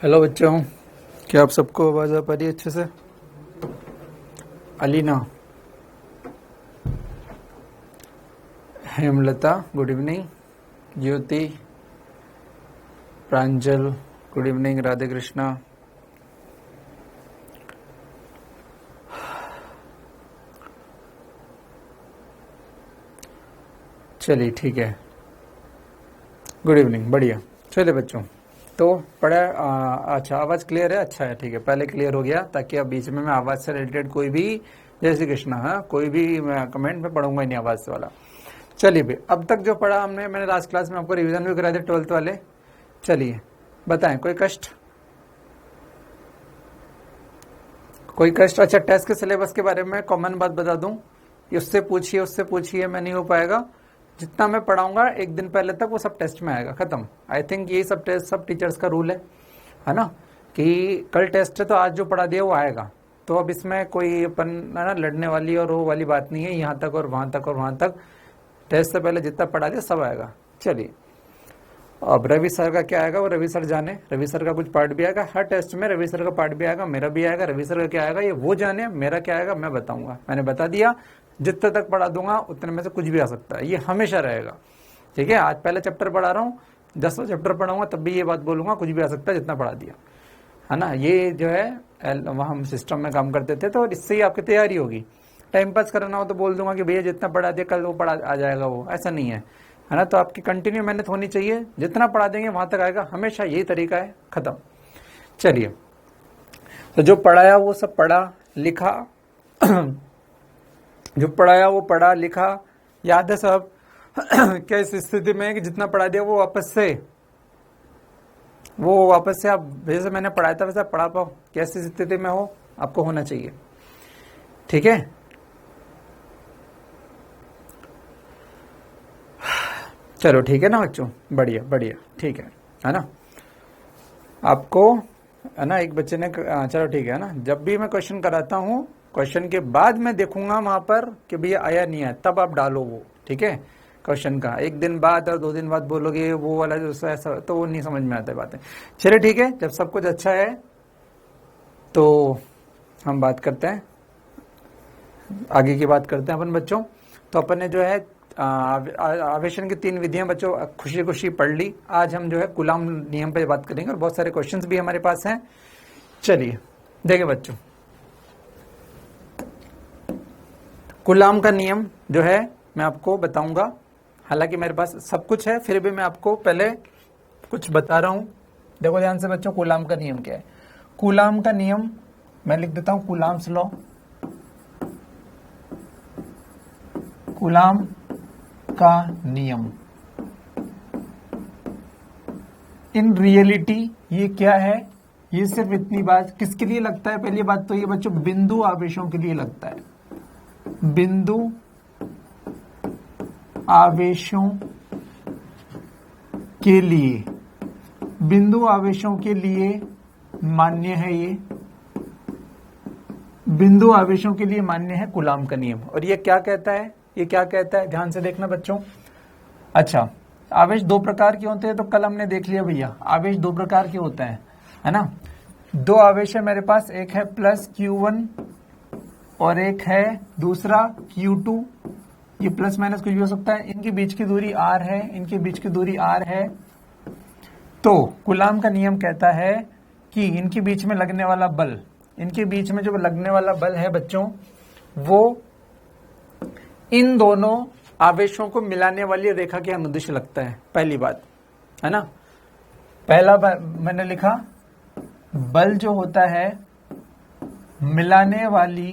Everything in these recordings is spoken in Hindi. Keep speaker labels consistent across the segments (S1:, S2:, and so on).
S1: हेलो बच्चों, क्या आप सबको आवाज़ आ पा रही है अच्छे से? अलीना, हेमलता गुड इवनिंग, ज्योति, प्रांजल गुड इवनिंग, राधे कृष्णा, चलिए ठीक है, गुड इवनिंग, बढ़िया। चलिए बच्चों, तो पढ़ा अच्छा, आवाज़ क्लियर है? अच्छा है, ठीक है, पहले क्लियर हो गया, ताकि अब बीच में मैं आवाज़ से रिलेटेड कोई भी, जय श्री कृष्णा, हाँ, कोई भी मैं कमेंट में पढ़ूंगा ही नहीं आवाज़ वाला। चलिए भाई, अब तक जो पढ़ा मैंने लास्ट क्लास में आपको रिवीजन भी कराया था 12th वाले। चलिए बताएं, कोई कष्ट? कोई कष्ट? अच्छा, टेस्ट के सिलेबस के बारे में कॉमन बात बता दूं, उससे पूछिए, मैं नहीं हो पाएगा। जितना मैं पढ़ाऊंगा एक दिन पहले तक वो सब टेस्ट में आएगा, खत्म। आई थिंक यही सब टेस्ट सब टीचर्स का रूल है ना, कि कल टेस्ट है तो आज जो पढ़ा दिया वो आएगा। तो अब इसमें कोई अपन ना लड़ने वाली और वो वाली बात नहीं है, यहाँ तक और वहां तक और वहां तक। टेस्ट से पहले जितना पढ़ा दिया सब आएगा। चलिए, अब रवि सर का क्या आएगा वो रवि सर जाने। रवि सर का कुछ पार्ट भी आएगा हर टेस्ट में, रवि सर का पार्ट भी आएगा, मेरा भी आएगा। रवि सर का क्या आएगा ये वो जाने, मेरा क्या आएगा मैं बताऊंगा। मैंने बता दिया, जितने तक पढ़ा दूंगा उतने में से कुछ भी आ सकता है, ये हमेशा रहेगा। ठीक है, आज पहले चैप्टर पढ़ा रहा हूँ, 10वां चैप्टर पढ़ाऊंगा तब भी ये बात बोलूंगा, कुछ भी आ सकता है जितना पढ़ा दिया, है ना। ये जो है वहाँ हम सिस्टम में काम करते थे, तो इससे ही आपकी तैयारी होगी। टाइम पास करना हो तो बोल दूंगा कि भैया जितना पढ़ा दिया कल वो पढ़ा आ जाएगा, वो ऐसा नहीं है ना। तो आपकी कंटिन्यू मेहनत होनी चाहिए, जितना पढ़ा देंगे वहां तक आएगा, हमेशा यही तरीका है, खत्म। चलिए, तो जो पढ़ाया वो सब पढ़ा लिखा जो पढ़ाया वो पढ़ा लिखा, याद है सब? क्या इस स्थिति में कि जितना पढ़ा दिया वो वापस से आप जैसे मैंने पढ़ाया था वैसा पढ़ा पाओ, कैसी स्थिति में हो आपको होना चाहिए। ठीक है, चलो ठीक है ना बच्चों, बढ़िया बढ़िया, ठीक है ना। आपको है ना, एक बच्चे ने चलो ठीक है ना, जब भी मैं क्वेश्चन कराता हूँ, क्वेश्चन के बाद मैं देखूंगा वहां पर कि भैया आया नहीं है, तब आप डालो वो, ठीक है। क्वेश्चन का एक दिन बाद और 2 दिन बाद बोलोगे वो वाला जो ऐसा, तो वो नहीं समझ में आता बातें। चलिए ठीक है, जब सब कुछ अच्छा है तो हम बात करते हैं, आगे की बात करते हैं अपन बच्चों। तो अपन ने जो है आवेशन की 3 विधियां बच्चों खुशी खुशी पढ़ ली। आज हम जो है कूलाम नियम पे बात करेंगे और बहुत सारे क्वेश्चंस भी हमारे पास हैं। चलिए देखिए बच्चों, कूलाम का नियम जो है मैं आपको बताऊंगा, हालांकि मेरे पास सब कुछ है फिर भी मैं आपको पहले कुछ बता रहा हूं। देखो ध्यान से बच्चों, कूलाम का नियम क्या है। कूलाम का नियम मैं लिख देता हूं, कूलाम्स लॉ। कूलाम का नियम इन रियलिटी ये क्या है, ये सिर्फ इतनी बात किसके लिए लगता है? पहली बात तो ये बच्चों बिंदु आवेशों के लिए लगता है। बिंदु आवेशों के लिए, बिंदु आवेशों के लिए मान्य है ये, बिंदु आवेशों के लिए मान्य है कूलाम का नियम। और ये क्या कहता है, ये क्या कहता है, ध्यान से देखना बच्चों। अच्छा, आवेश 2 प्रकार के होते हैं, तो कल हमने देख लिया भैया, आवेश 2 प्रकार के होते हैं, है ना। 2 आवेश है मेरे पास, एक है प्लस Q1 और एक है दूसरा Q2। ये प्लस माइनस कुछ भी हो सकता है, इनके बीच की दूरी r है, इनके बीच की दूरी r है। तो कूलाम का नियम कहता है कि इनके बीच में लगने वाला बल, इनके बीच में जो लगने वाला बल है बच्चों, वो इन दोनों आवेशों को मिलाने वाली रेखा के अनुदिश लगता है। पहली बात है ना, पहला मैंने लिखा, बल जो होता है मिलाने वाली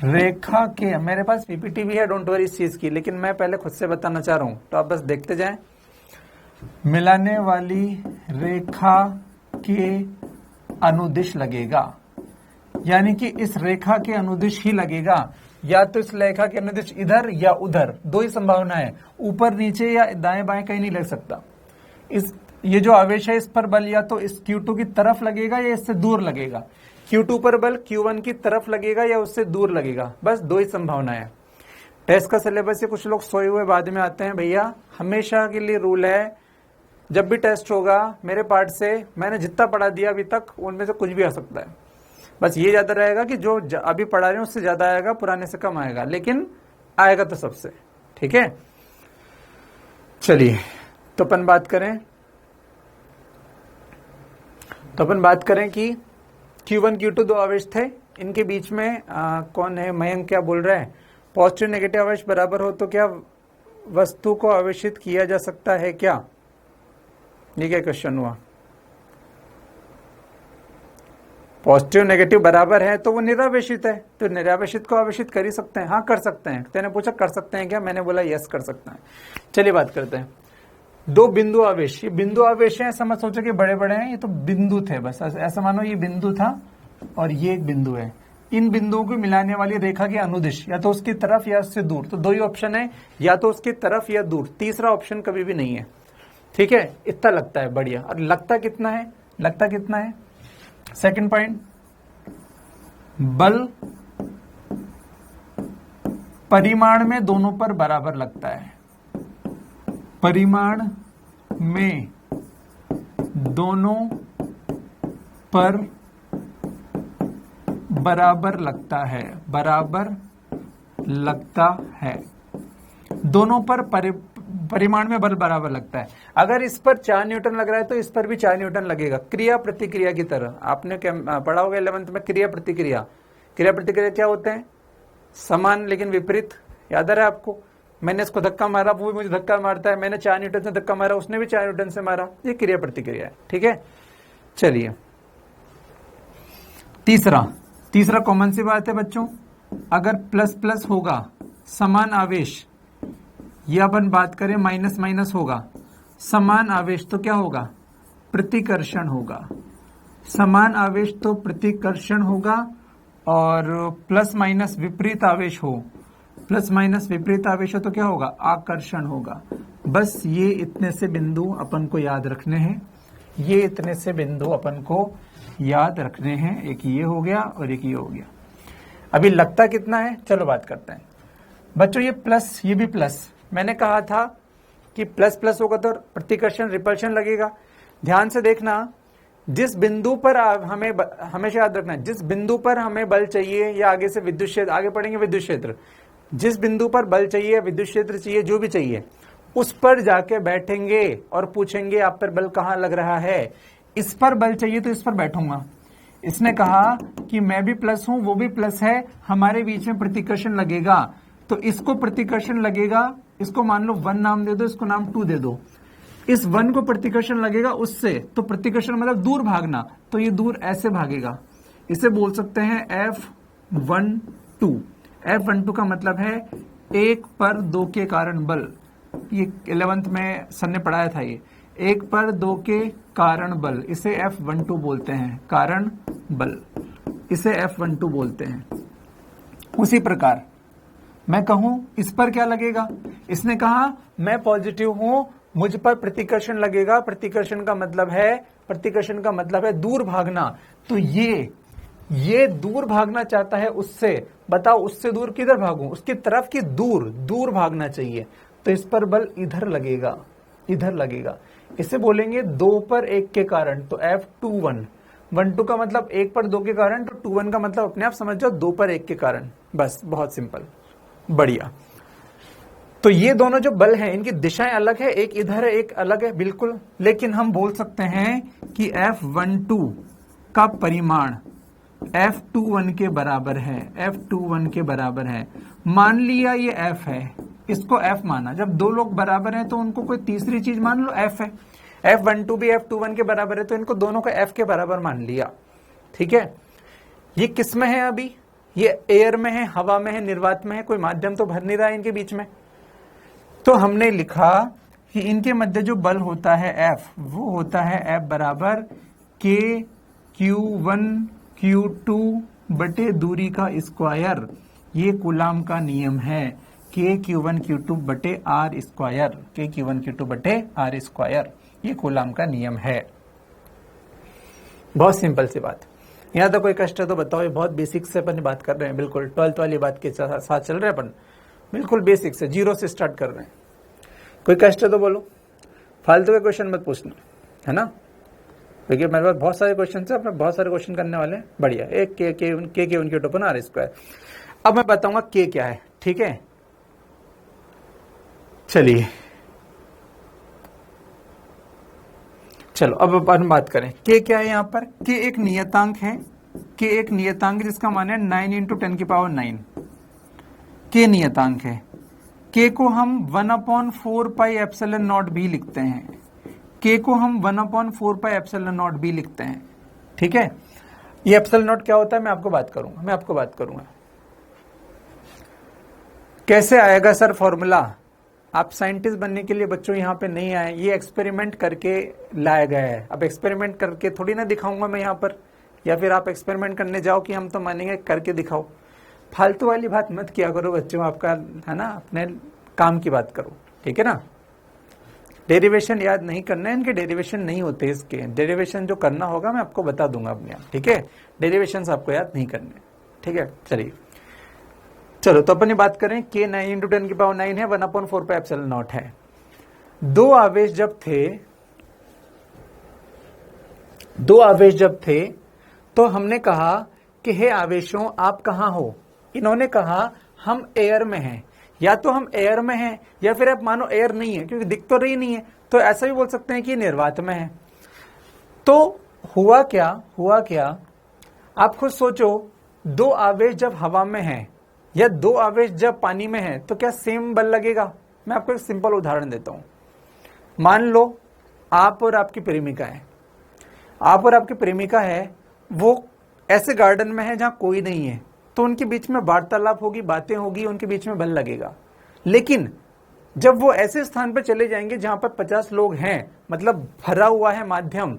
S1: रेखा के, मेरे पास पीपीटी भी है, डोंट वरी इस चीज की, लेकिन मैं पहले खुद से बताना चाह रहा हूं, तो आप बस देखते जाएं। मिलाने वाली रेखा के अनुदिश लगेगा, यानी कि इस रेखा के अनुदिश ही लगेगा, या तो इस रेखा के अनुदिश इधर या उधर, 2 ही संभावना है, ऊपर नीचे या दाएं बाएं कहीं नहीं लग सकता। ये जो आवेश है इस पर बल या तो इस Q2 की तरफ लगेगा या इससे दूर लगेगा। Q2 पर बल Q1 की तरफ लगेगा या उससे दूर लगेगा, बस 2 ही संभावना है। टेस्ट का सिलेबस से कुछ लोग सोए हुए बाद में आते हैं। भैया हमेशा के लिए रूल है, जब भी टेस्ट होगा मेरे पार्ट से मैंने जितना पढ़ा दिया अभी तक उनमें से कुछ भी आ सकता है। बस ये ज्यादा रहेगा कि जो अभी पढ़ा रहे हैं उससे ज्यादा आएगा, पुराने से कम आएगा, लेकिन आएगा तो सबसे। ठीक है, चलिए तो अपन बात करें कि Q1 Q2 दो आवेश थे, इनके बीच में कौन है, मयंक क्या बोल रहा है, पॉजिटिव नेगेटिव आवेश बराबर हो तो क्या वस्तु को आवेशित किया जा सकता है क्या? ये क्या क्वेश्चन हुआ? पॉजिटिव नेगेटिव बराबर है तो वो निरावेशित है, तो निरावेशित को आवेशित कर ही सकते हैं। हाँ कर सकते हैं। तेने पूछा कर सकते हैं क्या, मैंने बोला यस कर सकते हैं। चलिए बात करते हैं। दो बिंदु आवेश, ये बिंदु आवेश है, ऐसा मत सोचो कि बड़े बड़े हैं, ये तो बिंदु थे बस, ऐसा मानो ये बिंदु था और ये एक बिंदु है। इन बिंदुओं को मिलाने वाली रेखा के अनुदिश या तो उसकी तरफ या उससे दूर, तो दो ही ऑप्शन है, या तो उसकी तरफ या दूर, तीसरा ऑप्शन कभी भी नहीं है। ठीक है, इतना लगता है बढ़िया। और लगता कितना है? सेकंड पॉइंट, बल परिमाण में दोनों पर बराबर लगता है। परिमाण में दोनों पर बराबर लगता है। दोनों पर परिमाण में बल बराबर लगता है। अगर इस पर 4 न्यूटन लग रहा है तो इस पर भी 4 न्यूटन लगेगा, क्रिया प्रतिक्रिया की तरह। आपने क्या पढ़ा होगा 11th में, क्रिया प्रतिक्रिया क्या होते हैं? समान लेकिन विपरीत। याद आ रहा है आपको? मैंने इसको धक्का मारा, वो भी मुझे धक्का मारता है, मैंने 4 न्यूटन से धक्का मारा, उसने भी 4 न्यूटन से मारा, ये क्रिया प्रतिक्रिया है। ठीक है, चलिए तीसरा कॉमन सी बात है बच्चों, अगर प्लस प्लस होगा समान आवेश, या अपन बात करें माइनस माइनस होगा समान आवेश, तो क्या होगा? प्रतिकर्षण होगा। समान आवेश तो प्रतिकर्षण होगा, और प्लस माइनस विपरीत आवेश हो तो क्या होगा? आकर्षण होगा। बस ये इतने से बिंदु अपन को याद रखने हैं। एक ये हो गया और एक ये हो गया। अभी लगता कितना है, चलो बात करते हैं बच्चों। ये प्लस, ये भी प्लस, मैंने कहा था कि प्लस प्लस होगा तो प्रतिकर्षण रिपल्शन लगेगा। ध्यान से देखना, जिस बिंदु पर हमें हमेशा याद रखना है, जिस बिंदु पर हमें बल चाहिए, या आगे से विद्युत क्षेत्र, आगे पढ़ेंगे विद्युत क्षेत्र, जिस बिंदु पर बल चाहिए, विद्युत क्षेत्र चाहिए, जो भी चाहिए, उस पर जाके बैठेंगे और पूछेंगे आप पर बल कहाँ लग रहा है। इस पर बल चाहिए तो इस पर बैठूंगा। इसने कहा कि मैं भी प्लस हूं, वो भी प्लस है, हमारे बीच में प्रतिकर्षण लगेगा, तो इसको प्रतिकर्षण लगेगा, इसको मान लो 1 नाम दे दो, इसको नाम 2 दे दो। इस 1 को प्रतिकर्षण लगेगा उससे, तो प्रतिकर्षण मतलब दूर भागना, तो ये दूर ऐसे भागेगा। इसे बोल सकते हैं F12। F12 का मतलब है 1 पर 2 के कारण बल। ये 11th में सर ने पढ़ाया था, ये 1 पर 2 के कारण बल, इसे F12 बोलते हैं, कारण बल, इसे F12 बोलते हैं। उसी प्रकार मैं कहूं इस पर क्या लगेगा, इसने कहा मैं पॉजिटिव हूं, मुझ पर प्रतिकर्षण लगेगा। प्रतिकर्षण का मतलब है दूर भागना। तो ये दूर भागना चाहता है उससे, बताओ उससे दूर किधर भागूं? उसकी तरफ की दूर भागना चाहिए, तो इस पर बल इधर लगेगा। इसे बोलेंगे 2 पर 1 के कारण, तो F21। 12 का मतलब 1 पर 2 के कारण, तो 21 का मतलब अपने आप समझ जाओ 2 पर 1 के कारण। बस, बहुत सिंपल, बढ़िया। तो ये दोनों जो बल हैं इनकी दिशाएं अलग है, एक इधर है एक अलग है, बिल्कुल। लेकिन हम बोल सकते हैं कि F12 का परिमाण F21 के बराबर है। मान लिया ये F है, इसको F माना। जब दो लोग बराबर हैं तो उनको कोई तीसरी चीज मान लो F है। F12 भी F21 के बराबर है, तो इनको दोनों को F के बराबर मान लिया। ठीक है, ये किस में है अभी? ये एयर में है, हवा में है, निर्वात में है, कोई माध्यम तो भर नहीं रहा है इनके बीच में। तो हमने लिखा कि इनके मध्य जो बल होता है F, वो होता है F बराबर KQ1 Q2 बटे दूरी का स्क्वायर। ये कूलाम का नियम है, KQ1 Q2 बटे R स्क्वायर, KQ1 Q2 बटे R स्क्वायर, ये कूलाम का नियम है। बहुत सिंपल सी बात। यहाँ तो कोई कष्ट है तो बताओ, ये बहुत बेसिक से अपन बात कर रहे हैं, बिल्कुल 12th वाली बात के साथ चल रहे हैं अपन। बिल्कुल बेसिक से, जीरो से स्टार्ट कर रहे हैं। कोई कष्ट है तो बोलो, फालतू के क्वेश्चन मत पूछना, है ना, क्योंकि मेरे पास बहुत सारे क्वेश्चन है, अपने बहुत सारे क्वेश्चन करने वाले हैं। बढ़िया, एक के उनके टोपन आर स्क्वायर। अब मैं बताऊंगा के क्या है, ठीक है। चलिए चलो अब अपन बात करें के क्या है। यहां पर के एक नियतांक है, के एक नियतांक जिसका मान है 9 इंटू 10 की पावर 9, के नियतांक है। के को हम 1/4 पाई एप्सिलॉन नॉट भी लिखते हैं, के को हम 1/4 पाई एप्सिलॉन नॉट भी लिखते हैं, ठीक है। ये एप्सिलॉन नॉट क्या होता है मैं आपको बात करूंगा, कैसे आएगा सर फॉर्मूला। आप साइंटिस्ट बनने के लिए बच्चों यहाँ पे नहीं आए, ये एक्सपेरिमेंट करके लाया गया है। अब एक्सपेरिमेंट करके थोड़ी ना दिखाऊंगा मैं यहाँ पर, या फिर आप एक्सपेरिमेंट करने जाओ कि हम तो मानेंगे करके दिखाओ। फालतू वाली बात मत किया करो बच्चों, आपका है ना, अपने काम की बात करो, ठीक है ना। डेरिवेशन याद नहीं करना है, इनके डेरिवेशन नहीं होते, इसके डेरिवेशन जो करना होगा मैं आपको बता दूंगा अपने आप, ठीक है। डेरिवेशन आपको याद नहीं करने, ठीक है। चलिए चलो तो अपन ये बात करें के 9 इंटू 10 की पावर 9 है, 1/4 पाई एप्सिलॉन नॉट है। दो आवेश जब थे तो हमने कहा कि हे आवेशों आप कहां हो। इन्होंने कहा हम एयर में हैं, या तो हम एयर में हैं या फिर आप मानो एयर नहीं है, क्योंकि दिख तो रही नहीं है, तो ऐसा भी बोल सकते हैं कि निर्वात में है। तो हुआ क्या आप खुद सोचो, दो आवेश जब हवा में है या दो आवेश जब पानी में है तो क्या सेम बल लगेगा। मैं आपको एक सिंपल उदाहरण देता हूं। मान लो आप और आपकी प्रेमिका है, वो ऐसे गार्डन में है जहां कोई नहीं है, तो उनके बीच में वार्तालाप होगी, बातें होगी, उनके बीच में बल लगेगा। लेकिन जब वो ऐसे स्थान पर चले जाएंगे जहां पर 50 लोग हैं, मतलब भरा हुआ है माध्यम,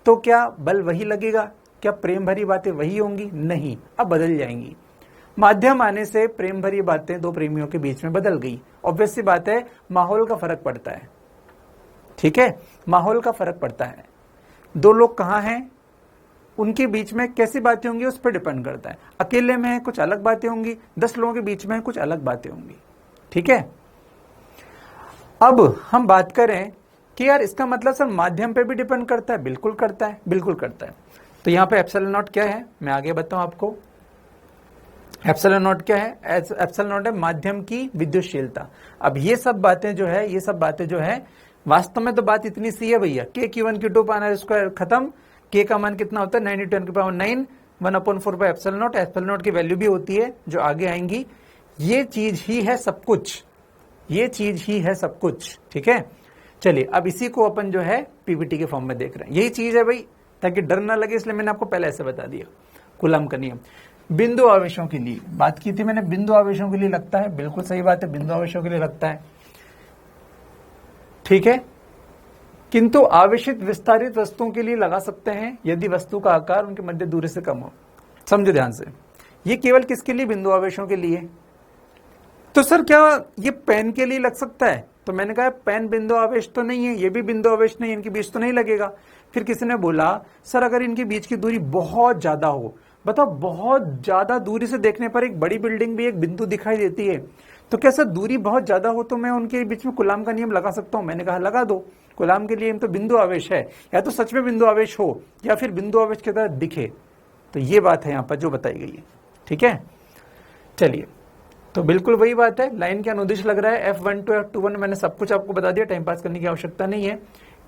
S1: तो क्या बल वही लगेगा? क्या प्रेम भरी बातें वही होंगी? नहीं, अब बदल जाएंगी। माध्यम आने से प्रेम भरी बातें दो प्रेमियों के बीच में बदल गई। ऑब्वियस सी बात है, माहौल का फर्क पड़ता है, ठीक है, माहौल का फर्क पड़ता है। दो लोग कहां हैं, उनके बीच में कैसी बातें होंगी उस पर डिपेंड करता है। अकेले में है कुछ अलग बातें होंगी, 10 लोगों के बीच में कुछ अलग बातें होंगी, ठीक है। अब हम बात करें कि यार इसका मतलब सर माध्यम पे भी डिपेंड करता है। बिल्कुल करता है। तो यहां पे एप्सिलॉन नॉट क्या है मैं आगे बताऊं आपको। एप्सिलॉन नॉट क्या है? एप्सिलॉन नॉट है माध्यम की विद्युतशीलता। अब ये सब बातें जो है वास्तव में तो बात इतनी सी है भैया, के Q1 Q2 पावर स्क्वायर खत्म। के का मान कितना होता है 9 × 10 की power 9, 1/4 pi epsilon not. Epsilon not की वैल्यू भी होती है जो आगे आएंगी। ये चीज ही है सब कुछ, ठीक है। चलिए अब इसी को अपन जो है पीवीटी के फॉर्म में देख रहे हैं। यही चीज है भाई, ताकि डर ना लगे, इसलिए मैंने आपको पहले ऐसे बता दिया। कूलम का नियम बिंदु आवेशों के लिए बात की थी मैंने। बिंदु आवेशों के लिए लगता है, बिल्कुल सही बात है, बिंदु आवेशों के लिए लगता है, ठीक है। किंतु आवेशित विस्तारित वस्तुओं के लिए लगा सकते हैं यदि वस्तु का आकार उनके मध्य दूरी से कम हो। समझो ध्यान से, ये केवल किसके लिए? बिंदु आवेशों के लिए। तो सर क्या ये पेन के लिए लग सकता है? तो मैंने कहा पेन बिंदु आवेश तो नहीं है, ये भी बिंदु आवेश नहीं, इनके बीच तो नहीं लगेगा। फिर किसी ने बोला सर अगर इनके बीच की दूरी बहुत ज्यादा हो, बताओ बहुत ज्यादा दूरी से देखने पर एक बड़ी बिल्डिंग भी एक बिंदु दिखाई देती है, तो क्या सर दूरी बहुत ज्यादा हो तो मैं उनके बीच में कूलम का नियम लगा सकता हूं? मैंने कहा लगा दो। कूलम के लिए तो बिंदु आवेश है, या तो सच में बिंदु आवेश हो या फिर बिंदु आवेश की तरह दिखे। तो ये बात है यहां पर जो बताई गई है, ठीक है। चलिए तो बिल्कुल वही बात है, लाइन के अनुदिश लग रहा है F1 to F21। मैंने सब कुछ आपको बता दिया, टाइम पास करने की आवश्यकता नहीं है।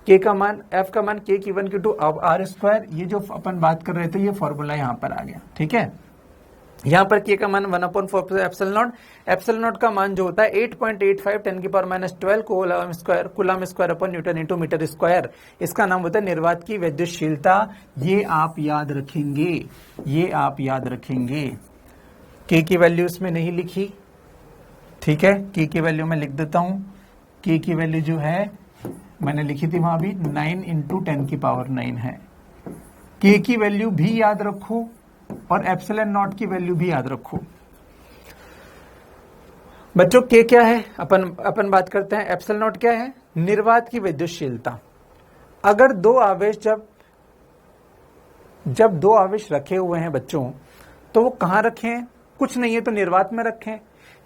S1: के का मान, F का मान के Q1 Q2 अब R स्क्वायर, ये जो अपन बात कर रहे थे ये फॉर्मूला यहाँ पर आ गया, ठीक है। यहाँ पर के का मान 1/4 एप्सिलॉन नॉट। एप्सिलॉन नॉट का मान जो होता है 8.85 10 की power -12 coulomb square upon newton into metre square. इसका नाम होता है निर्वात की विद्युतशीलता। ये आप याद रखेंगे। के की वैल्यू इसमें नहीं लिखी, ठीक है। के की वैल्यू मैं लिख देता हूं। के की वैल्यू जो है मैंने लिखी थी वहां भी 9 × 10 की पावर 9 है। के की वैल्यू भी याद रखो और एप्सिलॉन नॉट की वैल्यू भी याद रखो। बच्चों के क्या है अपन बात करते हैं। एप्सिलॉन नॉट क्या है? निर्वात की विद्युतशीलता। अगर जब दो आवेश रखे हुए हैं बच्चों, तो वो कहां रखे हैं? कुछ नहीं है तो निर्वात में रखें,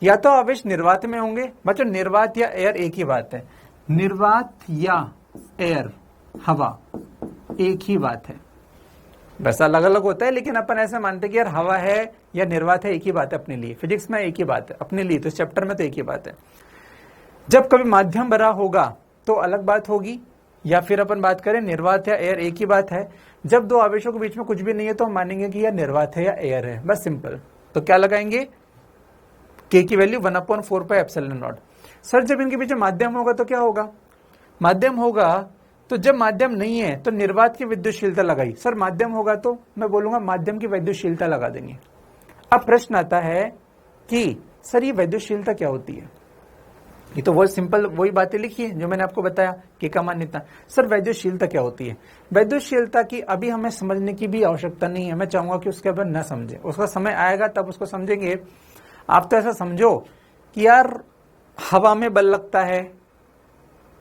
S1: या तो आवेश निर्वात में होंगे, बच्चों निर्वात या एयर एक ही बात है, निर्वात या एयर हवा एक ही बात है। वैसा अलग अलग होता है, लेकिन अपन ऐसा मानते हैं कि यार हवा है या निर्वात है एक ही बात है अपने लिए, फिजिक्स में एक ही बात है अपने लिए, तो इस चैप्टर में तो एक ही बात है। जब कभी माध्यम भरा होगा तो अलग बात होगी, या फिर अपन बात करें निर्वात या एयर एक ही बात है। जब दो आवेशों के बीच में कुछ भी नहीं है तो हम मानेंगे कि यह निर्वात है या एयर है, बस सिंपल। तो क्या लगाएंगे, के की वैल्यू 1/4πε0। सर जब इनके बीच में माध्यम होगा तो क्या होगा, माध्यम होगा तो जब माध्यम नहीं है तो निर्वात की विद्युतशीलता लगाई, सर माध्यम होगा तो मैं बोलूंगा माध्यम की विद्युतशीलता लगा देंगे। अब प्रश्न आता है कि सर ये विद्युतशीलता क्या होती है, ये तो वो सिंपल वही बातें लिखी है जो मैंने आपको बताया, के का मान इतना। सर विद्युतशीलता क्या होती है, विद्युतशीलता की अभी हमें समझने की भी आवश्यकता नहीं है, मैं चाहूंगा कि उसके बाद न समझे, उसका समय आएगा तब उसको समझेंगे। आप तो ऐसा समझो कि यार हवा में बल लगता है,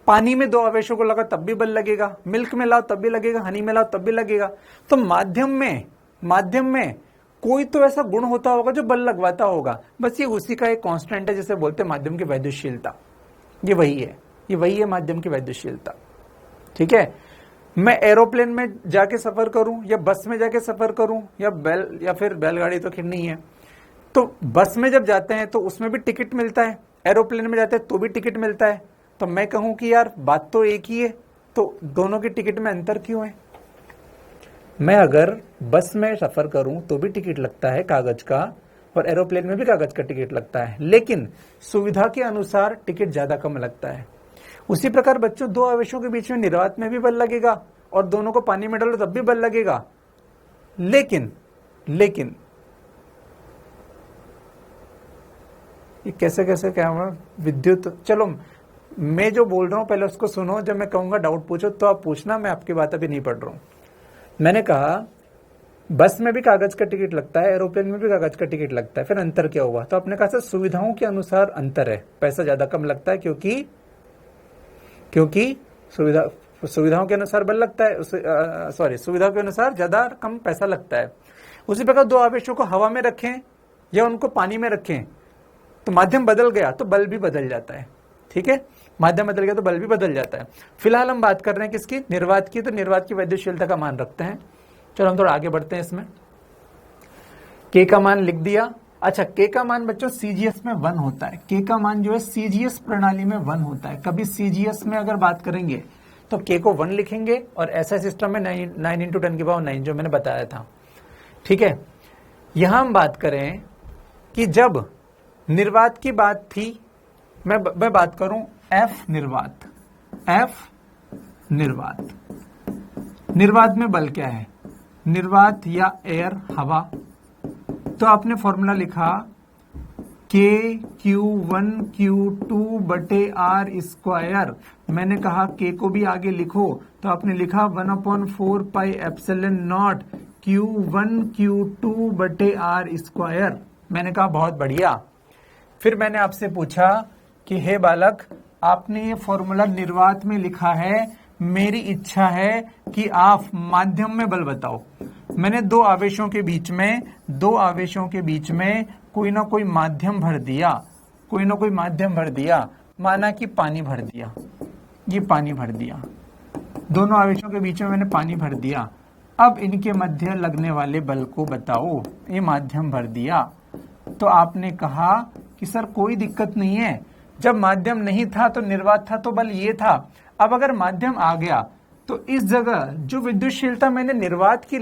S1: पानी में दो आवेशों को लगा तब भी बल लगेगा, मिल्क में लाओ तब भी लगेगा, हनी में लाओ तब भी लगेगा। तो माध्यम में कोई तो ऐसा गुण होता होगा जो बल लगवाता होगा, बस ये उसी का एक कांस्टेंट है जिसे बोलते हैं माध्यम की वैद्युतशीलता। ये वही है माध्यम की वैद्युतशीलता। ठीक है, मैं एरोप्लेन में जाके सफर करूं या बस में जाके सफर करूं या फिर बैलगाड़ी तो खैर नहीं है, तो बस में जब जाते हैं तो उसमें भी टिकट मिलता है, एरोप्लेन में जाते हैं तो भी टिकट मिलता है। तो मैं कहूं कि यार बात तो एक ही है, तो दोनों की टिकट में अंतर क्यों है। मैं अगर बस में सफर करूं तो भी टिकट लगता है कागज का, और एरोप्लेन में भी कागज का टिकट लगता है, लेकिन सुविधा के अनुसार टिकट ज्यादा कम लगता है। उसी प्रकार बच्चों दो आवेशों के बीच में निर्वात में भी बल लगेगा और दोनों को पानी में डालो तब भी बल लगेगा, लेकिन ये कैसे क्या हुआ विद्युत। चलो मैं जो बोल रहा हूं पहले उसको सुनो, जब मैं कहूंगा डाउट पूछो तो आप पूछना, मैं आपकी बात अभी नहीं पढ़ रहा हूं। मैंने कहा बस में भी कागज का टिकट लगता है, एरोप्लेन में भी कागज का टिकट लगता है, फिर अंतर क्या हुआ, तो आपने कहा सर सुविधाओं के अनुसार अंतर है, पैसा ज्यादा कम लगता है क्योंकि सुविधाओं के अनुसार बल लगता है, सुविधाओं के अनुसार ज्यादा कम पैसा लगता है। उसी प्रकार दो आवेशों को हवा में रखें या उनको पानी में रखें तो माध्यम बदल गया तो बल भी बदल जाता है। ठीक है, माध्यम बदल गया तो बल भी बदल जाता है। फिलहाल हम बात कर रहे हैं किसकी, निर्वात की, तो निर्वात की वैद्युतशीलता का मान रखते हैं। चलो हम थोड़ा आगे बढ़ते हैं इसमें। के का मान लिख दिया। अच्छा, के का मान बच्चों सीजीएस में 1 होता है, के का मान जो है सीजीएस प्रणाली में 1 होता है। कभी सीजीएस में अगर बात करेंगे तो के को 1 लिखेंगे और ऐसा सिस्टम में 9 × 10⁹ जो मैंने बताया था। ठीक है, यहां हम बात करें कि जब निर्वात की बात थी, मैं बात करूं एफ निर्वात में बल क्या है, निर्वात या एयर हवा, तो आपने फॉर्मूला लिखा KQ1Q2/R²। मैंने कहा के को भी आगे लिखो, तो आपने लिखा 1/4πε0 Q1Q2/R²। मैंने कहा बहुत बढ़िया। फिर मैंने आपसे पूछा कि हे बालक, आपने ये फॉर्मूला निर्वात में लिखा है, मेरी इच्छा है कि आप माध्यम में बल बताओ। मैंने दो आवेशों के बीच में कोई ना कोई माध्यम भर दिया, माना कि पानी भर दिया, ये पानी भर दिया, दोनों आवेशों के बीच में मैंने पानी भर दिया। अब इनके मध्य लगने वाले बल को बताओ, ये माध्यम भर दिया। तो आपने कहा कि सर कोई दिक्कत नहीं है, जब माध्यम नहीं था तो निर्वात था तो बल ये था, अब अगर माध्यम आ गया तो इस जगह जो विद्युतशीलता मैंने निर्वात की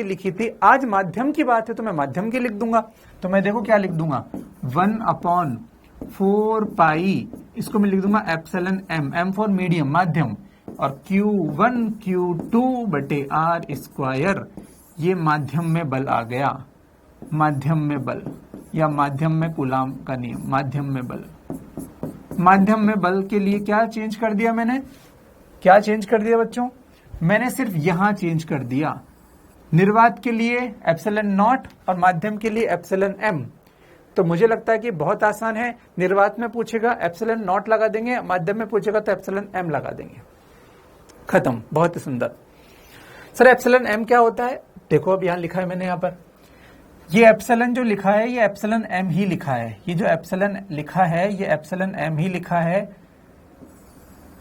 S1: लिखी थी, आज माध्यम की बात है तो मैं माध्यम की लिख दूंगा। तो मैं देखो क्या लिख दूंगा, 1/4π, इसको मैं लिख दूंगा εm, m फॉर मीडियम माध्यम, और Q1Q2/R²। ये माध्यम में बल आ गया, माध्यम में बल या माध्यम में कूलाम का नियम, माध्यम में बल के लिए क्या चेंज कर दिया मैंने, क्या चेंज कर दिया बच्चों, मैंने सिर्फ यहां चेंज कर दिया। निर्वात के लिए ε0 और माध्यम के लिए εm। तो मुझे लगता है कि बहुत आसान है, निर्वात में पूछेगा ε0 लगा देंगे, माध्यम में पूछेगा तो εm लगा देंगे, खत्म। बहुत ही सुंदर। सर εm क्या होता है, देखो अब यहां लिखा है मैंने, यहां पर ये एप्सिलन जो लिखा है ये एप्सिलन एम ही लिखा है, ये जो एप्सिलन लिखा है ये एप्सिलन एम ही लिखा है,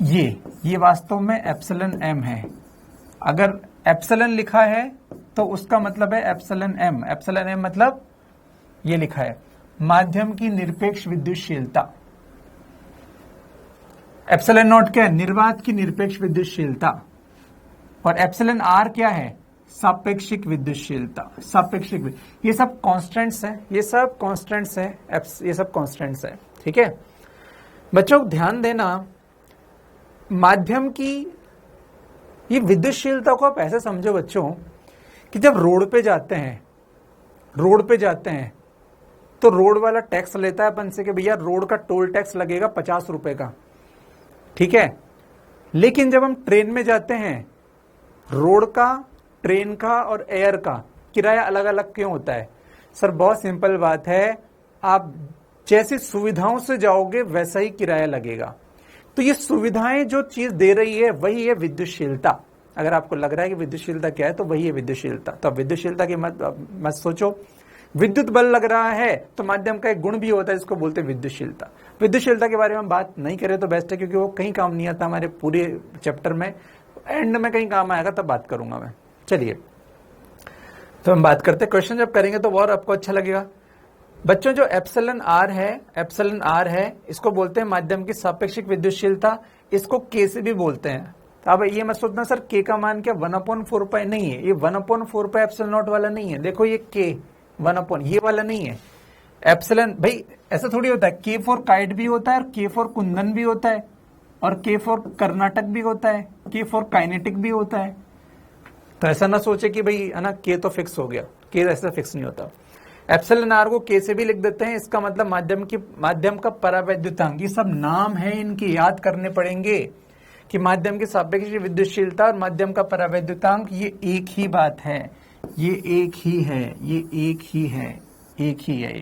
S1: ये वास्तव में एप्सिलन एम है। अगर एप्सिलन लिखा है तो उसका मतलब है एप्सिलन एम। एप्सिलन एम मतलब ये लिखा है माध्यम की निरपेक्ष विद्युतशीलता। एप्सिलन नॉट क्या है? निर्वात की निरपेक्ष विद्युतशीलता। और एप्सिलन आर क्या है? सापेक्षिक विद्युतशीलता। सापेक्षिक, ये सब कांस्टेंट्स हैं, ये सब कांस्टेंट्स हैं, ये सब कांस्टेंट्स हैं। ठीक है बच्चों, ध्यान देना, माध्यम की ये विद्युतशीलता को आप ऐसे समझो बच्चों कि जब रोड पे जाते हैं तो रोड वाला टैक्स लेता है अपन से कि भैया रोड का टोल टैक्स लगेगा 50 रुपए का, ठीक है। लेकिन जब हम ट्रेन में जाते हैं, रोड का, ट्रेन का और एयर का किराया अलग अलग क्यों होता है? सर बहुत सिंपल बात है, आप जैसी सुविधाओं से जाओगे वैसा ही किराया लगेगा। तो ये सुविधाएं जो चीज दे रही है वही है विद्युतशीलता। अगर आपको लग रहा है कि विद्युतशीलता क्या है तो वही है विद्युतशीलता। तो विद्युतशीलता की मत सोचो। विद्युत बल लग रहा है तो माध्यम का एक गुण भी होता है, इसको बोलते हैं विद्युतशीलता। विद्युतशीलता के बारे में हम बात नहीं करें तो बेस्ट है, क्योंकि वो कहीं काम नहीं आता हमारे पूरे चैप्टर में, एंड में कहीं काम आएगा तब बात करूंगा मैं। चलिए तो हम बात करते हैं, क्वेश्चन जब करेंगे तो और आपको अच्छा लगेगा। बच्चों जो एप्सिलन आर है इसको बोलते हैं माध्यम की सापेक्षिक विद्युतशीलता, इसको के से भी बोलते हैं। अब ये मत सोचना सर के का मान क्या 1/4 पाई, नहीं है, ये 1/4 पाई एप्सिलन नॉट वाला नहीं है। देखो ये के 1/, ये वाला नहीं है एप्सिलन। भाई ऐसा थोड़ी होता है, के फॉर काइट भी होता है और के फॉर कुंदन भी होता है और के फॉर कर्नाटक भी होता है, के फॉर काइनेटिक भी होता है। तो ऐसा ना सोचे कि भाई है ना के तो फिक्स हो गया, के ऐसा फिक्स नहीं होता। एप्सिलन आर को के से भी लिख देते हैं, इसका मतलब माध्यम का परावैद्युतांक। ये सब नाम है इनके, याद करने पड़ेंगे कि माध्यम की सापेक्षिक विद्युतशीलता और माध्यम का परावैद्युतांक ये एक ही बात है, ये एक ही है, ये एक ही है, एक ही है।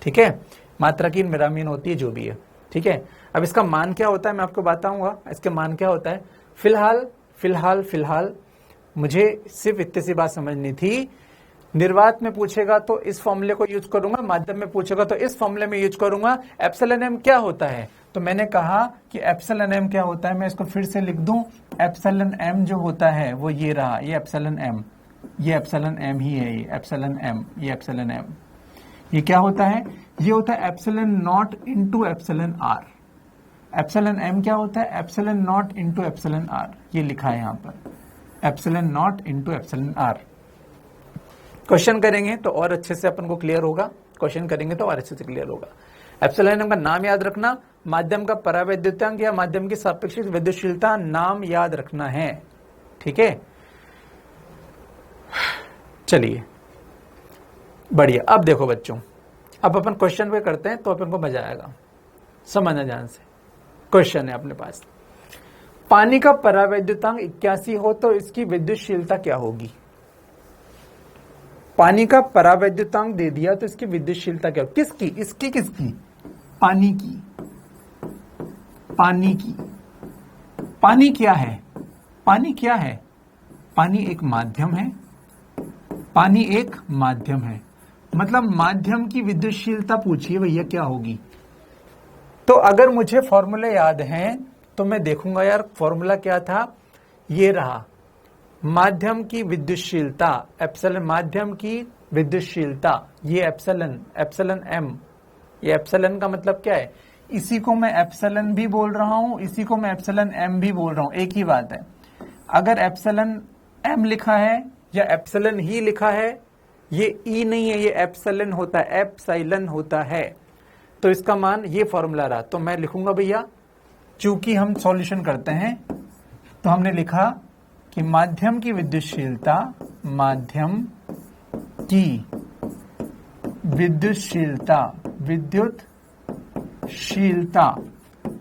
S1: ठीक है, मात्रा की मिरामीन होती है जो भी है। ठीक है, अब इसका मान क्या होता है मैं आपको बताऊंगा, इसके मान क्या होता है। फिलहाल मुझे सिर्फ इतनी सी बात समझनी थी। निर्वात में पूछेगा तो इस फॉर्मूले को यूज करूंगा, माध्यम में पूछेगा तो इस फॉर्मूले में यूज करूंगा। एप्सिलन एम क्या होता है? तो मैंने कहा कि एप्सिलन एम क्या होता है, मैं इसको फिर से लिख दूं। एप्सिलन एम जो होता है वो ये रहा, ये एप्सिलन एम, ये एप्सिलन एम ही है, ये एप्सिलन एम, ये एप्सिलन एम। ये क्या होता है? ये होता है epsilon nought into epsilon r. Epsilon m क्या होता है? Epsilon nought into epsilon r, ये लिखा है यहां पर, epsilon nought into epsilon r. Question करेंगे तो और अच्छे से अपन को क्लियर होगा, क्वेश्चन करेंगे तो और अच्छे से क्लियर होगा। एप्सिलन एम का नाम याद रखना, माध्यम का परावैद्युतांक या माध्यम की सापेक्षिक विद्युतशीलता नाम याद रखना है। ठीक है, चलिए बढ़िया। अब देखो बच्चों, अब अपन क्वेश्चन पे करते हैं तो अपन को मजा आएगा, समझना ध्यान से। क्वेश्चन है अपने पास, पानी का परावैद्युतांक 81 हो तो इसकी विद्युतशीलता क्या होगी? पानी का परावैद्युतांक दे दिया तो इसकी विद्युतशीलता क्या होगी? किसकी? इसकी, किसकी? पानी की। पानी की। पानी क्या है? पानी क्या है? पानी एक माध्यम है, पानी एक माध्यम है, मतलब माध्यम की विद्युतशीलता पूछिए भैया क्या होगी। तो अगर मुझे फॉर्मूले याद हैं तो मैं देखूंगा यार फॉर्मूला क्या था, ये रहा, माध्यम की विद्युतशीलता, एप्सिलन, माध्यम की विद्युतशीलता, ये एप्सिलन एम, ये एप्सिलन का मतलब क्या है? इसी को मैं एप्सिलन भी बोल रहा हूं, इसी को मैं एप्सिलन एम भी बोल रहा हूं, एक ही बात है। अगर एप्सिलन एम लिखा है या एप्सिलन ही लिखा है, ये ई नहीं है, ये एप्सिलन होता है, एप्सिलन होता है। तो इसका मान ये फॉर्मूला रहा, तो मैं लिखूंगा भैया, चूंकि हम सॉल्यूशन करते हैं तो हमने लिखा कि माध्यम की विद्युतशीलता, माध्यम की विद्युतशीलता, विद्युतशीलता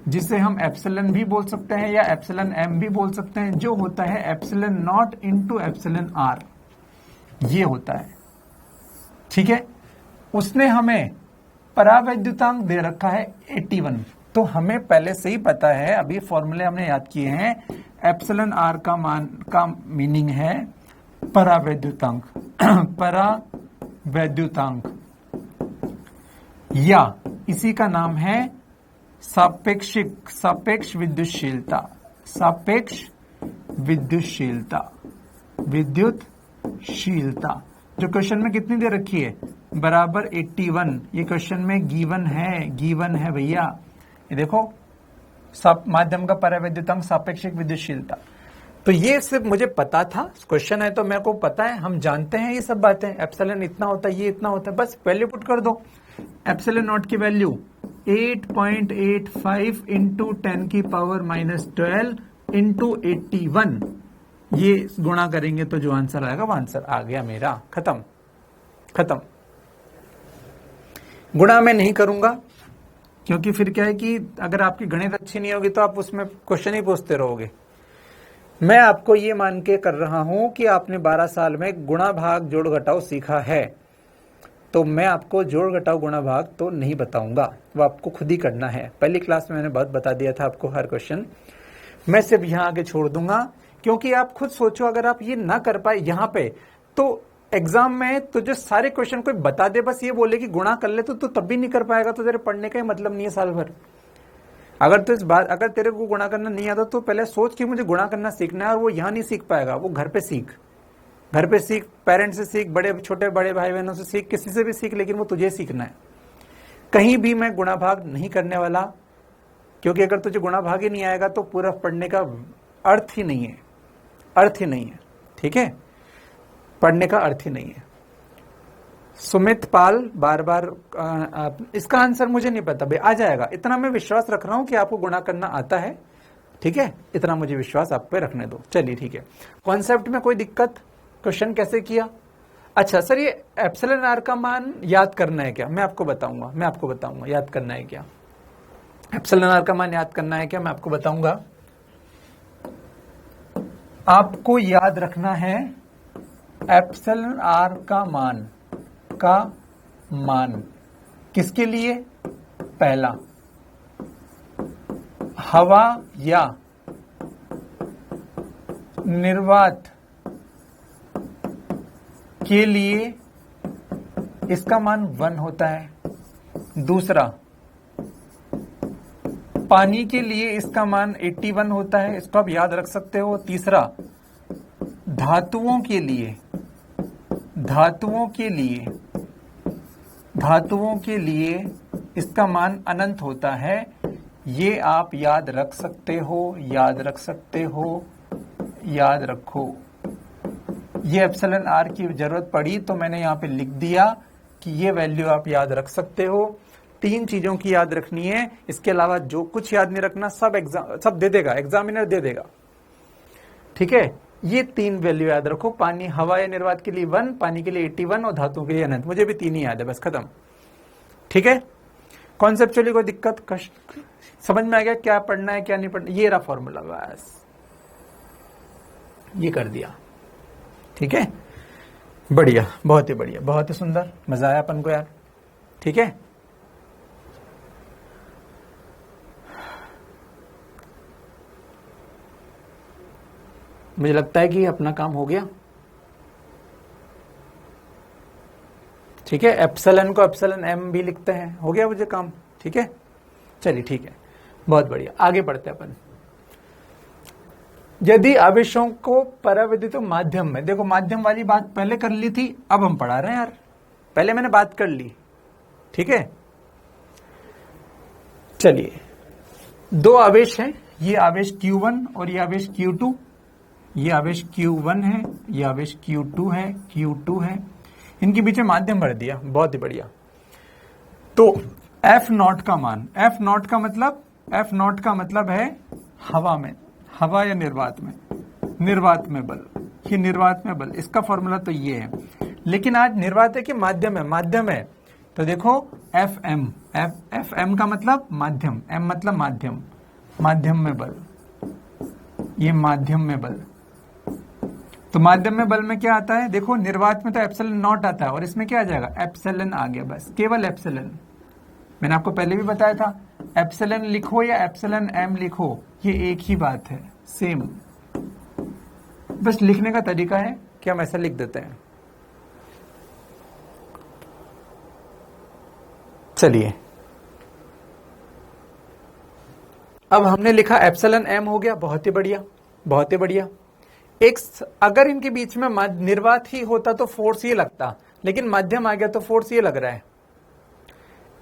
S1: जिसे हम एप्सिलन भी बोल सकते हैं या एप्सिलन एम भी बोल सकते हैं, जो होता है epsilon nought into epsilon r, ये होता है। ठीक है, उसने हमें परावैद्युतांक दे रखा है 81, तो हमें पहले से ही पता है, अभी फॉर्मूले हमने याद किए हैं, एप्सिलन आर का मान का मीनिंग है परावैद्युतांक परावैद्युतांक, या इसी का नाम है सापेक्ष विद्युतशीलता, सापेक्ष विद्युतशीलता, विद्युतशीलता, जो क्वेश्चन में कितनी दे रखी है, बराबर 81। ये क्वेश्चन में गिवन है भैया। ये देखो, माध्यम का परावैद्युतांक सापेक्षिक विद्युतशीलता। तो ये सिर्फ मुझे पता था, क्वेश्चन है तो मेरे को पता है, हम जानते हैं ये सब बातें। एप्सिलॉन इतना होता है, ये इतना होता है, बस वैल्यू पुट कर दो। एप्सिलॉन नॉट की वैल्यू 8.85 इंटू 10 की पावर -12 इंटू 81, ये गुणा करेंगे तो जो आंसर आएगा वो आंसर आ गया मेरा। खत्म। गुणा मैं नहीं करूंगा, क्योंकि फिर क्या है कि अगर आपकी गणित अच्छी नहीं होगी तो आप उसमें क्वेश्चन ही पूछते रहोगे। मैं आपको ये मान के कर रहा हूं कि आपने 12 साल में गुणा भाग जोड़ घटाव सीखा है, तो मैं आपको जोड़ घटाव गुणा भाग तो नहीं बताऊंगा, वो आपको खुद ही करना है। पहली क्लास में मैंने बहुत बता दिया था आपको हर क्वेश्चन, मैं सिर्फ यहां आगे छोड़ दूंगा। क्योंकि आप खुद सोचो, अगर आप ये ना कर पाए यहां पे, तो एग्जाम में तुझे सारे क्वेश्चन कोई बता दे, बस ये बोले कि गुणा कर ले, तो तू तब भी नहीं कर पाएगा, तो तेरे पढ़ने का ही मतलब नहीं है साल भर। अगर तेरे को गुणा करना नहीं आता तो पहले सोच कि मुझे गुणा करना सीखना है, और वो यहां नहीं सीख पाएगा, वो घर पे सीख, पेरेंट्स से सीख, छोटे बड़े भाई बहनों से सीख, किसी से भी सीख, लेकिन वो तुझे सीखना है। कहीं भी मैं गुणा भाग नहीं करने वाला, क्योंकि अगर तुझे गुणा भाग ही नहीं आएगा तो पूरा पढ़ने का अर्थ ही नहीं है। ठीक है, पढ़ने का अर्थ ही नहीं है। सुमित पाल बार इसका आंसर मुझे नहीं पता भाई, आ जाएगा, इतना मैं विश्वास रख रहा हूं कि आपको गुणा करना आता है। ठीक है, इतना मुझे विश्वास आप पे रखने दो। चलिए ठीक है, कॉन्सेप्ट में कोई दिक्कत, क्वेश्चन कैसे किया। अच्छा सर, ये एप्सिलॉन आर का मान याद करना है क्या? मैं आपको बताऊंगा याद करना है क्या। एप्सिलॉन आर का मान याद करना है क्या, मैं आपको बताऊंगा। आपको याद रखना है एप्सिलॉन आर का मान किसके लिए? पहला, हवा या निर्वात के लिए इसका मान 1 होता है। दूसरा, पानी के लिए इसका मान 81 होता है, इसको आप याद रख सकते हो। तीसरा, धातुओं के लिए इसका मान अनंत होता है। ये आप याद रख सकते हो, याद रखो। ये एप्सिलॉन आर की जरूरत पड़ी तो मैंने यहां पे लिख दिया कि ये वैल्यू आप याद रख सकते हो। 3 चीजों की याद रखनी है, इसके अलावा जो कुछ याद नहीं रखना सब दे देगा, एग्जामिनर दे देगा। ठीक है, ये 3 वैल्यू याद रखो। पानी, हवा या निर्वात के लिए 1, पानी के लिए 81 और धातु के लिए अनंत। मुझे भी 3 ही याद है, बस खत्म। ठीक है, कॉन्सेप्चुअली कोई दिक्कत, कष्ट समझ में आ गया क्या पढ़ना है क्या नहीं पढ़ना। ये रहा फॉर्मूला, बस ये कर दिया। ठीक है, बढ़िया, बहुत ही बढ़िया, बहुत ही सुंदर, मजा आया अपन को यार। ठीक है, मुझे लगता है कि अपना काम हो गया। ठीक है, एप्सिलॉन को एप्सिलॉन एम भी लिखते हैं, हो गया मुझे काम। ठीक है, चलिए ठीक है, बहुत बढ़िया, आगे बढ़ते हैं अपन। यदि आवेशों को परावैद्युत माध्यम में, देखो माध्यम वाली बात पहले कर ली थी, अब हम पढ़ा रहे हैं यार, पहले मैंने बात कर ली। ठीक है, चलिए, 2 आवेश हैं, ये आवेश Q1 और ये आवेश Q2। ये आवेश Q1 है, ये आवेश Q2 है, इनके बीच में माध्यम भर दिया, बहुत ही बढ़िया। तो F0 का मान, F0 का मतलब है हवा में, हवा या निर्वात में बल, ये निर्वात में बल, इसका फॉर्मूला तो ये है। लेकिन आज निर्वात है कि माध्यम है, तो देखो FM का मतलब माध्यम, M मतलब माध्यम में बल, ये माध्यम में बल। तो माध्यम में बल में क्या आता है, देखो निर्वात में तो एप्सिलॉन नॉट आता है, और इसमें क्या आ जाएगा, एप्सिलॉन आ गया, बस केवल एप्सिलॉन। मैंने आपको पहले भी बताया था, एप्सिलॉन लिखो या एप्सिलॉन एम लिखो, ये एक ही बात है, सेम। बस लिखने का तरीका है कि हम ऐसा लिख देते हैं। चलिए, अब हमने लिखा एप्सिलॉन एम हो गया, बहुत ही बढ़िया, बहुत ही बढ़िया। एक अगर इनके बीच में निर्वात ही होता तो फोर्स ये लगता, लेकिन माध्यम आ गया तो फोर्स ये लग रहा है।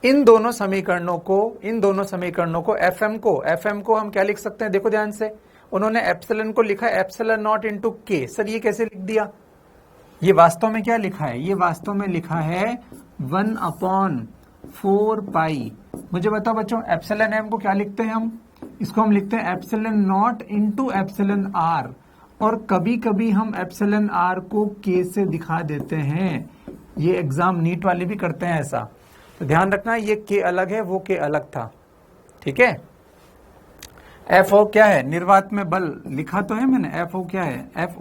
S1: इन दोनों समीकरणों को एफ एम को हम क्या लिख सकते हैं, देखो ध्यान से, उन्होंने एप्सिलॉन को लिखा एप्सिलॉन नॉट इंटू के। सर ये कैसे लिख दिया? ये वास्तव में क्या लिखा है? ये वास्तव में लिखा है 1/4 पाई। मुझे बताओ बच्चों, एप्सिलॉन एम को क्या लिखते हैं हम? इसको हम लिखते हैं epsilon nought into epsilon r, और कभी कभी हम एप्सिलॉन आर को के से दिखा देते हैं। ये एग्जाम नीट वाले भी करते हैं ऐसा, तो ध्यान रखना, ये के अलग है, वो के अलग था, ठीक है। एफ ओ क्या है? निर्वात में बल लिखा तो है मैंने। एफ ओ क्या है? एफ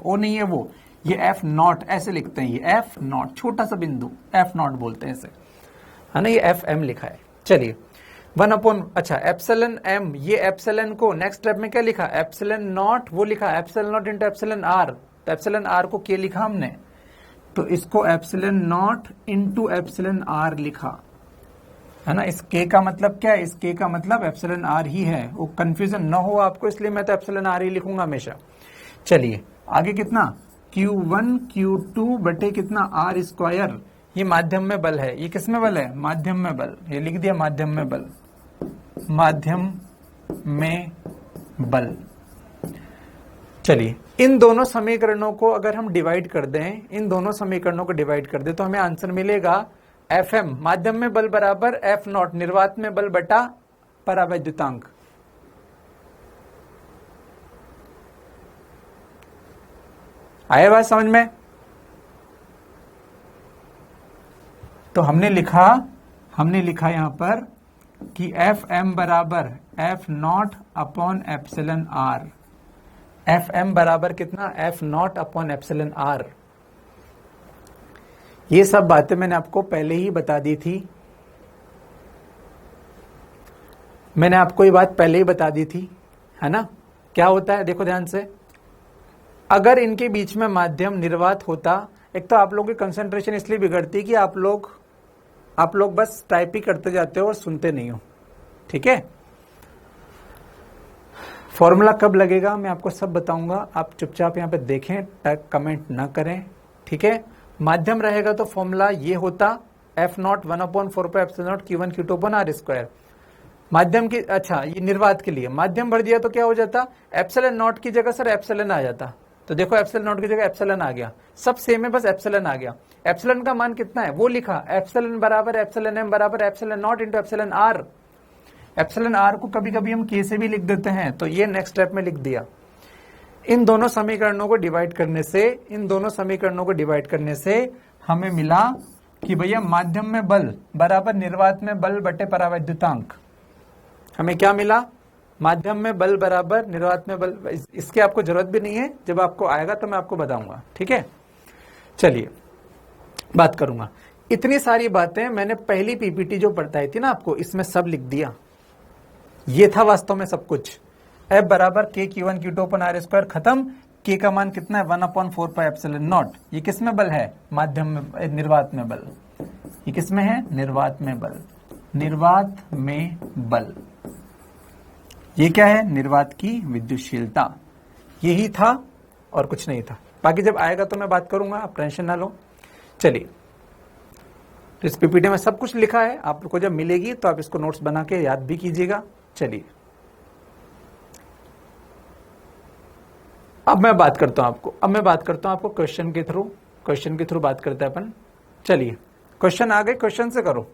S1: ओ नहीं है वो, ये एफ नॉट ऐसे लिखते हैं। ये एफ नॉट, छोटा सा बिंदु एफ नॉट बोलते हैं इसे, है ना। ये एफ एम लिखा है। चलिए 1/, अच्छा एप्सिलॉन एम, ये एप्सिलॉन को नेक्स्ट स्टेप में क्या लिखा? एप्सिलॉन नॉट, वो लिखा epsilon nought into epsilon r, तो एप्सिलॉन आर को के लिखा हमने, तो इसको epsilon nought into epsilon r लिखा, है ना। इस के का मतलब क्या है? इस के का मतलब एप्सिलॉन आर ही है, वो कंफ्यूजन ना हो आपको, इसलिए मैं तो एप्सिलॉन आर ही लिखूंगा हमेशा। चलिए आगे कितना? Q1 Q2 बटे कितना? R square. ये माध्यम में बल है। ये किस में बल है? माध्यम में बल। ये लिख दिया माध्यम में बल, माध्यम में बल। चलिए इन दोनों समीकरणों को अगर हम डिवाइड कर दें, इन दोनों समीकरणों को डिवाइड कर दें, तो हमें आंसर मिलेगा एफ एम माध्यम में बल बराबर एफ नॉट निर्वात में बल बटा परावैद्युतांक। आया बात समझ में? तो हमने लिखा यहां पर कि एफ एम बराबर F nought upon epsilon r. F m बराबर कितना? F nought upon epsilon r. ये सब बातें मैंने आपको पहले ही बता दी थी, मैंने आपको ये बात पहले ही बता दी थी, है ना। क्या होता है देखो ध्यान से, अगर इनके बीच में माध्यम निर्वात होता, एक तो आप लोगों की कंसंट्रेशन इसलिए बिगड़ती कि आप लोग बस टाइप ही करते जाते हो और सुनते नहीं हो, ठीक है। फॉर्मूला कब लगेगा मैं आपको सब बताऊंगा, आप चुपचाप यहां पे देखें, कमेंट ना करें, ठीक है। माध्यम रहेगा तो फॉर्मूला ये होता F nought 1/4 pi epsilon nought Q1 Q2 upon r square. माध्यम की, अच्छा ये निर्वात के लिए माध्यम भर दिया तो क्या हो जाता? एप्सिलॉन नॉट की जगह सर एप्सिलॉन आ जाता, तो देखो एप्सिलॉन नॉट की जगह एप्सिलॉन आ गया, सब सेम है, बस एप्सिलॉन आ गया। एप्सिलॉन का मान कितना है वो लिखा, एप्सिलॉन बराबर एप्सिलॉन एम बराबर epsilon nought into epsilon r. Epsilon r को कभी कभी हम के से भी लिख देते हैं, तो ये नेक्स्ट स्टेप में लिख दिया। इन दोनों समीकरणों को डिवाइड करने से हमें मिला कि भैया माध्यम में बल बराबर निर्वात में बल बटे परावैद्युतांक। हमें क्या मिला? माध्यम में बल बराबर निर्वात में बल। इसकी आपको जरूरत भी नहीं है, जब आपको आएगा तो मैं आपको बताऊंगा, ठीक है। चलिए बात करूंगा, इतनी सारी बातें मैंने पहली पीपीटी जो पढ़ाई थी ना आपको, इसमें सब लिख दिया। ये था वास्तव में सब कुछ। एफ बराबर के Q1 Q2 upon r square, खत्म। के का मान कितना है? 1/4 पाई एप्सिलॉन नॉट। ये किस में बल है? माध्यम में, निर्वात में बल। ये किस में है? निर्वात में बल। निर्वात में बल, ये क्या है? निर्वात की विद्युतशीलता। यही था और कुछ नहीं था। बाकी जब आएगा तो मैं बात करूंगा, आप टेंशन ना लो। चलिए, तो इस पीपीटी में सब कुछ लिखा है, आप लोग को जब मिलेगी तो आप इसको नोट्स बना के याद भी कीजिएगा। चलिए अब मैं बात करता हूं आपको क्वेश्चन के थ्रू बात करते हैं अपन। चलिए क्वेश्चन आ गए, क्वेश्चन से करो,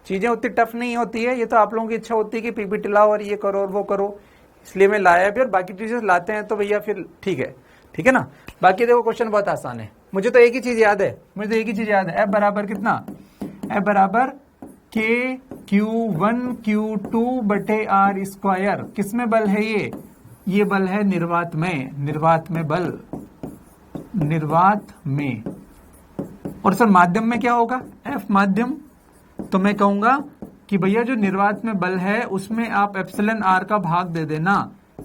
S1: चीजें उतनी टफ नहीं होती है। ये तो आप लोगों की इच्छा होती है कि पीपीटी लाओ और ये करो और वो करो, इसलिए मैं लाया भी, और बाकी चीजें लाते हैं तो भैया फिर ठीक है ना। बाकी देखो क्वेश्चन बहुत आसान है, मुझे तो एक ही चीज याद है, एफ बराबर कितना? एफ बराबर के Q1 Q2 बटे आर स्क्वायर। किसमें बल है ये बल है निर्वात में बल, निर्वात में। और सर माध्यम में क्या होगा? एफ माध्यम। तो मैं कहूंगा कि भैया जो निर्वात में बल है उसमें आप एप्सिलॉन आर का भाग दे देना।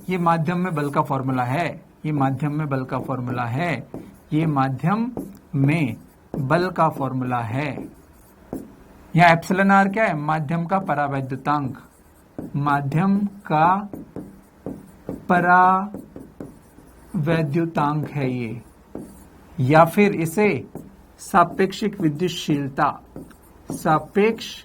S1: ये माध्यम में बल का फॉर्मूला है, ये माध्यम में बल का फॉर्मूला है। यहाँ एप्सिलॉन आर क्या है? माध्यम का परावैद्युतांक, माध्यम का परावैद्युतांक है ये, या फिर इसे सापेक्षिक विद्युतशीलता, सापेक्ष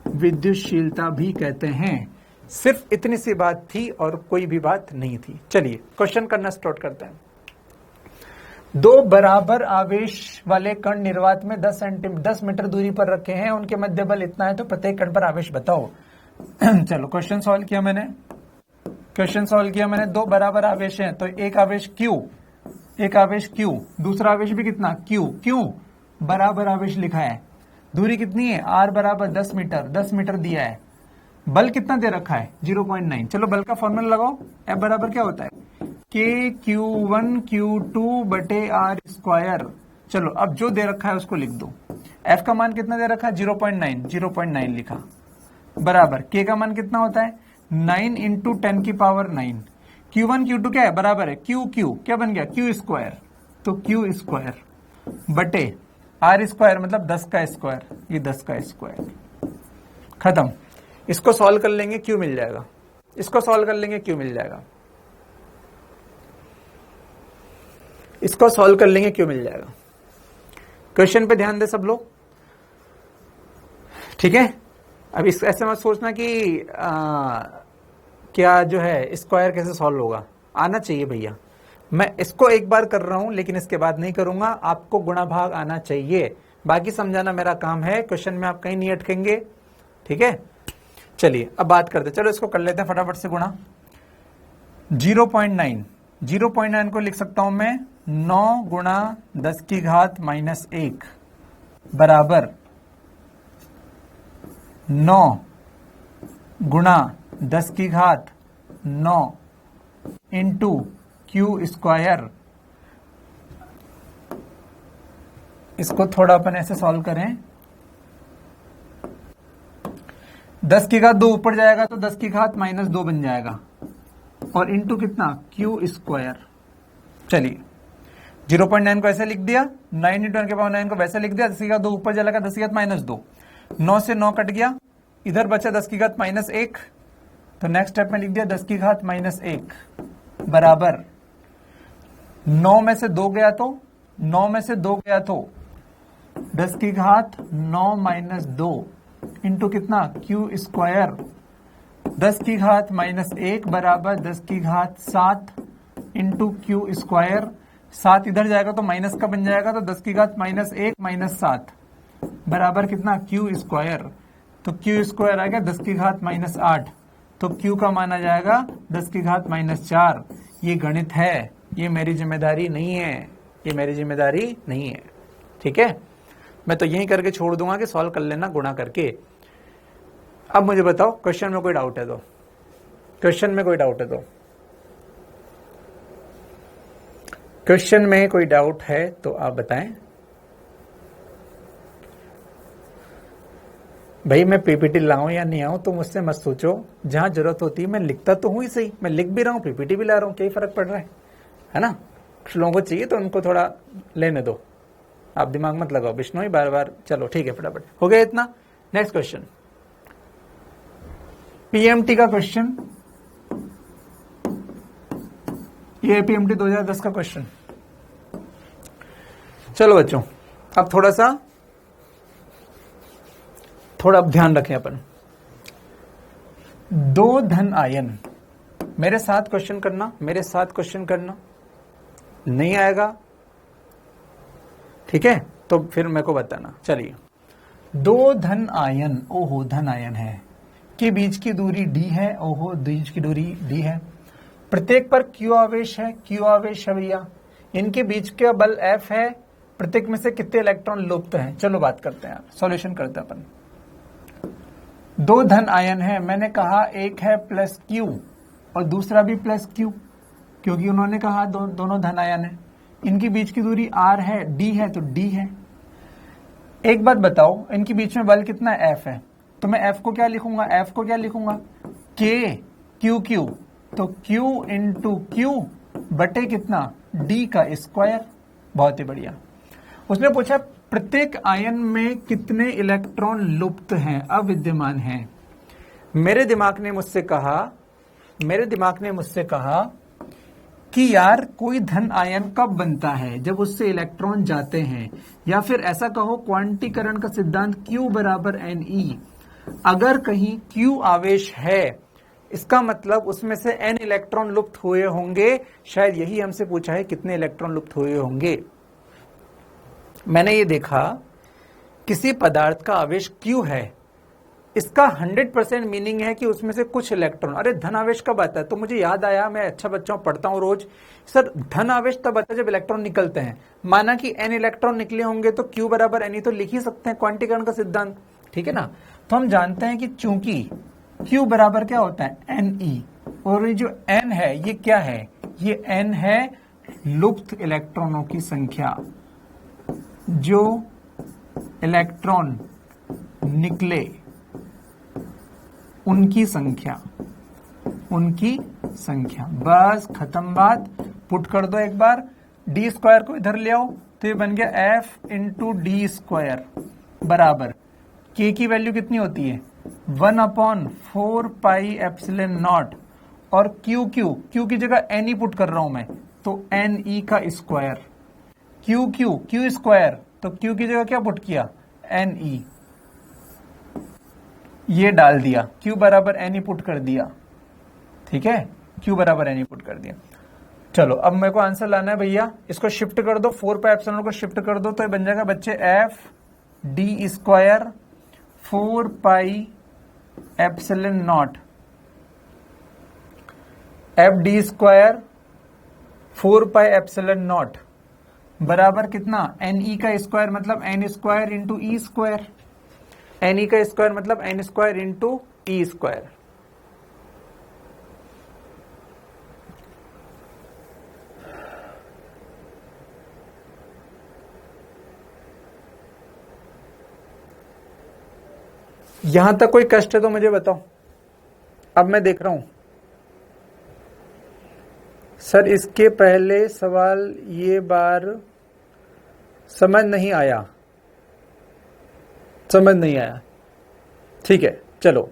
S1: विद्युतशीलता भी कहते हैं। सिर्फ इतनी सी बात थी और कोई भी बात नहीं थी। चलिए क्वेश्चन करना स्टार्ट करते हैं। दो बराबर आवेश वाले कण निर्वात में 10 मीटर दूरी पर रखे हैं, उनके मध्य बल इतना है, तो प्रत्येक कण पर आवेश बताओ। चलो क्वेश्चन सॉल्व किया मैंने, दो बराबर आवेश हैं, तो एक आवेश Q, दूसरा आवेश भी कितना Q, बराबर आवेश लिखा है। दूरी कितनी है? R बराबर 10 मीटर दिया है। बल कितना दे रखा है? 0.9। चलो बल का फॉर्मूला लगाओ। F बराबर क्या होता है? KQ1 Q2 बटे R स्क्वायर। चलो अब जो दे रखा है उसको लिख दो। F का मान कितना दे रखा है? 0.9 लिखा, बराबर K का मान कितना होता है? 9 इंटू 10 की पावर 9। Q1 Q2 क्या है? बराबर है Q क्या बन गया? Q स्क्वायर, तो Q स्क्वायर बटे R स्क्वायर, मतलब 10 का स्क्वायर, ये 10 का स्क्वायर। खत्म। इसको सॉल्व कर लेंगे Q मिल जाएगा, इसको सॉल्व कर लेंगे Q मिल जाएगा, इसको सॉल्व कर लेंगे Q मिल जाएगा। क्वेश्चन पे ध्यान दे सब लोग, ठीक है? अब इस ऐसे मत सोचना कि क्या जो है स्क्वायर कैसे सॉल्व होगा, आना चाहिए भैया। मैं इसको एक बार कर रहा हूं लेकिन इसके बाद नहीं करूंगा, आपको गुणा भाग आना चाहिए, बाकी समझाना मेरा काम है। क्वेश्चन में आप कहीं नहीं अटकेंगे, ठीक है? चलिए अब बात करते, चलो इसको कर लेते हैं फटाफट से गुणा। 0.9 को लिख सकता हूं मैं 9 गुणा 10 की घात माइनस 1 बराबर 9 गुणा 10 की घात 9 इंटू Q स्क्वायर। इसको थोड़ा अपन ऐसे सॉल्व करें, 10 की घात 2 ऊपर जाएगा तो 10 की घात माइनस 2 बन जाएगा, और इंटू कितना? Q square. चलिए 0.9 को ऐसे लिख दिया, 9 इंटू 10 के पावर 9 को वैसे लिख दिया, 10 की घात 2 ऊपर जाएगा, 10 की घात माइनस 2, 9 से 9 कट गया, इधर बचा 10 की घात माइनस 1, तो नेक्स्ट स्टेप में लिख दिया 10 की घात माइनस 1 बराबर 9 में से 2 गया तो 10 की घात 9 माइनस 2 इंटू कितना? Q स्क्वायर 10 की घात माइनस 1 बराबर 10 की घात 7 इंटू Q स्क्वायर। 7 इधर जाएगा तो माइनस का बन जाएगा, तो 10 की घात माइनस 1 माइनस 7 बराबर कितना? Q square. तो Q स्क्वायर आ गया 10 की घात माइनस 8, तो Q का मान आ जाएगा 10 की घात माइनस 4। ये गणित है, ये मेरी जिम्मेदारी नहीं है, ठीक है? मैं तो यही करके छोड़ दूंगा कि सॉल्व कर लेना गुणा करके। अब मुझे बताओ क्वेश्चन में कोई डाउट है तो, क्वेश्चन में कोई डाउट है तो आप बताएं। भाई मैं पीपीटी लाऊं या नहीं आऊं तो मुझसे मत सोचो, जहां जरूरत होती है मैं लिखता तो हूं ही सही, मैं लिख भी रहा हूं, पीपीटी भी ला रहा हूं, क्या फर्क पड़ रहा है ना? कुछ लोगों को चाहिए तो उनको थोड़ा लेने दो, आप दिमाग मत लगाओ बिश्नोई बार बार। चलो ठीक है, फटाफट हो गया इतना। नेक्स्ट क्वेश्चन, पीएमटी का क्वेश्चन, ये पीएमटी 2010 का क्वेश्चन। चलो बच्चों अब थोड़ा ध्यान रखें अपन। 2 धन आयन, मेरे साथ क्वेश्चन करना, नहीं आएगा ठीक है तो फिर मेरे को बताना। चलिए 2 धन आयन, ओहो धन आयन है, के बीच की दूरी d है, ओहो बीच की दूरी d है, प्रत्येक पर q आवेश है भैया, इनके बीच का बल F है, प्रत्येक में से कितने इलेक्ट्रॉन लुप्त हैं। चलो बात करते हैं, सॉल्यूशन करते हैं अपन। 2 धन आयन है, मैंने कहा एक है प्लस Q और दूसरा भी प्लस Q, क्योंकि उन्होंने कहा दोनों धन आयन है, इनकी बीच की दूरी R है, D है तो D है। एक बात बताओ, इनके बीच में बल कितना F है, तो मैं F को क्या लिखूंगा? K Q, तो Q इंटू Q बटे कितना? D का स्क्वायर, बहुत ही बढ़िया। उसने पूछा प्रत्येक आयन में कितने इलेक्ट्रॉन लुप्त हैं, अविद्यमान हैं। मेरे दिमाग ने मुझसे कहा कि यार कोई धन आयन कब बनता है, जब उससे इलेक्ट्रॉन जाते हैं, या फिर ऐसा कहो क्वांटीकरण का सिद्धांत Q बराबर Ne। अगर कहीं Q आवेश है, इसका मतलब उसमें से N इलेक्ट्रॉन लुप्त हुए होंगे। शायद यही हमसे पूछा है कितने इलेक्ट्रॉन लुप्त हुए होंगे। मैंने ये देखा किसी पदार्थ का आवेश Q है, इसका 100% मीनिंग है कि उसमें से कुछ इलेक्ट्रॉन, अरे धन आवेश कब आता है, तो मुझे याद आया, मैं अच्छा बच्चा हूं, पढ़ता हूं रोज। सर धन आवेश तब आता है जब इलेक्ट्रॉन निकलते हैं। माना कि N इलेक्ट्रॉन निकले होंगे तो Q बराबर Ne तो लिख ही सकते हैं, क्वांटीकरण का सिद्धांत, ठीक है ना। तो हम जानते हैं कि चूंकि Q बराबर क्या होता है Ne, और ये जो N है ये क्या है, ये N है लुप्त इलेक्ट्रॉनों की संख्या, जो इलेक्ट्रॉन निकले उनकी संख्या, बस खत्म बात। पुट कर दो एक बार, डी स्क्वायर को इधर ले आओ तो ये बन गया F इंटू डी स्क्वायर बराबर K की वैल्यू कितनी होती है 1/4 पाई एप्सिलॉन नॉट, और Q की जगह Ne पुट कर रहा हूं मैं, तो Ne का स्क्वायर, Q स्क्वायर, तो Q की जगह क्या पुट किया Ne, ये डाल दिया, Q बराबर Ne पुट कर दिया, ठीक है, Q बराबर Ne पुट कर दिया। चलो अब मेरे को आंसर लाना है भैया, इसको शिफ्ट कर दो, 4 पाई एप्सिलॉन को शिफ्ट कर दो तो ये बन जाएगा बच्चे F d square 4 pi epsilon not, F d square 4 pi epsilon not बराबर कितना Ne का स्क्वायर मतलब N square into E square, Ne का स्क्वायर मतलब N square into E square. यहां तक कोई कष्ट है तो मुझे बताओ। अब मैं देख रहा हूं सर इसके पहले सवाल ये बार समझ नहीं आया, ठीक है। चलो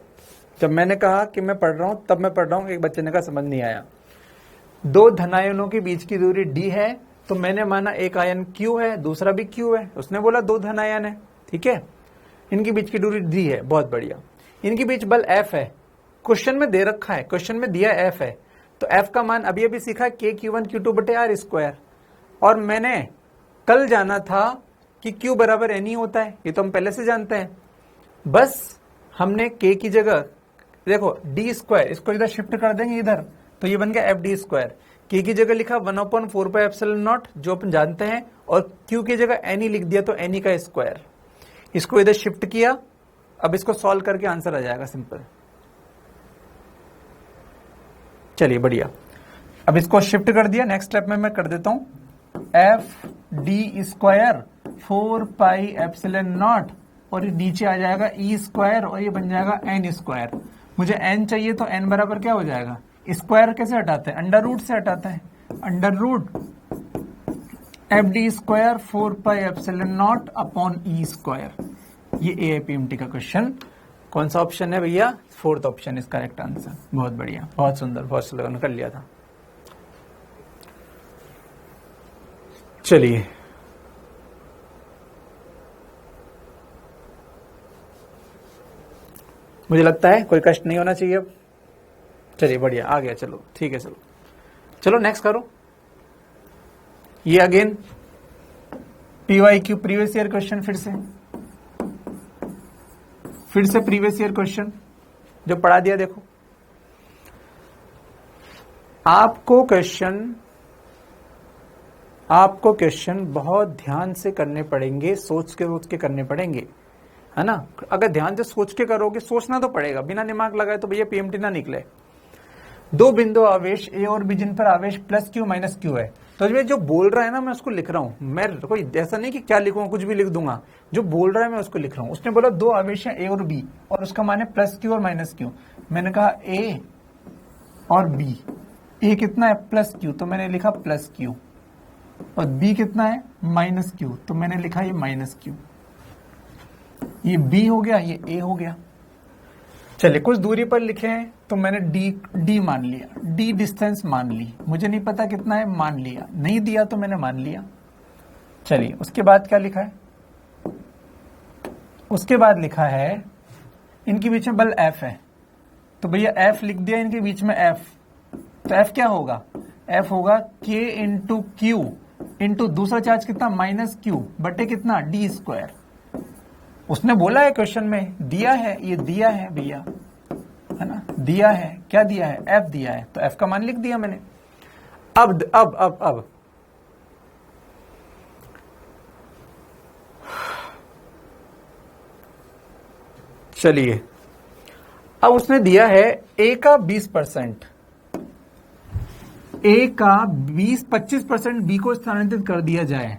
S1: जब मैंने कहा कि मैं पढ़ रहा हूं तब मैं पढ़ रहा हूं, एक बच्चे ने कहा समझ नहीं आया। दो धनायनों के बीच की दूरी d है, तो मैंने माना एक आयन Q है दूसरा भी Q है, उसने बोला दो धनायन है, ठीक है, इनके बीच की दूरी d है, बहुत बढ़िया। इनके बीच बल F है, क्वेश्चन में दे रखा है, क्वेश्चन में दिया F है, तो F का मान अभी अभी सीखा KQ1 Q2 बटे R स्क्वायर, और मैंने कल जाना था कि Q बराबर Ne होता है, ये तो हम पहले से जानते हैं। बस हमने K की जगह देखो D स्क्वायर, इसको इधर शिफ्ट कर देंगे इधर, तो ये बन गया FD स्क्वायर। K की जगह लिखा 1/4 पाई एप्सिलॉन नॉट जो अपन जानते हैं, और Q की जगह Ne लिख दिया तो Ne का स्क्वायर, इसको इधर शिफ्ट किया। अब इसको सॉल्व करके आंसर आ जाएगा सिंपल। चलिए बढ़िया, अब इसको शिफ्ट कर दिया, नेक्स्ट स्टेप में मैं कर देता हूं F d square 4 pi epsilon not, और ये नीचे आ जाएगा E स्क्वायर, और ये बन जाएगा N स्क्वायर। मुझे N चाहिए तो N बराबर क्या हो जाएगा, स्क्वायर कैसे हटाते हैं, अंडर रूट से हटाते हैं, under root F d square 4 pi epsilon nought upon E square. ये AIPMT का क्वेश्चन कौन सा ऑप्शन है भैया, 4th option is correct answer. बहुत बढ़िया, बहुत सुंदर, बहुत सुंदर कर लिया था। चलिए मुझे लगता है कोई कष्ट नहीं होना चाहिए अब। चलिए बढ़िया, आ गया, चलो ठीक है, चलो नेक्स्ट करो। ये again PYQ previous year question, फिर से प्रीवियस ईयर क्वेश्चन जो पढ़ा दिया। देखो आपको क्वेश्चन बहुत ध्यान से करने पड़ेंगे, सोच के करने पड़ेंगे, है ना। अगर ध्यान से सोच के करोगे, सोचना तो पड़ेगा, बिना दिमाग लगाए तो भैया PMT ना निकले। दो बिंदु आवेश A और B जिन पर आवेश प्लस Q माइनस Q है, तो जो बोल रहा है ना मैं उसको लिख रहा हूं। मैं कोई ऐसा नहीं कि क्या लिखूंगा, कुछ भी लिख दूंगा, जो बोल रहा है मैं उसको लिख रहा हूं। उसने बोला दो आवेश हैं A और B, और उसका मान है प्लस Q और माइनस Q। मैंने कहा A और B, A कितना है प्लस Q, तो मैंने लिखा प्लस Q, और b कितना है माइनस क्यू, तो मैंने लिखा ये माइनस क्यू, ये b हो गया, ये a हो गया। चलिए कुछ दूरी पर लिखे हैं तो मैंने d मान लिया, d डिस्टेंस मान ली, मुझे नहीं पता कितना है, मान लिया, नहीं दिया तो मैंने मान लिया। चलिए उसके बाद क्या लिखा है, उसके बाद लिखा है इनके बीच में बल f है, तो भैया f लिख दिया इनके बीच में f, तो f क्या होगा, f होगा k इंटू क्यू इंटू दूसरा चार्ज कितना माइनस क्यू बटे कितना d स्क्वायर। उसने बोला है क्वेश्चन में, दिया है, ये दिया है भैया, है ना, दिया है, क्या दिया है, f दिया है, तो f का मान लिख दिया मैंने। अब चलिए, अब उसने दिया है a का 20%, a का 25% b को स्थानांतरित कर दिया जाए।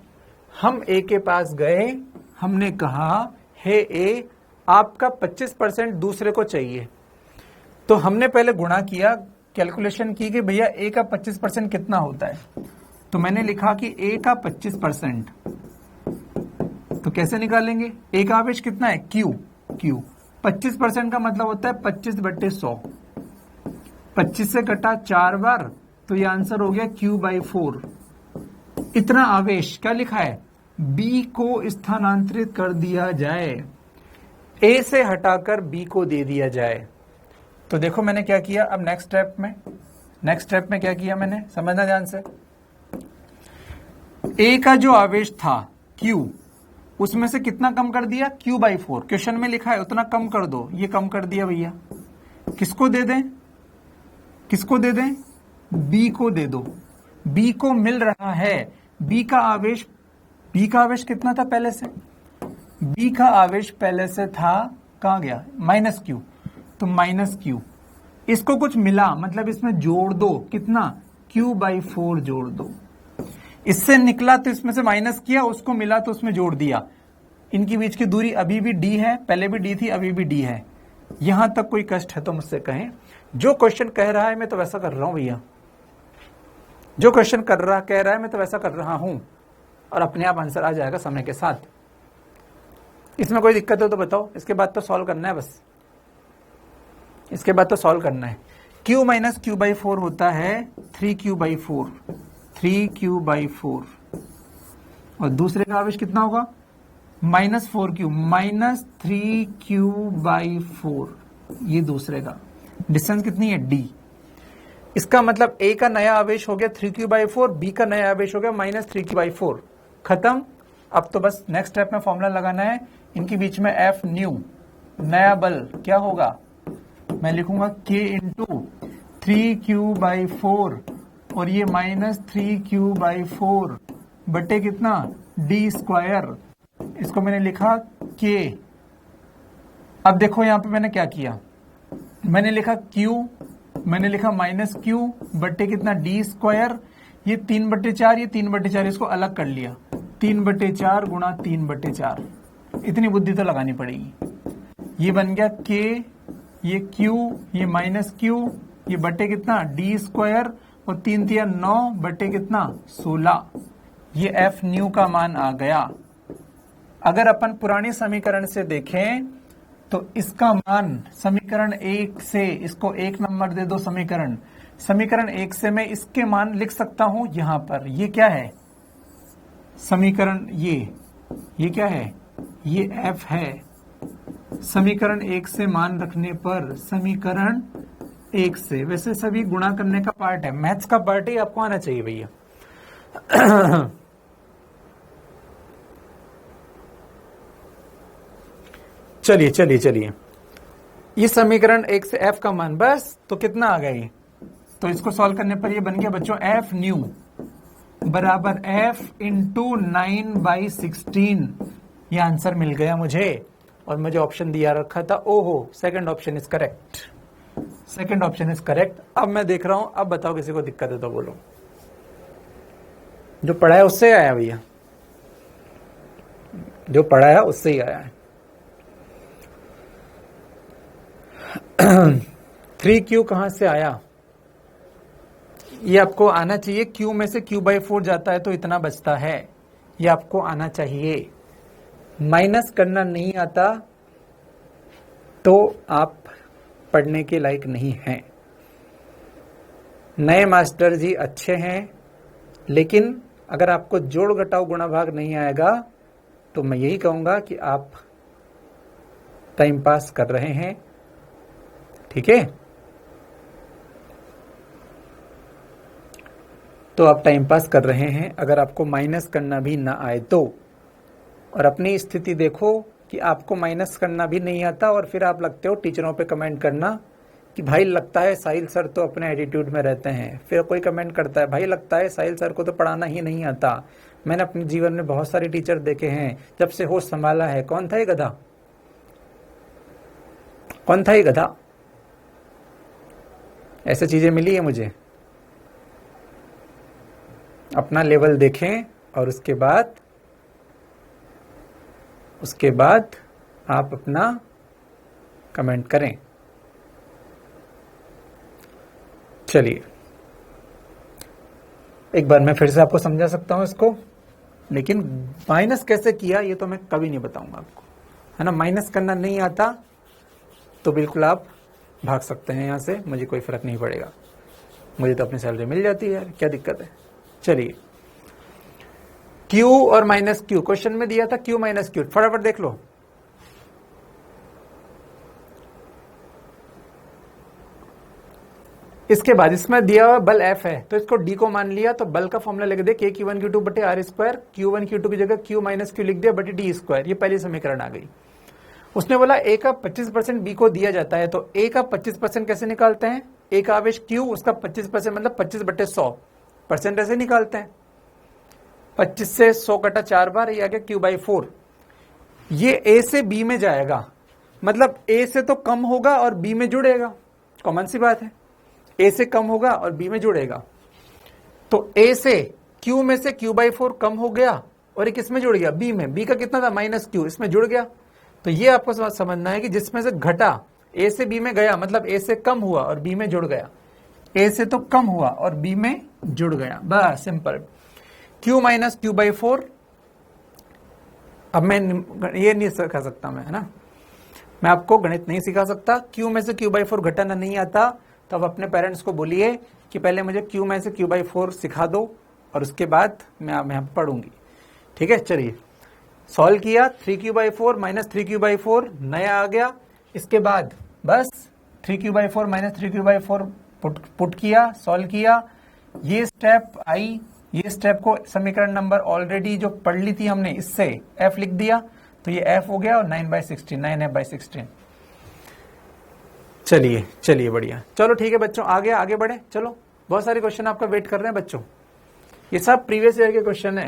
S1: हम a के पास गए, हमने कहा हे a, आपका 25% दूसरे को चाहिए, तो हमने पहले गुणा किया, कैलकुलेशन की कि भैया a का 25% कितना होता है, तो मैंने लिखा कि a का 25%, तो कैसे निकालेंगे, a का आवेश कितना है q, 25% का मतलब होता है 25/100, 25 से कटा 4 बार, तो ये आंसर हो गया q/4। इतना आवेश क्या लिखा है, b को स्थानांतरित कर दिया जाए, a से हटाकर b को दे दिया जाए। तो देखो मैंने क्या किया, अब नेक्स्ट स्टेप में क्या किया मैंने, समझना ध्यान से। a का जो आवेश था q, उसमें से कितना कम कर दिया, q/4, क्वेश्चन में लिखा है उतना कम कर दो, ये कम कर दिया भैया, किसको दे दें, b को दे दो, b को मिल रहा है, b का आवेश कितना था पहले से, b का आवेश पहले से था, कहां गया, माइनस क्यू, तो माइनस क्यू, इसको कुछ मिला मतलब इसमें जोड़ दो, कितना q/4 जोड़ दो, इससे निकला तो इसमें से माइनस किया, उसको मिला तो उसमें जोड़ दिया। इनकी बीच की दूरी अभी भी d है, पहले भी d थी, अभी भी d है। यहां तक कोई कष्ट है तो मुझसे कहें, जो क्वेश्चन कह रहा है मैं तो वैसा कर रहा हूं भैया, जो क्वेश्चन कह रहा है मैं तो वैसा कर रहा हूं, और अपने आप आंसर आ जाएगा समय के साथ। इसमें कोई दिक्कत हो तो बताओ, इसके बाद तो सॉल्व करना है, बस इसके बाद तो सॉल्व करना है। q माइनस q/4 होता है 3q/4, 3q/4, और दूसरे का आवेश कितना होगा माइनस 4q, माइनस 3q/4, ये दूसरे का डिस्टेंस कितनी है d। इसका मतलब a का नया आवेश हो गया 3q/4, b का नया आवेश हो गया माइनस 3q/4, खत्म। अब तो बस नेक्स्ट स्टेप में फॉर्मूला लगाना है, इनके बीच में F न्यू, नया बल क्या होगा, मैं लिखूंगा k इंटू 3q/4, और ये माइनस 3q/4 बटे कितना d स्क्वायर, इसको मैंने लिखा k। अब देखो यहां पे मैंने क्या किया, मैंने लिखा q, मैंने लिखा माइनस q बटे कितना d स्क्वायर, ये 3/4, ये 3/4, इसको अलग कर लिया, 3/4 गुणा 3/4, इतनी बुद्धि तो लगानी पड़ेगी। ये बन गया k, ये q, ये माइनस q, ये बटे कितना d स्क्वायर, और 3 3 9 बटे कितना 16, ये F न्यू का मान आ गया। अगर अपन पुराने समीकरण से देखें तो इसका मान समीकरण 1 से, इसको 1 नंबर दे दो, समीकरण 1 से मैं इसके मान लिख सकता हूं यहां पर, ये क्या है समीकरण, ये क्या है, ये F है। समीकरण 1 से मान रखने पर, समीकरण 1 से, वैसे सभी गुणा करने का पार्ट है, मैथ्स का पार्ट ही आपको आना चाहिए भैया। चलिए, ये समीकरण 1 से F का मान, बस तो कितना आ गया ये, तो इसको सॉल्व करने पर ये बन गया बच्चों F न्यू बराबर F इंटू 9/16, ये आंसर मिल गया मुझे, और मुझे ऑप्शन दिया रखा था, ओहो सेकंड ऑप्शन इज करेक्ट। अब मैं देख रहा हूं, अब बताओ किसी को दिक्कत है तो बोलो, जो पढ़ा है उससे आया भैया, जो पढ़ा है उससे ही आया है। 3q कहां से आया, ये आपको आना चाहिए, Q में से Q/4 जाता है तो इतना बचता है, ये आपको आना चाहिए। माइनस करना नहीं आता तो आप पढ़ने के लायक नहीं हैं। नए मास्टर जी अच्छे हैं, लेकिन अगर आपको जोड़ घटाव गुणा भाग नहीं आएगा तो मैं यही कहूंगा कि आप टाइम पास कर रहे हैं। ठीक है, तो आप टाइम पास कर रहे हैं अगर आपको माइनस करना भी ना आए तो। और अपनी स्थिति देखो कि आपको माइनस करना भी नहीं आता और फिर आप लगते हो टीचरों पे कमेंट करना कि भाई लगता है साहिल सर तो अपने एटीट्यूड में रहते हैं। फिर कोई कमेंट करता है भाई लगता है साहिल सर को तो पढ़ाना ही नहीं आता। मैंने अपने जीवन में बहुत सारे टीचर देखे हैं, जब से होश संभाला है। कौन था ये गधा? कौन था ये गधा? ऐसी चीजें मिली है मुझे। अपना लेवल देखें और उसके बाद आप अपना कमेंट करें। चलिए एक बार मैं फिर से आपको समझा सकता हूं इसको, लेकिन माइनस कैसे किया ये तो मैं कभी नहीं बताऊंगा आपको, है ना। माइनस करना नहीं आता तो बिल्कुल आप भाग सकते हैं यहाँ से, मुझे कोई फर्क नहीं पड़ेगा। मुझे तो अपनी सैलरी मिल जाती है यार, क्या दिक्कत है। चलिए Q और माइनस Q क्वेश्चन में दिया था, Q माइनस Q फटाफट देख लो। इसके बाद इसमें दिया हुआ बल F है तो इसको D को मान लिया, तो बल का फॉर्मूला लिख दे K/Q1 Q2 बटे R स्क्वायर। Q1 Q2 की जगह Q माइनस Q लिख दिया बटे D स्क्वायर। ये पहली समीकरण आ गई। उसने बोला A का 25% B को दिया जाता है, तो A का 25% कैसे निकालते हैं? A का आवेश Q, उसका 25% मतलब 25/100% ऐसे निकालते हैं। 25 से 100 कटा 4 बार, ये आ गया Q/4। ये A से B में जाएगा, मतलब A से तो कम होगा और B में जुड़ेगा, कॉमन सी बात है। A से कम होगा और B में जुड़ेगा, तो A से Q में से Q/4 कम हो गया और ये किस में जुड़ गया? B में। B का कितना था? माइनस Q, इसमें जुड़ गया। तो ये आपको समझना है कि जिसमें से घटा A से B में गया, मतलब A से कम हुआ और B में जुड़ गया। A से तो कम हुआ और B में जुड़ गया, बस सिंपल। Q minus Q/4। अब मैं ये नहीं सिखा सकता मैं, है ना, मैं आपको गणित नहीं सिखा सकता। Q में से Q/4 घटाना नहीं आता तो आप अपने पेरेंट्स को बोलिए कि पहले मुझे Q में से Q/4 सिखा दो और उसके बाद मैं यहाँ पढ़ूंगी। ठीक है, चलिए सॉल्व किया। 3Q/4 माइनस 3Q/4 नया आ गया। इसके बाद बस 3Q/4 माइनस 3Q/4 पुट किया, सॉल्व किया। ये स्टेप आई, ये स्टेप को समीकरण नंबर ऑलरेडी जो पढ़ ली थी हमने, इससे F लिख दिया, तो ये F हो गया और 9/16, 9F/16। चलिए बढ़िया। चलो ठीक है बच्चों, आगे बढ़े। चलो, बहुत सारे क्वेश्चन आपका वेट कर रहे हैं बच्चों। ये सब प्रीवियस ईयर के क्वेश्चन है,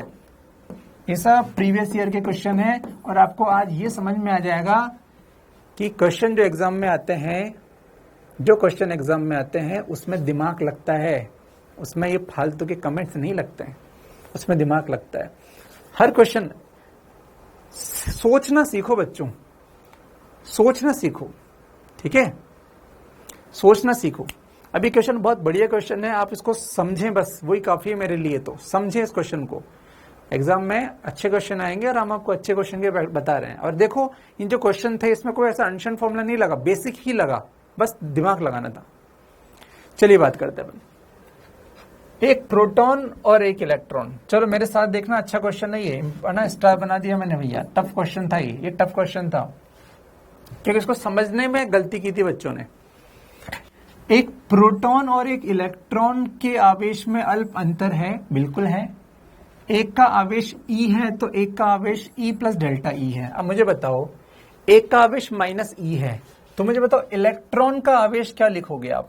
S1: ये सब प्रीवियस ईयर के क्वेश्चन है। और आपको आज ये समझ में आ जाएगा कि क्वेश्चन जो एग्जाम में आते हैं, उसमें दिमाग लगता है, उसमें ये फालतू के कमेंट्स नहीं लगते हैं, उसमें दिमाग लगता है। हर क्वेश्चन सोचना सीखो बच्चों, सोचना सीखो, ठीक है, सोचना सीखो। अभी क्वेश्चन बहुत बढ़िया क्वेश्चन है, आप इसको समझें, बस वही काफी है मेरे लिए। तो समझें इस क्वेश्चन को, एग्जाम में अच्छे क्वेश्चन आएंगे और हम आपको अच्छे क्वेश्चन के बता रहे हैं। और देखो इन जो क्वेश्चन थे इसमें कोई ऐसा अनशन फॉर्मूला नहीं लगा, बेसिक ही लगा, बस दिमाग लगाना था। चलिए बात करते हैं। एक प्रोटॉन और एक इलेक्ट्रॉन, चलो मेरे साथ देखना, अच्छा क्वेश्चन नहीं है ना, स्टार बना दिया मैंने भैया, टफ क्वेश्चन था ये टफ क्वेश्चन था क्योंकि इसको समझने में गलती की थी बच्चों ने। एक प्रोटॉन और एक इलेक्ट्रॉन के आवेश में अल्प अंतर है, बिल्कुल है। एक का आवेश E है तो एक का आवेश E प्लस डेल्टा E है। अब मुझे बताओ, एक का आवेश माइनस E है, तो मुझे बताओ इलेक्ट्रॉन का आवेश क्या लिखोगे आप?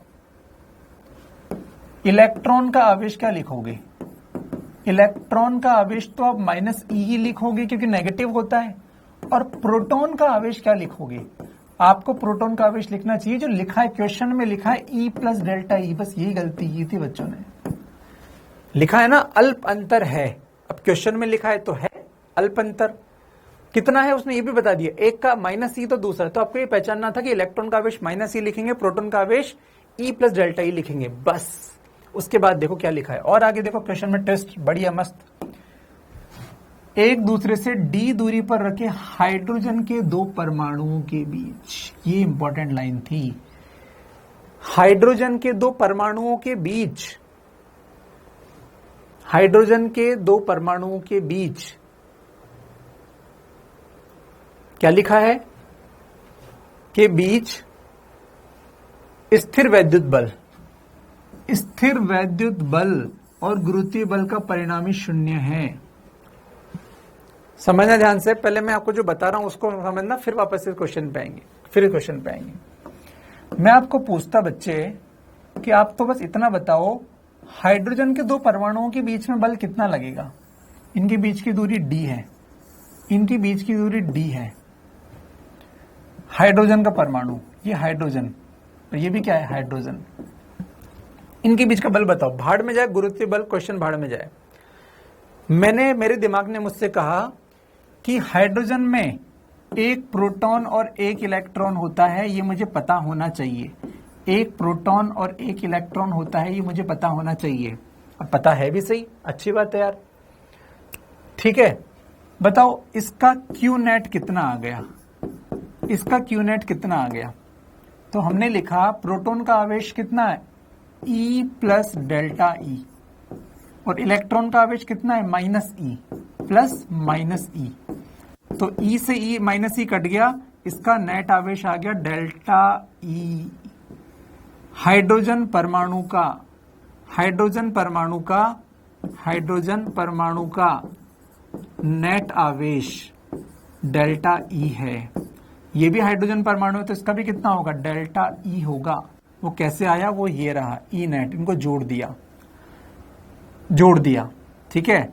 S1: इलेक्ट्रॉन का आवेश क्या लिखोगे? इलेक्ट्रॉन का आवेश तो आप माइनस E ही लिखोगे क्योंकि नेगेटिव होता है। और प्रोटॉन का आवेश क्या लिखोगे? आपको प्रोटॉन का आवेश लिखना चाहिए जो लिखा है क्वेश्चन में, लिखा है E प्लस डेल्टा E, बस यही गलती की थी बच्चों ने। लिखा है ना अल्प अंतर है, अब क्वेश्चन में लिखा है तो है अल्प अंतर। कितना है उसने ये भी बता दिया, एक का माइनस E तो दूसरा, तो आपको ये पहचानना था कि इलेक्ट्रॉन का आवेश माइनस E लिखेंगे, प्रोटॉन का आवेश E प्लस डेल्टा E लिखेंगे, बस उसके बाद देखो क्या लिखा है, और आगे देखो क्वेश्चन में टेस्ट बढ़िया मस्त। एक दूसरे से d दूरी पर रखे हाइड्रोजन के दो परमाणुओं के बीच, ये इंपॉर्टेंट लाइन थी, हाइड्रोजन के दो परमाणुओं के बीच, हाइड्रोजन के दो परमाणुओं के बीच क्या लिखा है के बीच स्थिर वैद्युत बल, स्थिर वैद्युत बल और गुरुत्वीय बल का परिणामी शून्य है। समझना ध्यान से, पहले मैं आपको जो बता रहा हूं उसको समझना, फिर वापस इस क्वेश्चन पे आएंगे, फिर क्वेश्चन पे आएंगे। मैं आपको पूछता बच्चे कि आप तो बस इतना बताओ, हाइड्रोजन के दो परमाणुओं के बीच में बल कितना लगेगा? इनके बीच की दूरी d है, इनके बीच की दूरी d है। हाइड्रोजन का परमाणु, ये हाइड्रोजन, तो ये भी क्या है हाइड्रोजन, इनके बीच का बल बताओ। भाड़ में जाए गुरुत्वीय बल, क्वेश्चन भाड़ में जाए। मेरे दिमाग ने मुझसे कहा कि हाइड्रोजन में एक प्रोटॉन और एक इलेक्ट्रॉन होता है, ये मुझे पता होना चाहिए। एक प्रोटॉन और एक इलेक्ट्रॉन होता है, ये मुझे पता होना चाहिए। अब पता है भी सही, अच्छी बात है यार। ठीक है, बताओ इसका क्यू नेट कितना आ गया, इसका क्यू नेट कितना आ गया? तो हमने लिखा प्रोटॉन का आवेश कितना है E प्लस डेल्टा E, और इलेक्ट्रॉन का आवेश कितना है minus E plus minus E। तो E से E माइनस E कट गया, इसका नेट आवेश आ गया डेल्टा E। हाइड्रोजन परमाणु का, हाइड्रोजन परमाणु का, हाइड्रोजन परमाणु का नेट आवेश डेल्टा E है। ये भी हाइड्रोजन परमाणु है, तो इसका भी कितना होगा डेल्टा E होगा। वो कैसे आया, वो ये रहा E नेट, इनको जोड़ दिया, जोड़ दिया। ठीक है,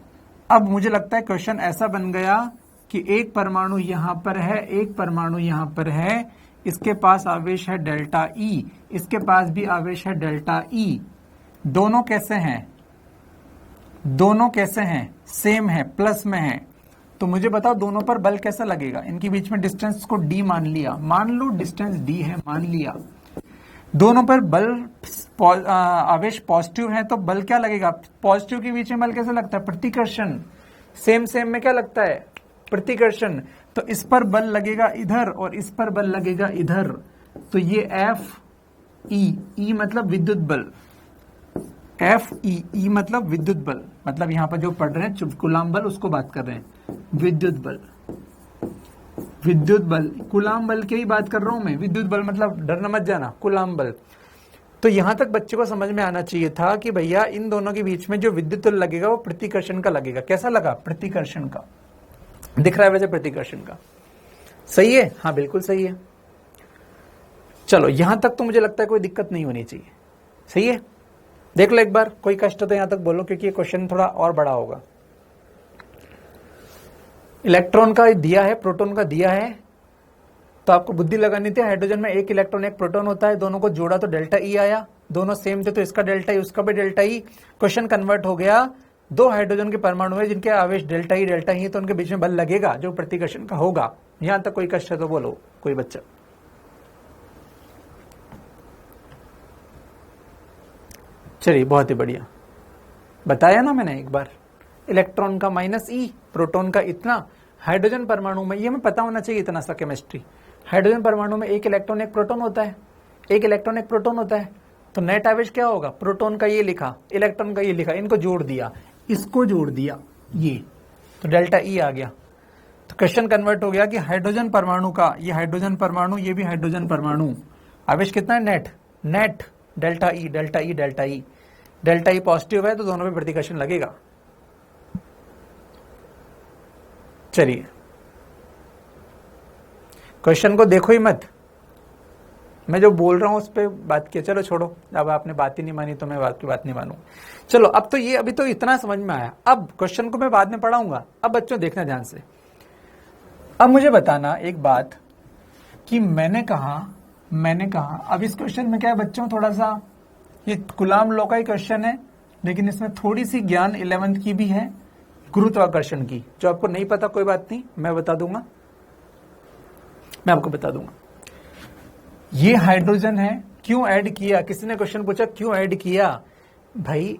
S1: अब मुझे लगता है क्वेश्चन ऐसा बन गया कि एक परमाणु यहां पर है, एक परमाणु यहां पर है, इसके पास आवेश है डेल्टा E, इसके पास भी आवेश है डेल्टा E। दोनों कैसे हैं, दोनों कैसे हैं, सेम है, प्लस में है। तो मुझे बताओ दोनों पर बल कैसा लगेगा? इनके बीच में डिस्टेंस को d मान लिया, मान लो डिस्टेंस d है, मान लिया। दोनों पर बल आवेश पॉजिटिव है, तो बल क्या लगेगा? पॉजिटिव के बीच में बल कैसा लगता है? प्रतिकर्षण। सेम सेम में क्या लगता है? प्रतिकर्षण। तो इस पर बल लगेगा इधर और इस पर बल लगेगा इधर, तो ये एफ ई मतलब विद्युत बल, एफ ई मतलब विद्युत बल, मतलब यहां पर जो पढ़ रहे हैं कुलाम बल उसको बात कर रहे हैं, विद्युत बल, विद्युत बल, कुलाम बल की ही बात कर रहा हूं मैं। विद्युत बल मतलब डरना मत जाना, कुलाम बल। तो यहां तक बच्चे को समझ में आना चाहिए था कि भैया इन दोनों के बीच में जो विद्युत बल लगेगा वो प्रतिकर्षण का लगेगा। कैसा लगा? प्रतिकर्षण का। दिख रहा है वैसे प्रतिकर्षण का? सही है, हाँ बिल्कुल सही है। चलो यहां तक तो मुझे लगता है कोई दिक्कत नहीं होनी चाहिए। सही है, देख लो एक बार, कोई कष्ट तो यहां तक बोलो, क्योंकि ये क्वेश्चन थोड़ा और बड़ा होगा। इलेक्ट्रॉन का दिया है, प्रोटॉन का दिया है, तो आपको बुद्धि लगानी थी। हाइड्रोजन में एक इलेक्ट्रॉन एक प्रोटॉन होता है, दोनों को जोड़ा तो डेल्टा ई आया, दोनों सेम थे तो इसका डेल्टा ई उसका भी डेल्टा ई। क्वेश्चन कन्वर्ट हो गया, दो हाइड्रोजन के परमाणु है जिनके आवेश डेल्टा ई तो उनके बीच में बल लगेगा जो प्रतिकर्षण का होगा। यहां तक कोई कष्ट है तो बोलो कोई बच्चा। चलिए बहुत ही बढ़िया, बताया ना मैंने एक बार। इलेक्ट्रॉन का माइनस ई, प्रोटॉन का इतना। हाइड्रोजन परमाणु में, ये हमें पता होना चाहिए इतना सा केमिस्ट्री। हाइड्रोजन परमाणु में एक इलेक्ट्रॉन एक प्रोटॉन होता है, एक इलेक्ट्रॉन एक प्रोटॉन होता है, तो नेट आवेश क्या होगा? प्रोटॉन का ये लिखा, इलेक्ट्रॉन का ये लिखा, इनको जोड़ दिया, इसको जोड़ दिया, ये तो डेल्टा ई आ गया। तो क्वेश्चन कन्वर्ट हो गया कि हाइड्रोजन परमाणु का, ये हाइड्रोजन परमाणु, ये भी हाइड्रोजन परमाणु, आवेश कितना है? Net, net delta E, delta E, delta E. Delta E positive है तो दोनों में प्रतिकर्षण लगेगा। चलिए क्वेश्चन को देखो ही मत, मैं जो बोल रहा हूं उस पर बात किया। चलो छोड़ो, अब आपने बात ही नहीं मानी तो मैं आपकी बात नहीं मानूंगा। चलो अब तो ये, अभी तो इतना समझ में आया, अब क्वेश्चन को मैं बाद में पढ़ाऊंगा। अब बच्चों देखना ध्यान से, अब मुझे बताना एक बात कि मैंने कहा अब इस क्वेश्चन में क्या है बच्चों, थोड़ा सा ये कुलाम लॉ का ही क्वेश्चन है, लेकिन इसमें थोड़ी सी ज्ञान 11th की भी है, गुरुत्वाकर्षण की। जो आपको नहीं पता कोई बात नहीं, मैं बता दूंगा, मैं आपको बता दूंगा। ये हाइड्रोजन है, क्यों ऐड किया? किसी ने क्वेश्चन पूछा क्यों ऐड किया? भाई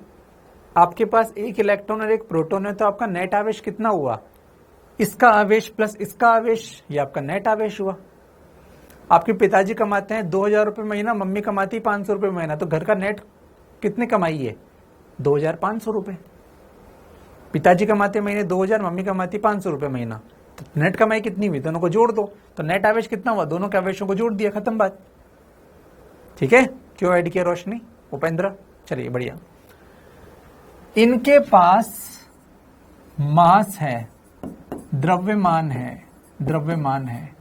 S1: आपके पास एक इलेक्ट्रॉन और एक प्रोटॉन है, तो आपका नेट आवेश कितना हुआ? इसका आवेश प्लस इसका आवेश, ये आपका नेट आवेश हुआ। आपके पिताजी कमाते हैं 2000 रुपये महीना, मम्मी कमाती 500 रुपये महीना, तो घर का नेट कितने कमाई है? 2500 रुपये। पिताजी कमाते महीने 2000, मम्मी कमाती 500 रुपये महीना, तो नेट कमाई कितनी हुई? दोनों को जोड़ दो, तो नेट आवेश कितना हुआ? दोनों के आवेशों को जोड़ दिया, खत्म बात। ठीक है, क्यों ऐड किया रोशनी? उपेंद्र, चलिए बढ़िया। इनके पास मास है, द्रव्यमान है, द्रव्यमान है।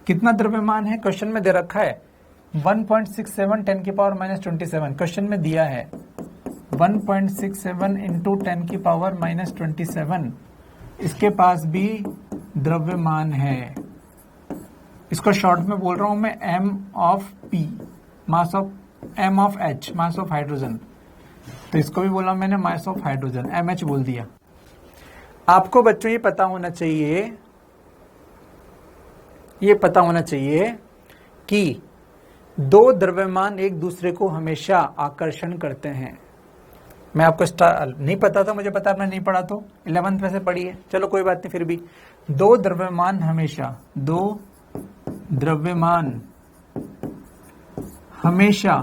S1: कितना द्रव्यमान है? क्वेश्चन में दे रखा है 1.67 10 की पावर -27। क्वेश्चन में दिया है 1.67 इंटू 10 की पावर -27। इसके पास भी द्रव्यमान है। इसको शॉर्ट में बोल रहा हूं मैं m of p, mass of m of h, mass of hydrogen. तो इसको भी बोला मैंने मास ऑफ हाइड्रोजन, mh बोल दिया। आपको बच्चों ये पता होना चाहिए, ये पता होना चाहिए कि दो द्रव्यमान एक दूसरे को हमेशा आकर्षण करते हैं। मैं आपको नहीं पता था, मुझे पता, आपने नहीं पढ़ा तो 11th में से पढ़ी है, चलो कोई बात नहीं। फिर भी दो द्रव्यमान हमेशा, दो द्रव्यमान हमेशा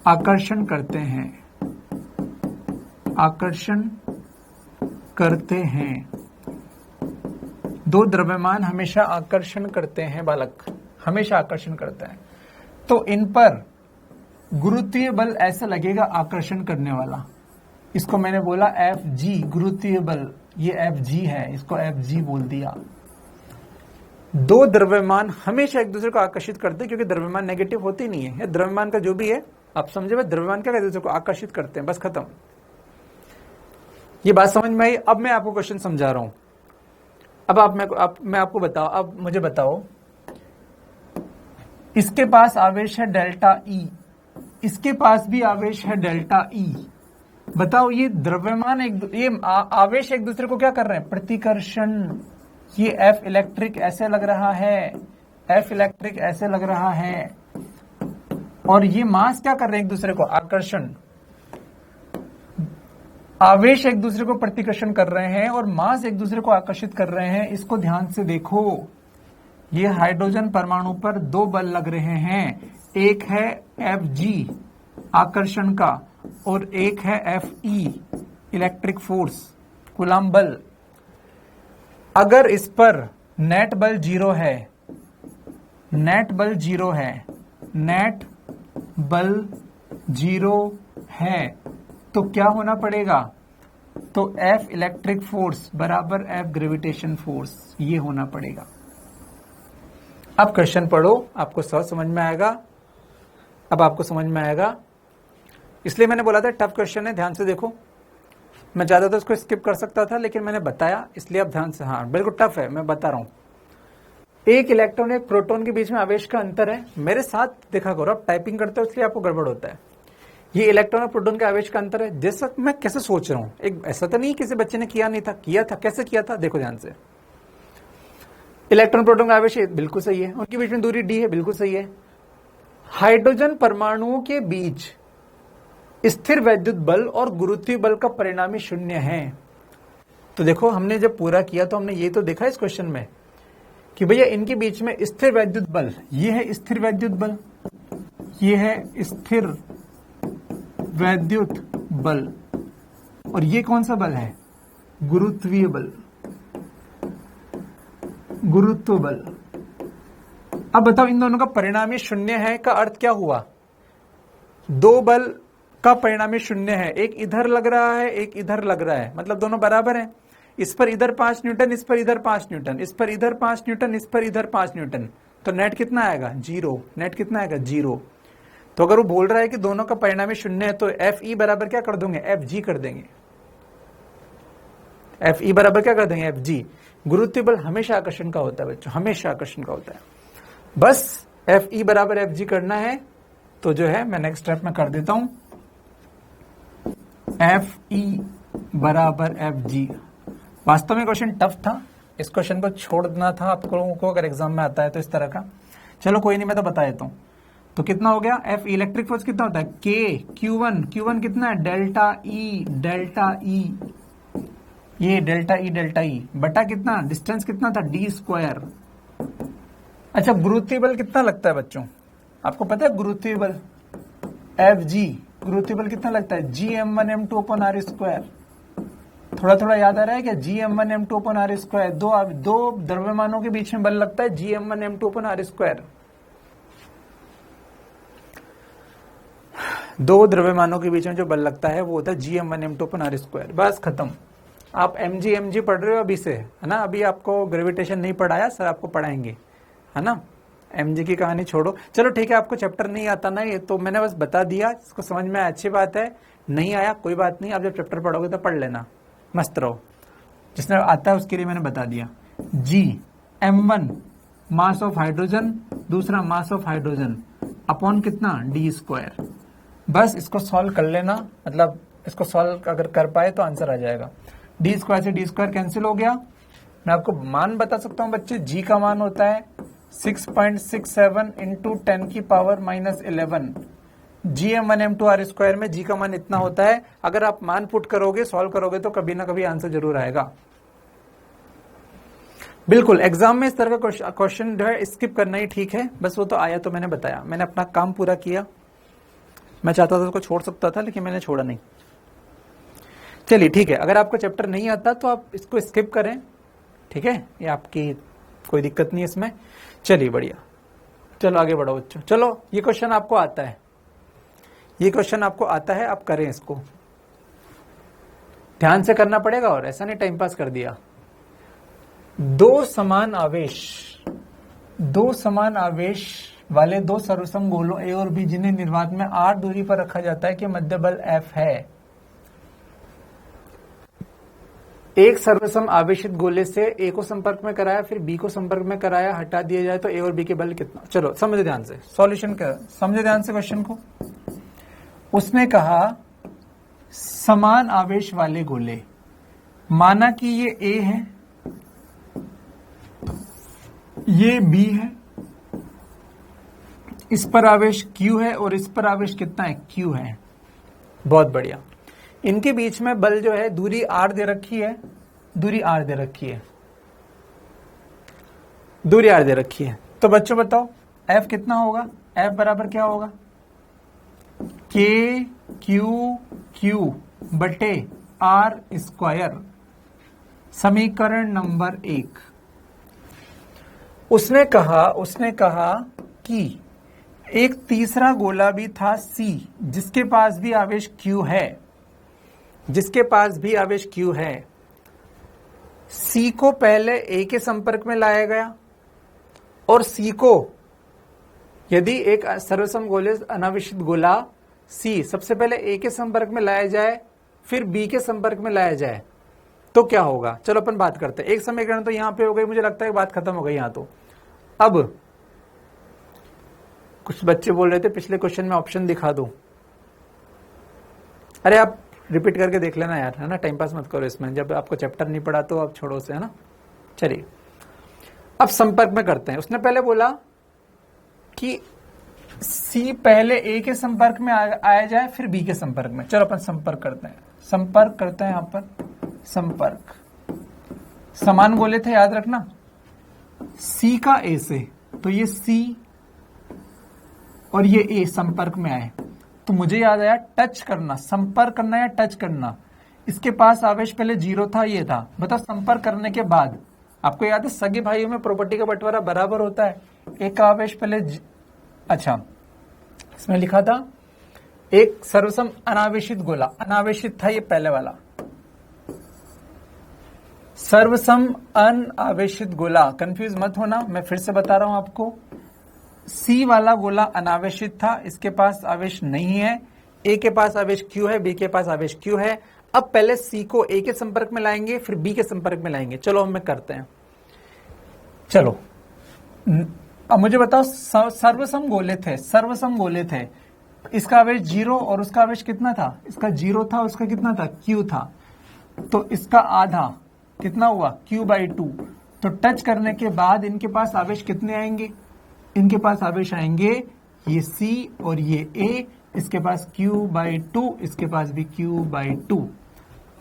S1: आकर्षण करते हैं, आकर्षण करते हैं। दो द्रव्यमान हमेशा आकर्षण करते हैं बालक, हमेशा आकर्षण करते हैं। तो इन पर गुरुत्वीय बल ऐसा लगेगा आकर्षण करने वाला। इसको मैंने बोला Fg, गुरुत्वीय बल, ये Fg है, इसको Fg बोल दिया। दो द्रव्यमान हमेशा एक दूसरे को आकर्षित करते हैं, क्योंकि द्रव्यमान नेगेटिव होती नहीं है। द्रव्यमान का जो भी है आप समझे, भाई द्रव्यमान क्या कहते हैं? दूसरे को आकर्षित करते हैं, बस खत्म। ये बात समझ में आई? अब मैं आपको क्वेश्चन समझा रहा हूं। अब मैं आपको बताओ, अब मुझे बताओ, इसके पास आवेश है डेल्टा ई, इसके पास भी आवेश है डेल्टा ई। बताओ ये द्रव्यमान ये आवेश एक दूसरे को क्या कर रहे हैं? प्रतिकर्षण। ये F इलेक्ट्रिक ऐसे लग रहा है, F इलेक्ट्रिक ऐसे लग रहा है, और ये मास क्या कर रहे हैं? एक दूसरे को आकर्षण। आवेश एक दूसरे को प्रतिकर्षण कर रहे हैं और मास एक दूसरे को आकर्षित कर रहे हैं। इसको ध्यान से देखो, ये हाइड्रोजन परमाणु पर दो बल लग रहे हैं, एक है Fg आकर्षण का और एक है Fe इलेक्ट्रिक फोर्स, कूलम्ब बल। अगर इस पर नेट बल 0 है, नेट बल 0 है, नेट बल 0 है, तो क्या होना पड़ेगा? तो F इलेक्ट्रिक फोर्स बराबर F ग्रेविटेशन फोर्स, ये होना पड़ेगा। अब क्वेश्चन पढ़ो, आपको सब समझ में आएगा। अब आपको समझ में आएगा, इसलिए मैंने बोला था टफ क्वेश्चन है, ध्यान से देखो। मैं ज्यादा तो इसको स्किप कर सकता था, लेकिन मैंने बताया, इसलिए अब ध्यान से। हाँ बिल्कुल टफ है, मैं बता रहा हूं। एक इलेक्ट्रॉन एक प्रोटॉन के बीच में आवेश का अंतर है। मेरे साथ देखा करो, आप टाइपिंग करते हो इसलिए आपको गड़बड़ होता है। ये इलेक्ट्रॉन और प्रोटॉन के आवेश का अंतर है। जैसा मैं कैसे सोच रहा हूं, एक ऐसा तो नहीं किसी बच्चे ने किया नहीं था, किया था। कैसे किया था देखो ध्यान से। इलेक्ट्रॉन प्रोटॉन का आवेश बिल्कुल सही है, उनके बीच में दूरी d है, बिल्कुल सही है। हाइड्रोजन परमाणुओं के बीच स्थिर वैद्युत बल और गुरुत्वीय बल का परिणामी शून्य है। तो देखो हमने जब पूरा किया तो हमने ये तो देखा इस क्वेश्चन में कि भैया इनके बीच में स्थिर वैद्युत बल, ये है स्थिर वैद्युत बल, ये है स्थिर वैद्युत बल, और ये कौन सा बल है? गुरुत्वीय बल, गुरुत्व बल। अब बताओ इन दोनों का परिणामी शून्य है का अर्थ क्या हुआ? दो बल का परिणामी शून्य है, एक इधर लग रहा है, एक इधर लग रहा है, मतलब दोनों बराबर हैं। इस पर इधर 5 न्यूटन, इस पर इधर 5 न्यूटन, इस पर इधर 5 न्यूटन, इस पर इधर 5 न्यूटन, तो नेट कितना आएगा? 0। नेट कितना आएगा? 0। तो अगर वो बोल रहा है कि दोनों का परिणामी शून्य है, तो Fe बराबर क्या कर दोगे? Fg कर देंगे। Fe बराबर क्या कर देंगे? Fg। गुरुत्वीय बल हमेशा आकर्षण का होता है बच्चों, हमेशा आकर्षण का होता है। बस Fe बराबर Fg करना है, तो जो है मैं नेक्स्ट स्टेप में कर देता हूं, Fe बराबर Fg। वास्तव में क्वेश्चन टफ था, इस क्वेश्चन को छोड़ देना था आप लोगों को अगर एग्जाम में आता है तो इस तरह का। चलो कोई नहीं, मैं तो बता देता हूं। तो कितना हो गया, F इलेक्ट्रिक फोर्स कितना होता है, K Q1 कितना है, डेल्टा ई, ये डेल्टा ई बटा कितना, डिस्टेंस कितना था, d²। अच्छा, गुरुत्वीय बल कितना लगता है बच्चों, आपको पता है गुरुत्वीय बल Fg, गुरुत्वीय बल कितना लगता है, Gm1m2/r²। थोड़ा याद आ रहा है क्या, Gm1m2/r²। दो द्रव्यमानों के बीच में बल लगता है Gm1m2/r²। दो द्रव्यमानों के बीच में जो बल लगता है वो होता है Gm1m2/r²। बस खत्म। आप mg पढ़ रहे हो अभी से, है ना, अभी आपको ग्रेविटेशन नहीं पढ़ाया, सर आपको पढ़ाएंगे, है ना। mg की कहानी छोड़ो, चलो ठीक है, आपको चैप्टर नहीं आता ना, ये तो मैंने बस बता दिया, इसको समझ में आया, अच्छी बात है। नहीं आया कोई बात नहीं, आप जब चैप्टर पढ़ोगे तो पढ़ लेना, मस्त रहो। जिसने आता है उसके लिए मैंने बता दिया। g m1 mass of hydrogen, दूसरा मास ऑफ हाइड्रोजन अपॉन कितना, d²। बस इसको सॉल्व कर लेना, मतलब इसको सॉल्व अगर कर पाए तो आंसर आ जाएगा। d² से d² कैंसिल हो गया। मैं आपको मान बता सकता हूं बच्चे, g का मान होता है 6.67 इंटू 10⁻11। Gm1m2r² में g का मान इतना होता है। अगर आप मान पुट करोगे, सॉल्व करोगे तो कभी ना कभी आंसर जरूर आएगा। बिल्कुल, एग्जाम में इस तरह का क्वेश्चन जो है स्किप करना ही ठीक है, बस वो तो आया तो मैंने बताया, मैंने अपना काम पूरा किया। मैं चाहता था उसको छोड़ सकता था, लेकिन मैंने छोड़ा नहीं। चलिए ठीक है, अगर आपको चैप्टर नहीं आता तो आप इसको स्किप करें, ठीक है, ये आपकी कोई दिक्कत नहीं इसमें। चलिए बढ़िया, चलो आगे बढ़ो बच्चों। चलो ये क्वेश्चन आपको आता है, ये क्वेश्चन आपको आता है, आप करें इसको, ध्यान से करना पड़ेगा, और ऐसा नहीं टाइम पास कर दिया। दो समान आवेश वाले दो सर्वसम गोलों A और B, जिन्हें निर्वात में r दूरी पर रखा जाता है, कि मध्य बल F है। एक सर्वसम आवेशित गोले से A को संपर्क में कराया, फिर B को संपर्क में कराया, हटा दिया जाए तो A और B के बल कितना। चलो समझे ध्यान से, सॉल्यूशन कर, समझे ध्यान से क्वेश्चन को। उसने कहा समान आवेश वाले गोले, माना कि ये A है, ये B है, इस पर आवेश Q है और इस पर आवेश कितना है, Q है। बहुत बढ़िया। इनके बीच में बल जो है, दूरी R दे रखी है, दूरी R दे रखी है, दूरी R दे रखी है। तो बच्चों बताओ F कितना होगा, F बराबर क्या होगा, K Q बटे R²। समीकरण नंबर 1। उसने कहा कि एक तीसरा गोला भी था C, जिसके पास भी आवेश Q है, जिसके पास भी आवेश Q है। C को पहले A के संपर्क में लाया गया, और C को, यदि एक सर्वसम गोले अनावेशित गोला C सबसे पहले A के संपर्क में लाया जाए, फिर B के संपर्क में लाया जाए, तो क्या होगा। चलो अपन बात करते हैं। एक समीकरण तो यहां पे हो गई, मुझे लगता है बात खत्म हो गई यहां। तो अब कुछ बच्चे बोल रहे थे पिछले क्वेश्चन में ऑप्शन दिखा दो। अरे आप रिपीट करके देख लेना यार, है ना, टाइम पास मत करो इसमें, जब आपको चैप्टर नहीं पढ़ा तो आप छोड़ो उसे, है ना। चलिए अब संपर्क में करते हैं। उसने पहले बोला कि C पहले A के संपर्क में आया जाए, फिर B के संपर्क में। चलो अपन संपर्क करते हैं, संपर्क करते हैं। यहां पर संपर्क, समान गोले थे, याद रखना, C का A से, तो ये C और ये A संपर्क में आए, तो मुझे याद आया टच करना, संपर्क करना या टच करना। इसके पास आवेश पहले 0 था, ये था। बताओ संपर्क करने के बाद, आपको याद है सगे भाइयों में प्रॉपर्टी का बंटवारा बराबर होता है। एक आवेश पहले अच्छा, इसमें लिखा था एक सर्वसम अनावेशित गोला, अनावेशित था ये पहले वाला, सर्वसम अनावेशित गोला। कंफ्यूज मत होना, मैं फिर से बता रहा हूं आपको। C वाला गोला अनावेशित था, इसके पास आवेश नहीं है। A के पास आवेश Q है, B के पास आवेश Q है। अब पहले C को A के संपर्क में लाएंगे, फिर B के संपर्क में लाएंगे। चलो हम करते हैं। चलो अब मुझे बताओ, सर्वसम गोले थे, इसका आवेश 0 और उसका आवेश कितना था, इसका 0 था, उसका कितना था, Q था। तो इसका आधा कितना हुआ, Q/2। तो टच करने के बाद इनके पास आवेश कितने आएंगे, इनके पास आवेश आएंगे ये C और ये A, इसके पास Q/2, इसके पास भी Q/2,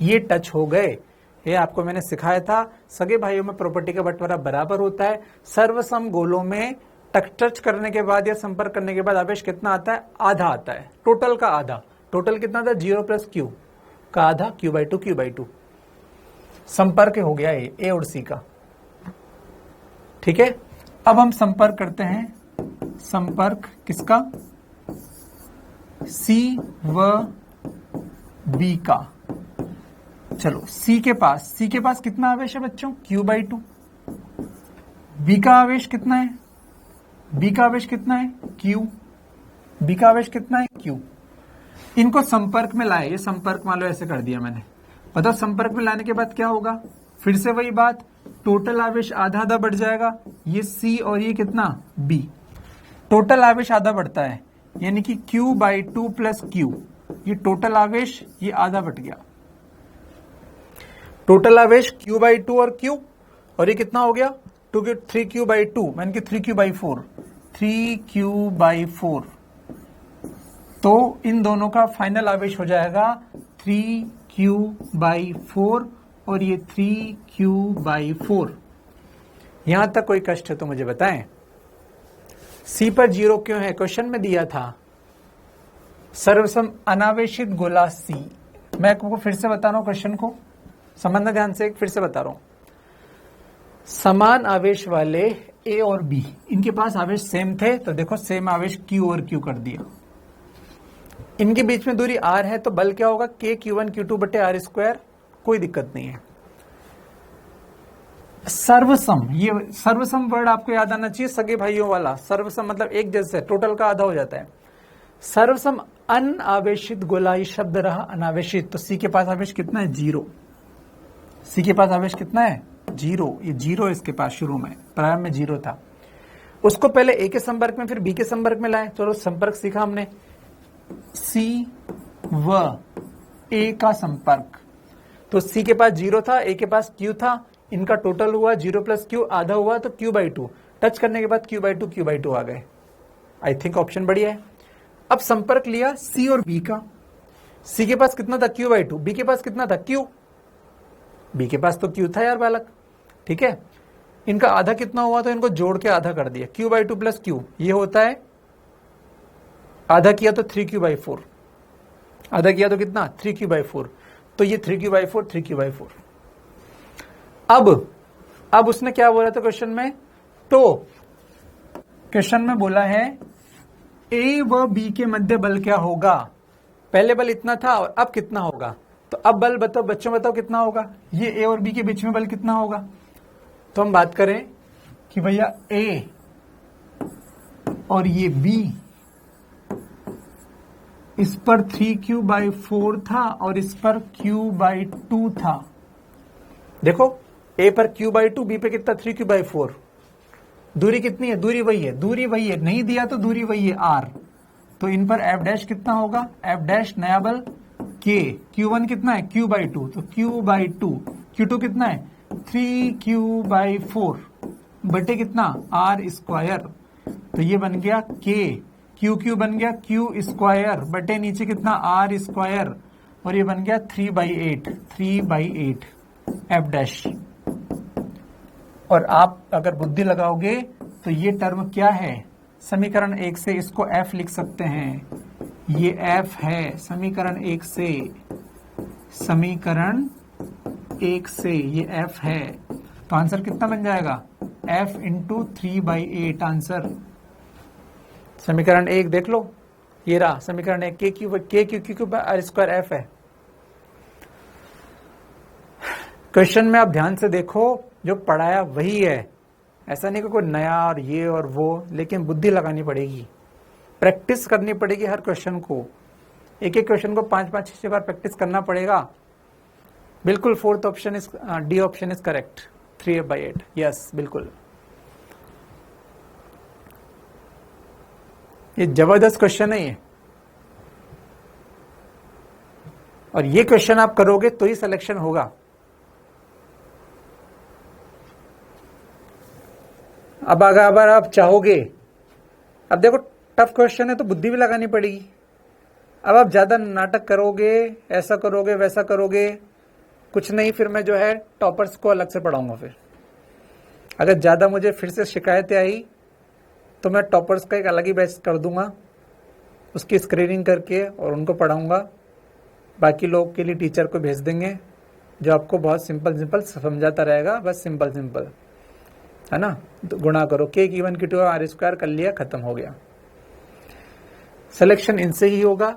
S1: ये टच हो गए। ये आपको मैंने सिखाया था, सगे भाइयों में प्रॉपर्टी का बंटवारा बराबर होता है। सर्वसम गोलों में टच करने के बाद या संपर्क करने के बाद आवेश कितना आता है? आधा आता है, टोटल का आधा। टोटल कितना था? 0 + Q का आधा, Q/2 संपर्क हो गया ये A और C का। ठीक है, अब हम संपर्क करते हैं, संपर्क किसका? C व B का। चलो C के पास कितना आवेश है बच्चों? Q/2। B का आवेश कितना है? B का आवेश कितना है? Q। B का आवेश कितना है? Q। इनको संपर्क में लाए, ये संपर्क मान लो ऐसे कर दिया मैंने। बताओ संपर्क में लाने के बाद क्या होगा? फिर से वही बात, टोटल आवेश आधा आधा बढ़ जाएगा। ये C और ये कितना? B। टोटल आवेश आधा बढ़ता है, यानी कि Q/2 + Q। ये टोटल आवेश ये आधा बढ़ गया। टोटल आवेश Q/2 और Q, और ये कितना हो गया? 3Q/2, मैंने कि 3Q/4, 3Q/4। तो इन दोनों का फाइनल आवेश हो जाएगा 3Q/4 और ये 3Q/4। यहां तक कोई कष्ट है तो मुझे बताएं। C पर 0 क्यों है? क्वेश्चन में दिया था सर्वसम अनावेशित गोला C। मैं आपको फिर से बता रहा हूं क्वेश्चन को, समझना ध्यान से, फिर से बता रहा हूं। समान आवेश वाले A और B, इनके पास आवेश सेम थे, तो देखो सेम आवेश Q और Q कर दिया। इनके बीच में दूरी R है, तो बल क्या होगा? KQ1Q2/R²। कोई दिक्कत नहीं है। सर्वसम, ये सर्वसम वर्ड आपको याद आना चाहिए, सगे भाइयों वाला। सर्वसम मतलब एक जैसे, टोटल का आधा हो जाता है। सर्वसम अनावेशित गोला, ये शब्द रहा अनावेशित, तो C के पास आवेश कितना है? 0। C के पास आवेश कितना है? 0। ये 0 इसके पास शुरू में, प्रारंभ में 0 था। उसको पहले A के संपर्क में फिर B के संपर्क में लाए। चलो संपर्क सीखा हमने, C व A का संपर्क। तो C के पास 0 था, A के पास Q था, इनका टोटल हुआ 0 + Q, आधा हुआ तो Q/2। टच करने के बाद Q/2 आ गए। आई थिंक ऑप्शन बढ़िया है। अब संपर्क लिया C और B का। C के पास कितना था? Q/2। B के पास कितना था? Q। B के पास तो Q था यार बालक, ठीक है। इनका आधा कितना हुआ, तो इनको जोड़ के आधा कर दिया। Q/2 + Q ये होता है, आधा किया तो 3Q/4, आधा किया तो कितना? 3Q/4। तो ये 3Q/4, 3Q/4। अब उसने क्या बोला था क्वेश्चन में? तो क्वेश्चन में बोला है A व B के मध्य बल क्या होगा? पहले बल इतना था और अब कितना होगा? तो अब बल बताओ बच्चों, बताओ कितना होगा? ये A और B के बीच में बल कितना होगा? तो हम बात करें कि भैया A और ये B, इस पर 3Q/4 था और इस पर Q/2 था। देखो A पर Q/2, B पे कितना? 3Q/4। दूरी कितनी है? दूरी वही है, दूरी वही है, नहीं दिया तो दूरी वही है R। तो इन पर F' कितना होगा? F' नया बल K। Q1 कितना है? Q/2, तो Q/2। Q2 कितना है? 3Q/4 बटे कितना? R²। तो ये बन गया K। Q बन गया Q² बटे नीचे कितना? R², और ये बन गया 3/8 F'। और आप अगर बुद्धि लगाओगे तो ये टर्म क्या है? समीकरण 1 से इसको F लिख सकते हैं। ये F है समीकरण 1 से, समीकरण 1 से ये F है। तो आंसर कितना बन जाएगा? F × 3/8 answer. समीकरण 1 देख लो, ये रहा समीकरण 1, KQ/R² है। क्वेश्चन में आप ध्यान से देखो, जो पढ़ाया वही है, ऐसा नहीं कि कोई नया और ये और वो, लेकिन बुद्धि लगानी पड़ेगी, प्रैक्टिस करनी पड़ेगी हर क्वेश्चन को। एक एक क्वेश्चन को 5-5, 6 बार प्रैक्टिस करना पड़ेगा। बिल्कुल, fourth option is, D option is correct, 3/8। Yes बिल्कुल, ये जबरदस्त क्वेश्चन है ये, और ये क्वेश्चन आप करोगे तो ही सिलेक्शन होगा। अब अगर आप चाहोगे, अब देखो टफ क्वेश्चन है तो बुद्धि भी लगानी पड़ेगी। अब आप ज्यादा नाटक करोगे, ऐसा करोगे वैसा करोगे, कुछ नहीं, फिर मैं जो है टॉपर्स को अलग से पढ़ाऊंगा। फिर अगर ज्यादा मुझे फिर से शिकायतें आई तो मैं टॉपर्स का एक अलग ही बैच कर दूंगा, उसकी स्क्रीनिंग करके और उनको पढ़ाऊंगा। बाकी लोग के लिए टीचर को भेज देंगे जो आपको बहुत सिंपल सिंपल समझाता रहेगा, बस सिंपल सिंपल, है ना। तो गुणा करो, के गिवन की 2 आर स्क्वायर कर लिया, खत्म हो गया। सिलेक्शन इनसे ही होगा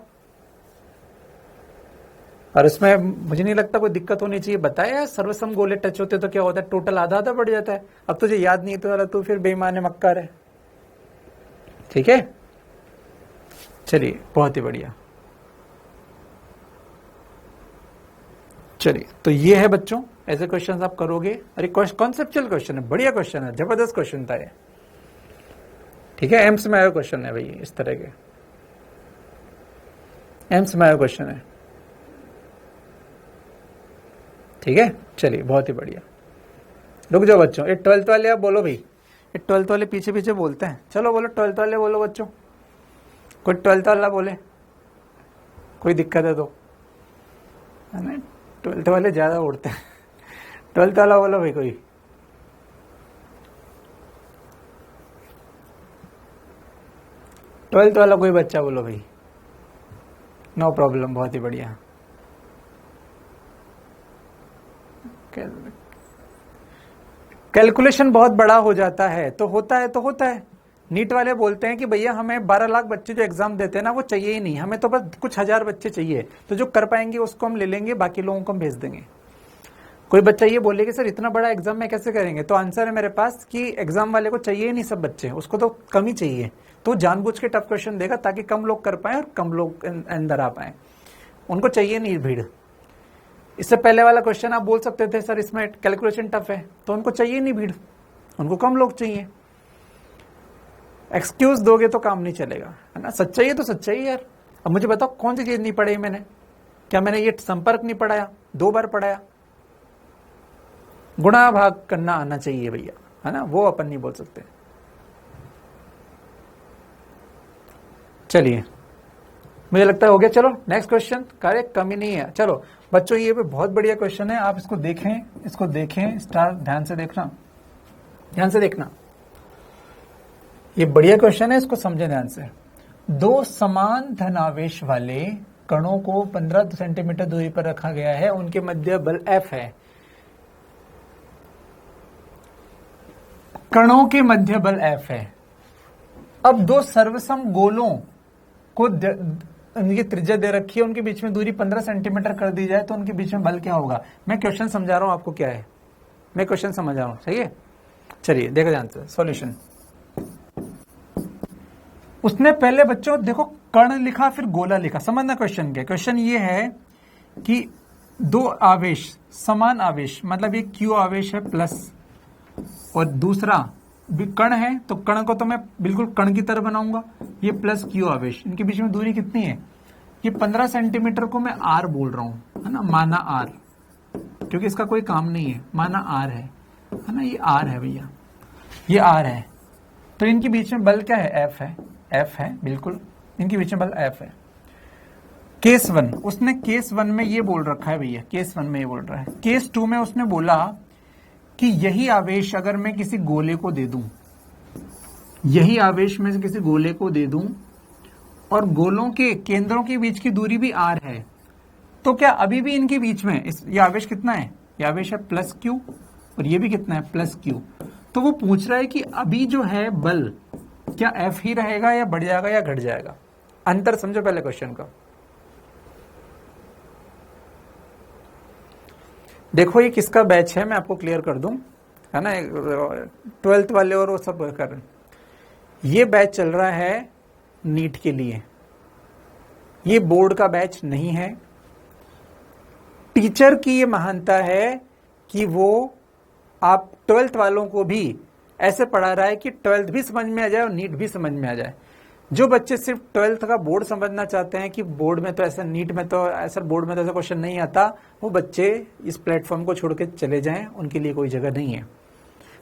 S1: और इसमें मुझे नहीं लगता कोई दिक्कत होनी चाहिए। बताया सर्वसम गोले टच होते तो क्या होता है, टोटल आधा आधा बढ़ जाता है। अब तुझे याद नहीं तो तू फिर बेईमान मक्कार है। ठीक है, चलिए बहुत ही बढ़िया। चलिए तो ये है बच्चों, ऐसे क्वेश्चंस आप करोगे। अरे कॉन्सेप्चुअल क्वेश्चन है, बढ़िया क्वेश्चन है, जबरदस्त क्वेश्चन था ये। ठीक है, एम्स में आया क्वेश्चन है भाई, इस तरह के एम्स में आया क्वेश्चन है। ठीक है, चलिए बहुत ही बढ़िया। रुक जाओ बच्चों, ये 12th वाले आप बोलो भाई, ये 12th वाले पीछे पीछे बोलते हैं। चलो बोलो 12th वाले बोलो बच्चों, कोई 12th वाला बोले, कोई दिक्कत है तो, है ना। 12th वाले ज्यादा उड़ते हैं। 12th वाला बोलो भाई कोई। ट्वेल्थ वाला कोई बच्चा बोलो भाई, नो प्रॉब्लम, बहुत ही बढ़िया। कैलकुलेशन बहुत बड़ा हो जाता है तो होता है, तो होता है। नीट वाले बोलते हैं कि भैया हमें 12 लाख बच्चे जो एग्जाम देते हैं ना वो चाहिए ही नहीं, हमें तो बस कुछ हजार बच्चे चाहिए, तो जो कर पाएंगे उसको हम ले लेंगे, बाकी लोगों को हम भेज देंगे। कोई बच्चा ये बोले कि सर इतना बड़ा एग्जाम में कैसे करेंगे, तो आंसर है मेरे पास कि एग्जाम वाले को चाहिए ही नहीं सब बच्चे, उसको तो कम ही चाहिए, तो जानबूझ के टफ क्वेश्चन देगा ताकि कम लोग कर पाए और कम लोग अंदर आ पाए। उनको चाहिए नहीं भीड़। इससे पहले वाला क्वेश्चन आप बोल सकते थे सर इसमें कैलकुलेशन टफ है, तो उनको चाहिए नहीं भीड़, उनको कम लोग चाहिए। एक्सक्यूज दोगे तो काम नहीं चलेगा, है ना। सच्चाई है तो सच्चाई यार। अब मुझे बताओ कौन सी चीज नहीं पढ़ी मैंने, क्या मैंने ये संपर्क नहीं पढ़ाया, 2 बार पढ़ाया। गुणा भाग करना आना चाहिए भैया, है ना, वो अपन नहीं बोल सकते। चलिए मुझे लगता है हो गया। चलो नेक्स्ट क्वेश्चन, कार्य कमी नहीं है। चलो बच्चों ये भी बहुत बढ़िया क्वेश्चन है, आप इसको देखें, इसको देखें, स्टार ध्यान से देखना, ध्यान से देखना, ये बढ़िया क्वेश्चन है, इसको समझे ध्यान से। 2 समान धनावेश वाले कणों को 15 सेंटीमीटर दूरी पर रखा गया है, उनके मध्य बल F है। कणों के मध्य बल F है। अब 2 सर्वसम गोलों को उनकी त्रिज्या दे रखी है, उनके बीच में दूरी 15 सेंटीमीटर कर दी जाए तो उनके बीच में बल क्या होगा। मैं क्वेश्चन समझा रहा हूं आपको क्या है, मैं क्वेश्चन समझा रहा हूं, सही है। चलिए देखो ध्यान से सॉल्यूशन। उसने पहले बच्चों देखो कण लिखा फिर गोला लिखा, समझना क्वेश्चन क्या। क्वेश्चन ये है कि 2 आवेश, समान आवेश, मतलब ये Q आवेश है प्लस और दूसरा भी कण है, तो कण को तो मैं बिल्कुल कण की तरह बनाऊंगा, ये प्लस Q आवेश, इनके बीच में दूरी कितनी है, ये 15 सेंटीमीटर को मैं R बोल रहा हूं, है ना, माना R, क्योंकि इसका कोई काम नहीं है, माना R है ना, ये R है भैया, ये R है। तो इनके बीच में बल क्या है, F है बिल्कुल, इनके बीच में बल F है। केस 1, उसने केस 1 में ये बोल रखा है भैया, केस 1 में ये बोल रहा है। केस 2 में उसने बोला कि यही आवेश अगर मैं किसी गोले को दे दूं, यही आवेश मैं किसी गोले को दे दूं और गोलों के केंद्रों के बीच की दूरी भी R है, तो क्या अभी भी इनके बीच में ये आवेश कितना है, ये आवेश है प्लस Q और ये भी कितना है प्लस Q। तो वो पूछ रहा है कि अभी जो है बल क्या F ही रहेगा या बढ़ जाएगा या घट जाएगा। अंतर समझो पहले क्वेश्चन का। देखो ये किसका बैच है, मैं आपको क्लियर कर दूं, है ना, 12th वाले और वो सब कर रहे हैं। ये बैच चल रहा है नीट के लिए, ये बोर्ड का बैच नहीं है। टीचर की ये महानता है कि वो आप 12th वालों को भी ऐसे पढ़ा रहा है कि 12th भी समझ में आ जाए और नीट भी समझ में आ जाए। जो बच्चे सिर्फ 12th का बोर्ड समझना चाहते हैं कि बोर्ड में तो ऐसा, नीट में तो ऐसा, बोर्ड में तो ऐसा क्वेश्चन नहीं आता, वो बच्चे इस प्लेटफॉर्म को छोड़ के चले जाएं, उनके लिए कोई जगह नहीं है।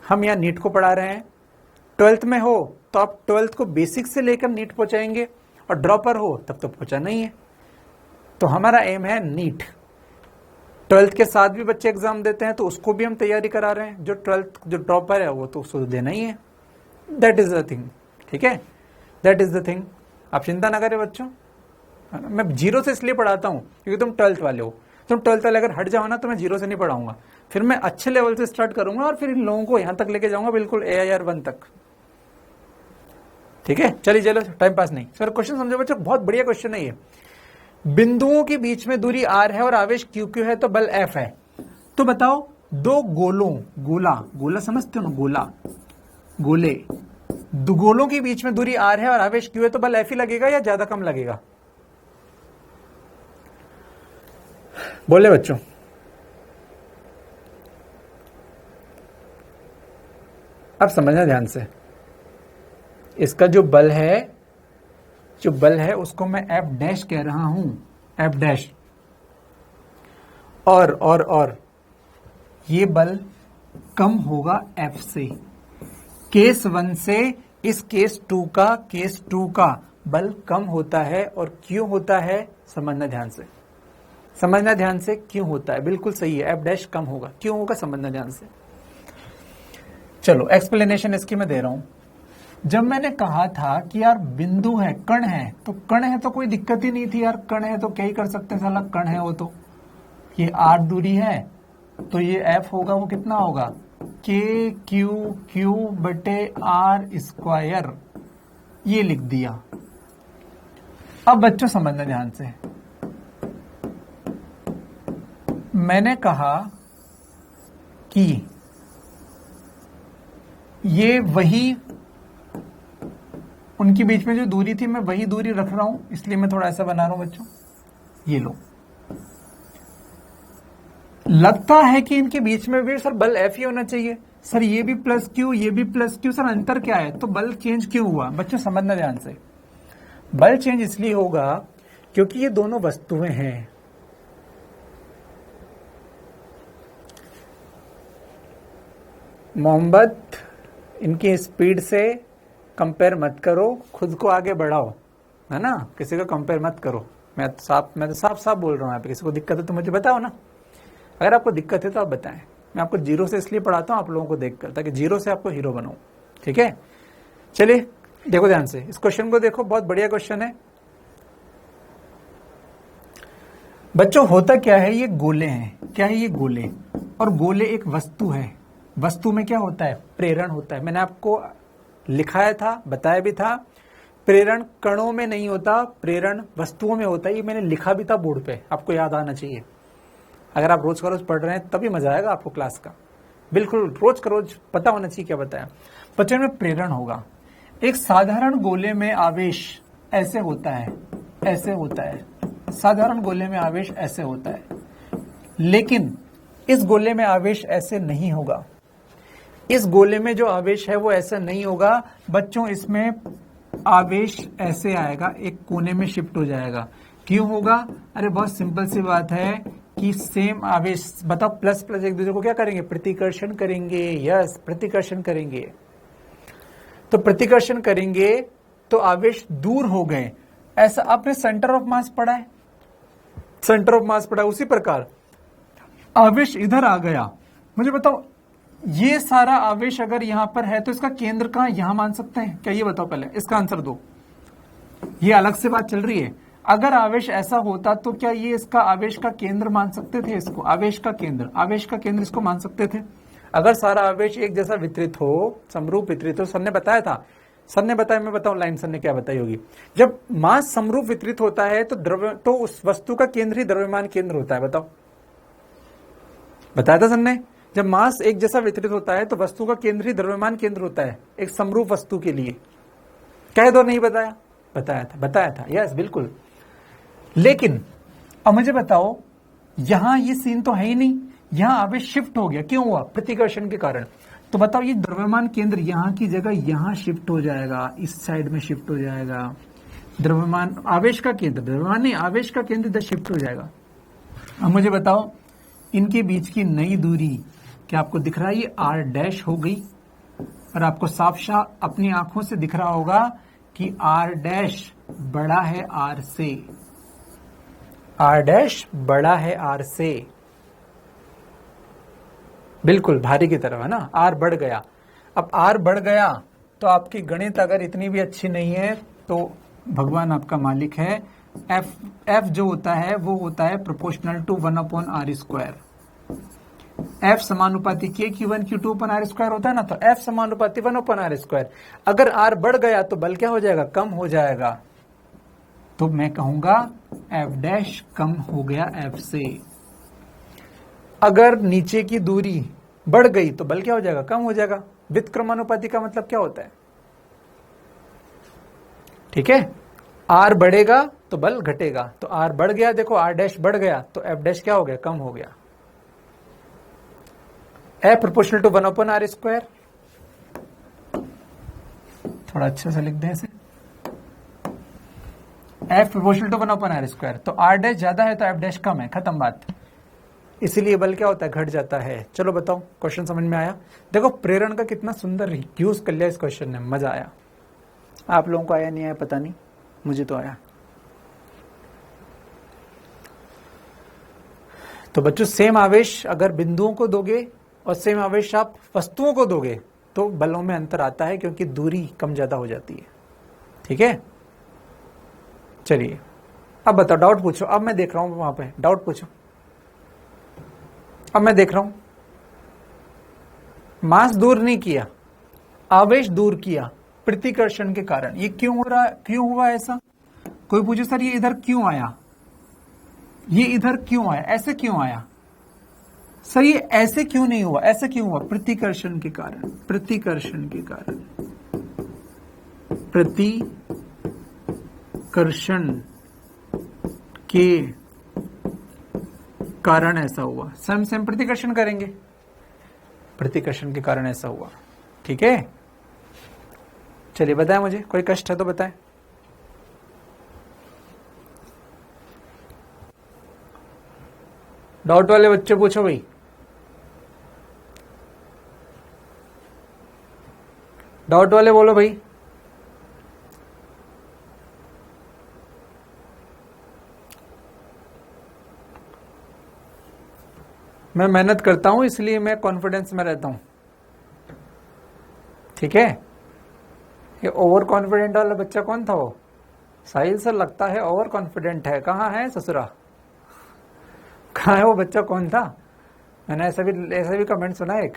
S1: हम यहाँ नीट को पढ़ा रहे हैं, ट्वेल्थ में हो तो आप ट्वेल्थ को बेसिक से लेकर नीट पहुंचाएंगे, और ड्रॉपर हो तब तो पहुंचाना ही है। तो हमारा एम है नीट। ट्वेल्थ के साथ भी बच्चे एग्जाम देते हैं तो उसको भी हम तैयारी करा रहे हैं। जो ट्वेल्थ जो ड्रॉपर है वो तो उसको देना ही है। दैट इज द थिंग, ठीक है, दैट इज द थिंग। आप चिंता ना करें बच्चों, मैं जीरो से इसलिए पढ़ाता हूं क्योंकि तुम ट्वेल्थ वाले हो। तुम ट्वेल्थ वाले अगर हट जाओ ना तो मैं जीरो से नहीं पढ़ाऊंगा, फिर मैं अच्छे लेवल से स्टार्ट करूंगा और फिर इन लोगों को यहां तक लेके जाऊंगा बिल्कुल AIR 1 तक। ठीक है, चलिए चलो, टाइम पास नहीं। सर क्वेश्चन समझो बच्चों, बहुत बढ़िया क्वेश्चन है ये। बिंदुओं के बीच में दूरी r है और आवेश q है तो बल F है। तो बताओ दो गोलों, गोला समझते हो ना, गोले, दो गोलों के बीच में दूरी r है और आवेश q है तो बल F ही लगेगा या ज्यादा कम लगेगा? बोले बच्चों, अब समझना ध्यान से। इसका जो बल है उसको मैं F डैश कह रहा हूं, F डैश। और ये बल कम होगा F से। केस 1 से इस केस 2 का बल कम होता है। और क्यों होता है समझना ध्यान से, क्यों होता है, बिल्कुल सही है, F डैश कम होगा। क्यों होगा समझना ध्यान से। चलो एक्सप्लेनेशन इसकी मैं दे रहा हूं। जब मैंने कहा था कि यार बिंदु है, कण है तो कोई दिक्कत ही नहीं थी यार, कण है तो क्या ही कर सकते हैं, साला कण है वो तो। ये r दूरी है तो ये F होगा, वो कितना होगा, KQ बटे R स्क्वायर, ये लिख दिया। अब बच्चों समझना ध्यान से, मैंने कहा कि ये वही उनके बीच में जो दूरी थी मैं वही दूरी रख रहा हूं, इसलिए मैं थोड़ा ऐसा बना रहा हूं बच्चों। ये लो, लगता है कि इनके बीच में भी सर बल F ही होना चाहिए। सर ये भी प्लस Q, ये भी प्लस Q, सर अंतर क्या है? तो बल चेंज क्यों हुआ बच्चों, समझना ध्यान से। बल चेंज इसलिए होगा क्योंकि ये दोनों वस्तुएं हैं। मोहम्मद, इनकी स्पीड से कंपेयर मत करो, खुद को आगे बढ़ाओ, है ना, किसी को कंपेयर मत करो। मैं तो साफ बोल रहा हूं। यहाँ पे किसी को दिक्कत है तो मुझे बताओ ना, अगर आपको दिक्कत है तो आप बताएं। मैं आपको जीरो से इसलिए पढ़ाता हूं आप लोगों को देखकर, ताकि जीरो से आपको हीरो बनाऊं। ठीक है, चलिए देखो ध्यान से इस क्वेश्चन को, देखो बहुत बढ़िया क्वेश्चन है बच्चों। होता क्या है, ये गोले हैं। क्या है ये गोले, और गोले एक वस्तु है। वस्तु में क्या होता है, प्रेरण होता है। मैंने आपको लिखाया था, बताया भी था, प्रेरण कणों में नहीं होता, प्रेरण वस्तुओं में होता है। ये मैंने लिखा भी था बोर्ड पे, आपको याद आना चाहिए। अगर आप रोज का रोज पढ़ रहे हैं तभी मजा आएगा आपको क्लास का, बिल्कुल रोज का रोज पता होना चाहिए क्या बताया। बच्चों में प्रेरण होगा। एक साधारण गोले में आवेश ऐसे होता है, साधारण गोले में आवेश ऐसे होता है, लेकिन इस गोले में आवेश ऐसे नहीं होगा। इस गोले में जो आवेश है वो ऐसा नहीं होगा बच्चों। इसमें आवेश ऐसे आएगा, एक कोने में शिफ्ट हो जाएगा। क्यों होगा? अरे बहुत सिंपल सी बात है कि सेम आवेश, बताओ प्लस प्लस एक दूसरे को क्या करेंगे, प्रतिकर्षण करेंगे। यस, प्रतिकर्षण करेंगे। तो प्रतिकर्षण करेंगे तो आवेश दूर हो गए। ऐसा आपने सेंटर ऑफ मास पढ़ा है, सेंटर ऑफ मास पढ़ा है। उसी प्रकार आवेश इधर आ गया। मुझे बताओ, ये सारा आवेश अगर यहां पर है तो इसका केंद्र कहां, यहां मान सकते हैं क्या? ये बताओ पहले, इसका आंसर दो। ये अलग से बात चल रही है। अगर आवेश ऐसा होता तो क्या ये इसका आवेश का केंद्र मान सकते थे? इसको आवेश का केंद्र इसको मान सकते थे। अगर सारा आवेश एक जैसा वितरित हो, समरूप वितरित हो, सर ने बताया था, सर ने बताया, मैं बताऊं लाइन सर ने क्या बताई होगी। जब मास समरूप वितरित होता है तो उस वस्तु का केंद्र ही द्रव्यमान केंद्र होता है। बताओ, बताया था सर ने। जब मास एक जैसा वितरित होता है तो वस्तु का केंद्र ही द्रव्यमान केंद्र होता है एक समरूप वस्तु के लिए। कह दो नहीं बताया? बताया था, यस बिल्कुल। लेकिन अब मुझे बताओ, यहां ये सीन तो है ही नहीं, यहां आवेश शिफ्ट हो गया। क्यों हुआ? प्रतिकर्षण के कारण। तो बताओ, ये द्रव्यमान केंद्र यहां की जगह यहां शिफ्ट हो जाएगा, इस साइड में शिफ्ट हो जाएगा। द्रव्यमान आवेश का केंद्र, द्रव्यमान नहीं, आवेश का केंद्र इधर शिफ्ट हो जाएगा। अब मुझे बताओ, इनके बीच की नई दूरी क्या आपको दिख रहा है? ये r डैश हो गई, और आपको साफ साफ अपनी आंखों से दिख रहा होगा कि आर डैश बड़ा है आर से, आर डैश बड़ा है आर से, बिल्कुल भारी की तरफ है ना, आर बढ़ गया। अब आर बढ़ गया तो आपकी गणित अगर इतनी भी अच्छी नहीं है तो भगवान आपका मालिक है। एफ जो होता है वो होता है प्रोपोर्शनल टू 1/r²। एफ समानुपाती के Q1 Q2 अपन r² होता है ना, तो एफ समानुपाती 1/r²। अगर आर बढ़ गया तो बल क्या हो जाएगा, कम हो जाएगा। तो मैं कहूंगा एफ डैश कम हो गया एफ से। अगर नीचे की दूरी बढ़ गई तो बल क्या हो जाएगा, कम हो जाएगा। व्युत्क्रमानुपाती का मतलब क्या होता है, ठीक है, आर बढ़ेगा तो बल घटेगा। तो आर बढ़ गया, देखो आर डैश बढ़ गया तो एफ डैश क्या हो गया, कम हो गया। F proportional to 1/r²। थोड़ा अच्छा से लिख दें इसे, एफ प्रोपोर्शनल टू 1/r²। तो आर डैश ज्यादा है तो एफ डैश कम है, खत्म बात। इसीलिए बल क्या होता है, घट जाता है। चलो बताओ, क्वेश्चन समझ में आया। देखो प्रेरण का कितना सुंदर यूज कर लिया इस क्वेश्चन ने, मजा आया। आप लोगों को आया नहीं आया पता नहीं, मुझे तो आया। तो बच्चों सेम आवेश अगर बिंदुओं को दोगे और सेम आवेश आप वस्तुओं को दोगे तो बलों में अंतर आता है, क्योंकि दूरी कम ज्यादा हो जाती है, ठीक है। चलिए अब बताओ, डाउट पूछो। अब मैं देख रहा हूं वहां पे, डाउट पूछो। अब मैं देख रहा हूं, मास दूर नहीं किया, आवेश दूर किया प्रतिकर्षण के कारण। ये क्यों हो रहा है, क्यों हुआ ऐसा? कोई पूछे सर ये इधर क्यों आया, ये इधर क्यों आया, ऐसे क्यों आया? सर ये ऐसे क्यों नहीं हुआ, ऐसे क्यों हुआ? प्रतिकर्षण के कारण, प्रतिकर्षण के कारण, प्रतिकर्षण के कारण ऐसा हुआ। सेम प्रतिकर्षण करेंगे, प्रतिकर्षण के कारण ऐसा हुआ, ठीक है। चलिए बताएं, मुझे कोई कष्ट है तो बताएं। डाउट वाले बच्चे पूछो भाई, डाउट वाले बोलो भाई। मैं मेहनत करता हूं इसलिए मैं कॉन्फिडेंस में रहता हूं, ठीक है। ये ओवर कॉन्फिडेंट वाला बच्चा कौन था वो? साहिल सर लगता है ओवर कॉन्फिडेंट है। कहाँ है ससुरा, कहाँ है वो बच्चा, कौन था? मैंने ऐसा भी कमेंट सुना एक।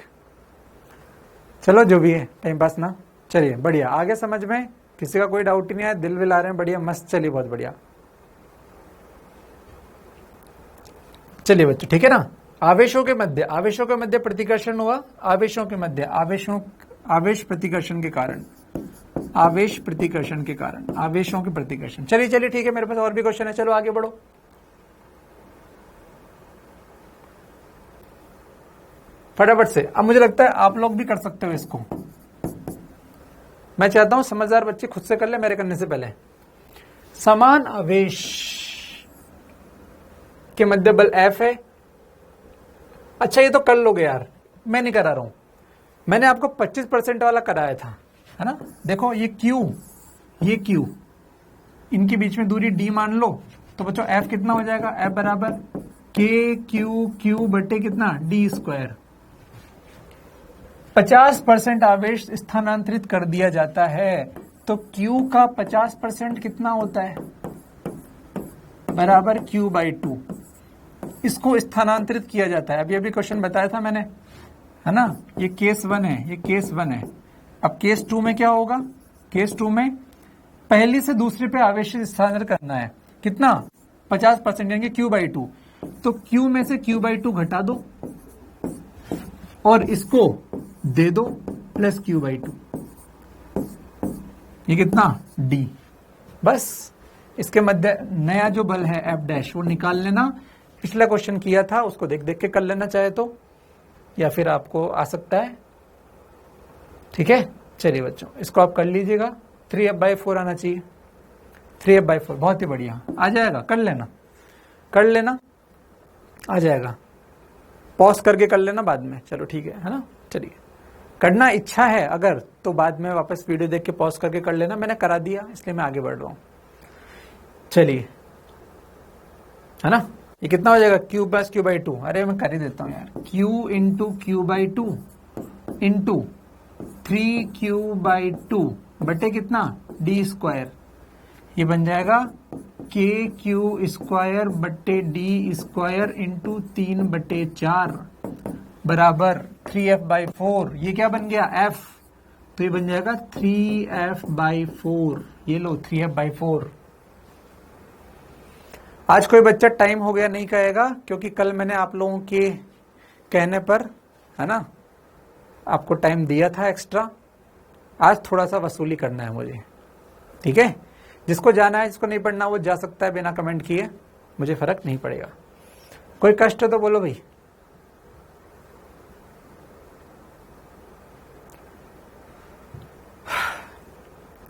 S1: चलो जो भी है, टाइम पास ना। चलिए बढ़िया, आगे समझ में किसी का कोई डाउट ही नहीं आया, दिल विल आ रहे हैं, बढ़िया मस्त। चलिए बहुत बढ़िया। चलिए बच्चों ठीक है ना। आवेशों के मध्य प्रतिकर्षण हुआ, आवेशों के मध्य, आवेश प्रतिकर्षण के कारण, आवेश प्रतिकर्षण के कारण, आवेशों के प्रतिकर्षण। चलिए ठीक है, मेरे पास और भी क्वेश्चन है, चलो आगे बढ़ो। फटाफट से। अब मुझे लगता है आप लोग भी कर सकते हो इसको। मैं चाहता हूं समझदार बच्चे खुद से कर ले मेरे करने से पहले। समान आवेश के मध्य बल F है। अच्छा ये तो कर लोगे यार, मैं नहीं करा रहा हूं, मैंने आपको 25% वाला कराया था, है ना। देखो ये Q, इनके बीच में दूरी D मान लो, तो बच्चों F कितना हो जाएगा, F बराबर KQ बटे कितना D²। 50% आवेश स्थानांतरित कर दिया जाता है, तो Q का 50% कितना होता है, बराबर Q/2। इसको स्थानांतरित किया जाता है। अभी क्वेश्चन बताया था मैंने, है ना। ये केस 1 है, ये केस 1 है। अब केस 2 में क्या होगा, केस 2 में पहली से दूसरे पे आवेश स्थानांतरित करना है, कितना, 50%, यानी Q/2। तो Q में से Q/2 घटा दो और इसको दे दो प्लस Q/2, ये कितना D। बस इसके मध्य नया जो बल है F' वो निकाल लेना। पिछला क्वेश्चन किया था उसको देख देख के कर लेना चाहे तो, या फिर आपको आ सकता है, ठीक है। चलिए बच्चों इसको आप कर लीजिएगा। 3F/4 आना चाहिए, 3F/4, बहुत ही बढ़िया आ जाएगा। कर लेना आ जाएगा, पॉज करके कर लेना बाद में। चलो ठीक है ना। चलिए करना इच्छा है अगर, तो बाद में वापस वीडियो देख के पॉज करके कर लेना, मैंने करा दिया इसलिए मैं आगे बढ़ रहा हूं। चलिए, है ना, ये कितना हो जाएगा, Q plus Q by two, अरे मैं कर ही देता हूं यार, Q into Q by two into 3q/2 बटे कितना, डी स्क्वायर, ये बन जाएगा के क्यू स्क्वायर बटे डी स्क्वायर इंटू 3/4 बराबर 3f/4। ये क्या बन गया, f, तो ये बन जाएगा 3f/4। ये लो 3f/4। आज कोई बच्चा टाइम हो गया नहीं कहेगा, क्योंकि कल मैंने आप लोगों के कहने पर, है ना, आपको टाइम दिया था एक्स्ट्रा। आज थोड़ा सा वसूली करना है मुझे, ठीक है। जिसको जाना है, जिसको नहीं पढ़ना वो जा सकता है बिना कमेंट किए, मुझे फर्क नहीं पड़ेगा। कोई कष्ट है तो बोलो भाई।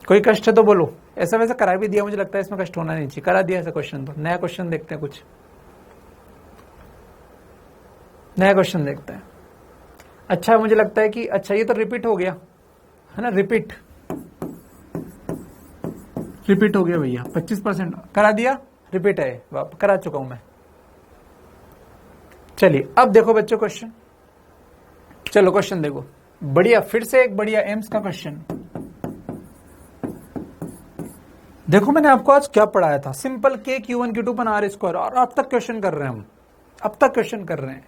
S1: कोई कष्ट है तो बोलो। ऐसा वैसा करा भी दिया, मुझे लगता है इसमें कष्ट होना नहीं चाहिए, करा दिया ऐसा क्वेश्चन। तो नया क्वेश्चन देखते हैं, कुछ नया क्वेश्चन देखते हैं। अच्छा, मुझे लगता है कि अच्छा ये तो रिपीट हो गया, है ना, रिपीट हो गया भैया, 25% करा दिया, रिपीट है, करा चुका हूं मैं। चलिए अब देखो बच्चों क्वेश्चन, चलो क्वेश्चन देखो, बढ़िया, फिर से एक बढ़िया एम्स का क्वेश्चन। देखो मैंने आपको आज क्या पढ़ाया था, सिंपल के Q1 Q2 पर आर स्क्वायर, और अब तक क्वेश्चन कर रहे हैं हम, अब तक क्वेश्चन कर रहे हैं,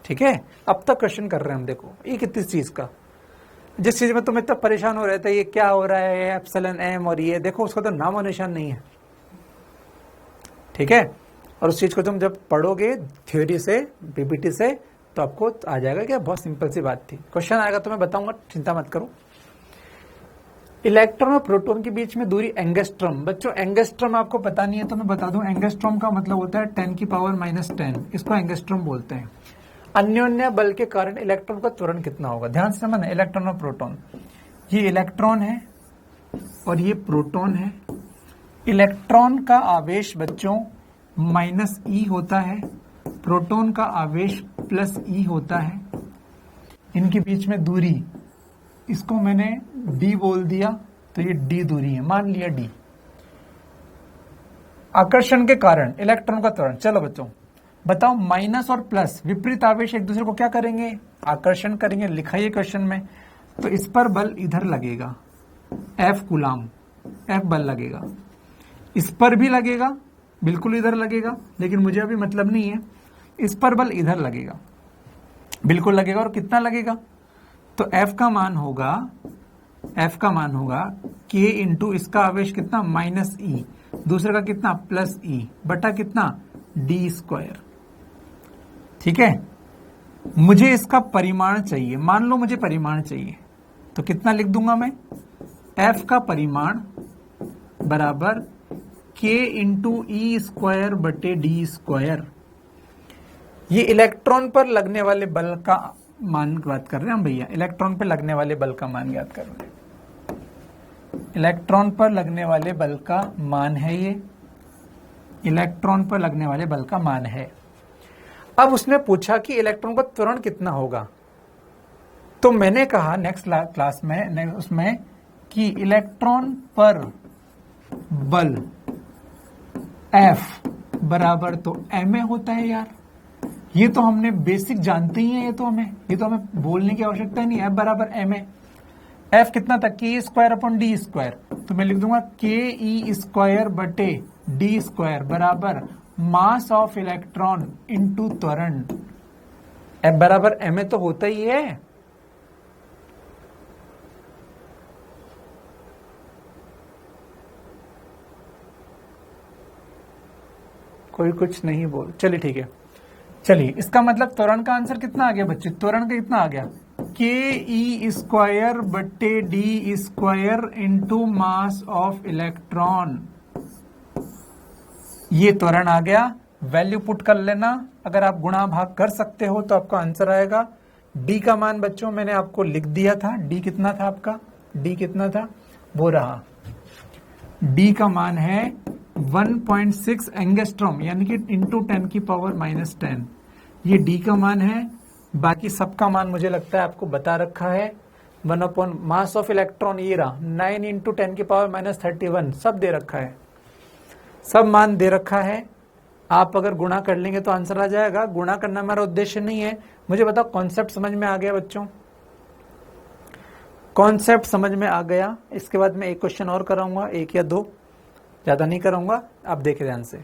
S1: ठीक है, अब तक क्वेश्चन कर रहे हैं हम। देखो ये कितनी चीज का, जिस चीज में तुम इतना परेशान हो रहे थे, ये क्या हो रहा है, एप्सिलॉन एम, और ये देखो उसका तो नाम और निशान नहीं है, ठीक है। और उस चीज को तुम जब पढ़ोगे थ्योरी से, पीपीटी से, तो आपको आ जाएगा कि बहुत सिंपल सी बात थी। क्वेश्चन आएगा तो मैं बताऊंगा, चिंता मत करो। इलेक्ट्रॉन और प्रोटॉन के बीच में दूरी एंगस्ट्रॉम। बच्चों एंगस्ट्रॉम आपको पता नहीं है तो मैं बता दूं, एंगस्ट्रॉम का मतलब होता है 10⁻⁻10, इसको एंगस्ट्रॉम बोलते हैं। अन्योन्य बल के कारण इलेक्ट्रॉन का त्वरण कितना होगा, ध्यान से समझना, इलेक्ट्रॉन और प्रोटॉन, ये इलेक्ट्रॉन है और ये प्रोटॉन है। इलेक्ट्रॉन का आवेश बच्चों -e होता है, प्रोटॉन का आवेश +e होता है। इनके बीच में दूरी, इसको मैंने d बोल दिया, तो ये d दूरी है, मान लिया d। आकर्षण के कारण इलेक्ट्रॉन का त्वरण, चलो बच्चों बताओ, माइनस और प्लस विपरीत आवेश एक दूसरे को क्या करेंगे, आकर्षण करेंगे, लिखा है क्वेश्चन में। तो इस पर बल इधर लगेगा, F कूलाम, F बल लगेगा, इस पर भी लगेगा, बिल्कुल इधर लगेगा, लेकिन मुझे अभी मतलब नहीं है। इस पर बल इधर लगेगा, बिल्कुल लगेगा, और कितना लगेगा, तो F का मान होगा K इंटू इसका आवेश कितना, -e, दूसरे का कितना, +e, बटा कितना, d स्क्वायर, ठीक है। मुझे इसका परिमाण चाहिए, मान लो मुझे परिमाण चाहिए, तो कितना लिख दूंगा मैं, F का परिमाण बराबर K इंटू ई स्क्वायर बटे डी स्क्वायर। ये इलेक्ट्रॉन पर लगने वाले बल का मान की बात कर रहे हैं हम भैया, इलेक्ट्रॉन पर लगने वाले बल का मान याद कर रहे हैं। इलेक्ट्रॉन पर लगने वाले बल का मान है ये, इलेक्ट्रॉन पर लगने वाले बल का मान है। अब उसने पूछा कि इलेक्ट्रॉन का त्वरण कितना होगा, तो मैंने कहा नेक्स्ट क्लास में उसमें कि इलेक्ट्रॉन पर बल F बराबर तो ma होता है यार, ये तो हमने बेसिक जानते ही हैं, ये तो हमें बोलने की आवश्यकता ही नहीं। F बराबर ma, F कितना था, K square upon D square, तो मैं लिख दूंगा KE स्क्वायर बटे डी स्क्वायर बराबर मास ऑफ इलेक्ट्रॉन इनटू त्वरण। F बराबर ma तो होता ही है। कोई कुछ नहीं बोल, चलिए ठीक है। चलिए इसका मतलब त्वरण का आंसर कितना आ गया बच्चे, त्वरण का कितना आ गया, KE स्क्वायर बटे D square into mass of electron, ये त्वरण आ गया। वैल्यू पुट कर लेना, अगर आप गुणा भाग कर सकते हो तो आपका आंसर आएगा। डी का मान बच्चों मैंने आपको लिख दिया था, डी कितना था आपका, डी कितना था, वो रहा, डी का मान है 1.6 एंगस्ट्रॉम, यानी कि इंटू 10⁻⁻10, ये डी का मान है। बाकी सबका मान मुझे लगता है आपको बता रखा है। 1 मास ऑफ इलेक्ट्रॉन ये रहा 9 × 10⁻31 सब दे रखा है, सब मान दे रखा है। आप अगर गुणा कर लेंगे तो आंसर आ जाएगा। गुणा करना हमारा उद्देश्य नहीं है। मुझे बताओ कॉन्सेप्ट समझ में आ गया बच्चों? कॉन्सेप्ट समझ में आ गया? इसके बाद मैं एक क्वेश्चन और कराऊंगा, 1 या 2, ज्यादा नहीं कराऊंगा। आप देखें ध्यान से।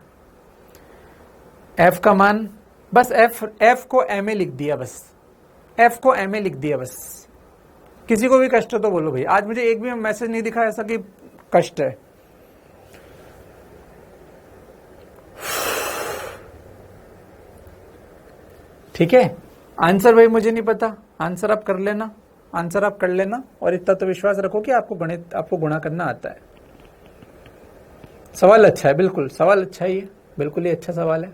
S1: एफ का मान बस एफ को एम ए लिख दिया, बस एफ को एम ए लिख दिया बस। किसी को भी कष्ट है तो बोलो भाई। आज मुझे एक भी मैसेज नहीं दिखा ऐसा कि कष्ट है। ठीक है, आंसर भाई मुझे नहीं पता, आंसर आप कर लेना, आंसर आप कर लेना। और इतना तो विश्वास रखो कि आपको गणित, आपको गुणा करना आता है। सवाल अच्छा है, बिल्कुल सवाल अच्छा ही है, बिल्कुल ही अच्छा सवाल है।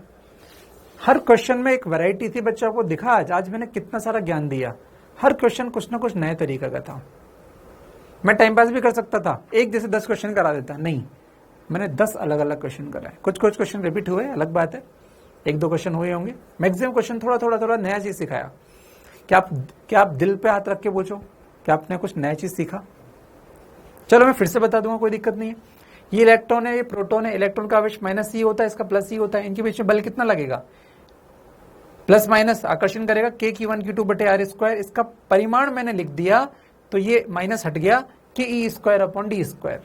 S1: हर क्वेश्चन में एक वैरायटी थी बच्चों को दिखा। आज मैंने कितना सारा ज्ञान दिया। हर क्वेश्चन कुछ ना कुछ नए तरीका का था। मैं टाइम पास भी कर सकता था, एक जैसे 10 क्वेश्चन करा देता, नहीं, मैंने 10 अलग अलग क्वेश्चन कराए। कुछ क्वेश्चन रिपीट हुए, अलग बात है, 1-2 क्वेश्चन हुए होंगे। मैक्सिमम क्वेश्चन थोड़ा नया चीज सिखाया। क्या आप दिल पे हाथ रख के पूछो, क्या आपने कुछ नया चीज सीखा? चलो मैं फिर से बता दूंगा, कोई दिक्कत नहीं है। ये इलेक्ट्रॉन है, ये प्रोटॉन है। इलेक्ट्रॉन का आवेश -e होता है, इसका +e होता है। इनके बीच में बल कितना लगेगा? प्लस माइनस आकर्षण करेगा k/q1 q2 r स्क्वायर। इसका परिमाण मैंने लिख दिया तो ये माइनस हट गया, ke²/d²।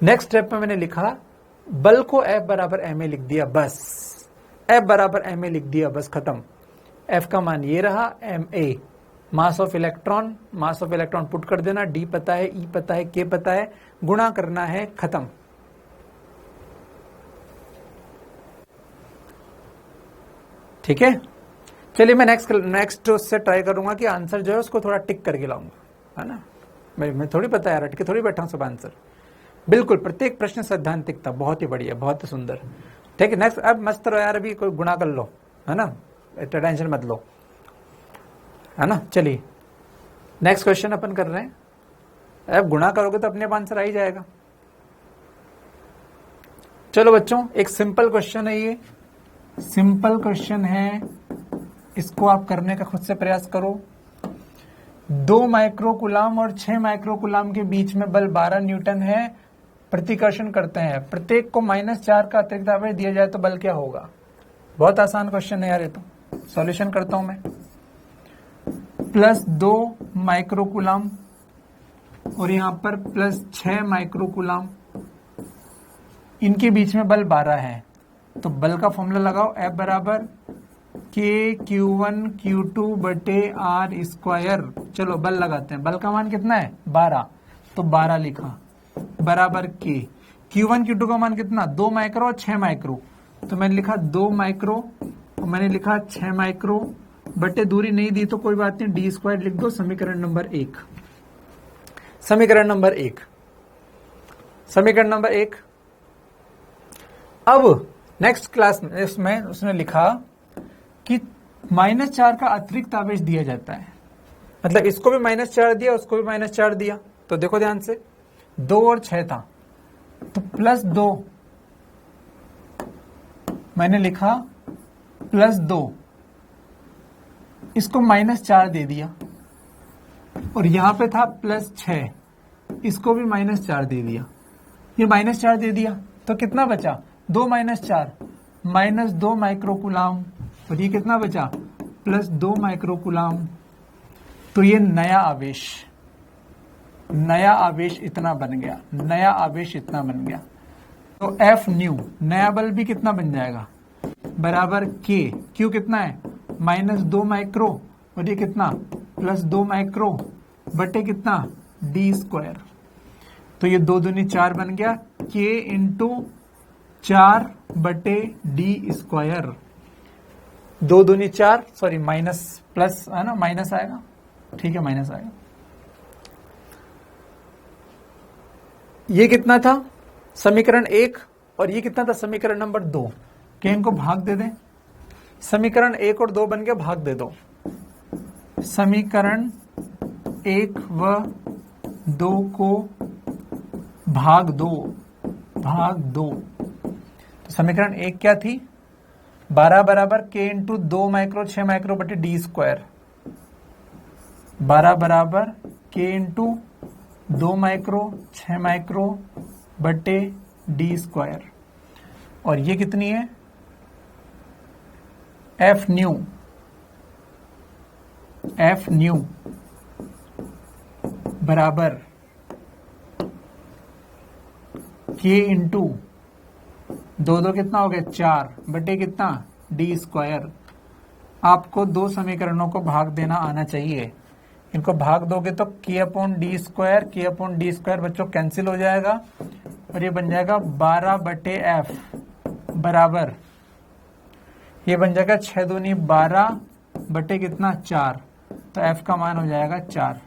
S1: नेक्स्ट स्टेप में मैंने लिखा बल को F बराबर ma लिख दिया, बस F बराबर ma लिख दिया, बस खत्म। F का मान ये रहा ma, mass of electron, mass of electron put कर देना, d पता है, e पता है, k पता है, गुणा करना है, खत्म। ठीक है, चलिए मैं नेक्स्ट उससे ट्राई करूंगा कि आंसर जो है उसको थोड़ा टिक करके लाऊंगा, है ना। मैं थोड़ी पता है, रट के थोड़ी बैठा हूं सब आंसर। बिल्कुल प्रत्येक प्रश्न सैद्धांतिक था, बहुत ही बढ़िया, बहुत ही सुंदर। ठीक है, नेक्स्ट अब मस्त रहो यार, अभी कोई गुणा कर लो, है ना, टेंशन मत लो, है ना। चलिए नेक्स्ट क्वेश्चन अपन कर रहे हैं। अब गुणा करोगे तो अपने आप आंसर आ ही जाएगा। चलो बच्चों, एक सिंपल क्वेश्चन है, ये सिंपल क्वेश्चन है, इसको आप करने का खुद से प्रयास करो। 2 माइक्रोकुलाम और 6 माइक्रोकुलाम के बीच में बल 12 न्यूटन है, प्रतिकर्षण करते हैं। प्रत्येक को -4 का अतिरिक्त आवेश दिया जाए तो बल क्या होगा? बहुत आसान क्वेश्चन है यार ये तो। सॉल्यूशन करता हूं मैं। +2 माइक्रोकुलाम और यहां पर +6 माइक्रोकुलाम, इनके बीच में बल 12 है। तो बल का फॉर्मूला लगाओ, F बराबर k/q1 q2/r स्क्वायर। चलो बल लगाते हैं। बल का मान कितना है? 12, तो 12 लिखा बराबर k। q1 q2 का मान कितना? 2 माइक्रो और 6 माइक्रो, तो मैंने लिखा 2 माइक्रो और मैंने लिखा 6 माइक्रो, बटे दूरी नहीं दी तो कोई बात नहीं, d² लिख दो। समीकरण नंबर 1, समीकरण नंबर 1, समीकरण नंबर 1। अब नेक्स्ट क्लास में इसमें उसने लिखा कि -4 का अतिरिक्त आवेश दिया जाता है। मतलब इसको भी -4 दिया, उसको भी -4 दिया। तो देखो ध्यान से, 2 और 6 था, तो +2 मैंने लिखा, +2 इसको -4 दे दिया, और यहां पे था +6, इसको भी -4 दे दिया। ये -4 दे दिया तो कितना बचा? 2 - 4 -2 माइक्रोकुलाम, और ये कितना बचा? +2 माइक्रोकुलाम। तो ये नया आवेश इतना बन गया, नया आवेश इतना बन गया। तो F न्यू, नया बल भी कितना बन जाएगा? बराबर K। Q कितना है? -2 माइक्रो, और ये कितना? +2 माइक्रो, बटे कितना? d²। तो ये 2 दूनी 4 बन गया, K × 4/d²। 2 दूनी 4, सॉरी माइनस प्लस है ना, माइनस आएगा, ठीक है, माइनस आएगा। ये कितना था? समीकरण 1, और ये कितना था? समीकरण नंबर 2। क्या इनको भाग दे दें? समीकरण 1 और 2 बन गया, भाग दे दो। समीकरण 1 व 2 को भाग दो, भाग दो। तो समीकरण 1 क्या थी? 12 बराबर के इंटू 2 माइक्रो 6 माइक्रो बटे डी स्क्वायर। 12 बराबर के इंटू 2 माइक्रो 6 माइक्रो बटे डी स्क्वायर। और ये कितनी है? एफ न्यू बराबर के इंटू 2 कितना हो गया 4 बटे कितना डी स्क्वायर। आपको दो समीकरणों को भाग देना आना चाहिए। इनको भाग दोगे तो के अपॉन डी स्क्वायर बच्चों कैंसिल हो जाएगा और ये बन जाएगा 12 बटे एफ बराबर, ये बन जाएगा 6 दूनी 12 बटे कितना 4, तो एफ का मान हो जाएगा 4।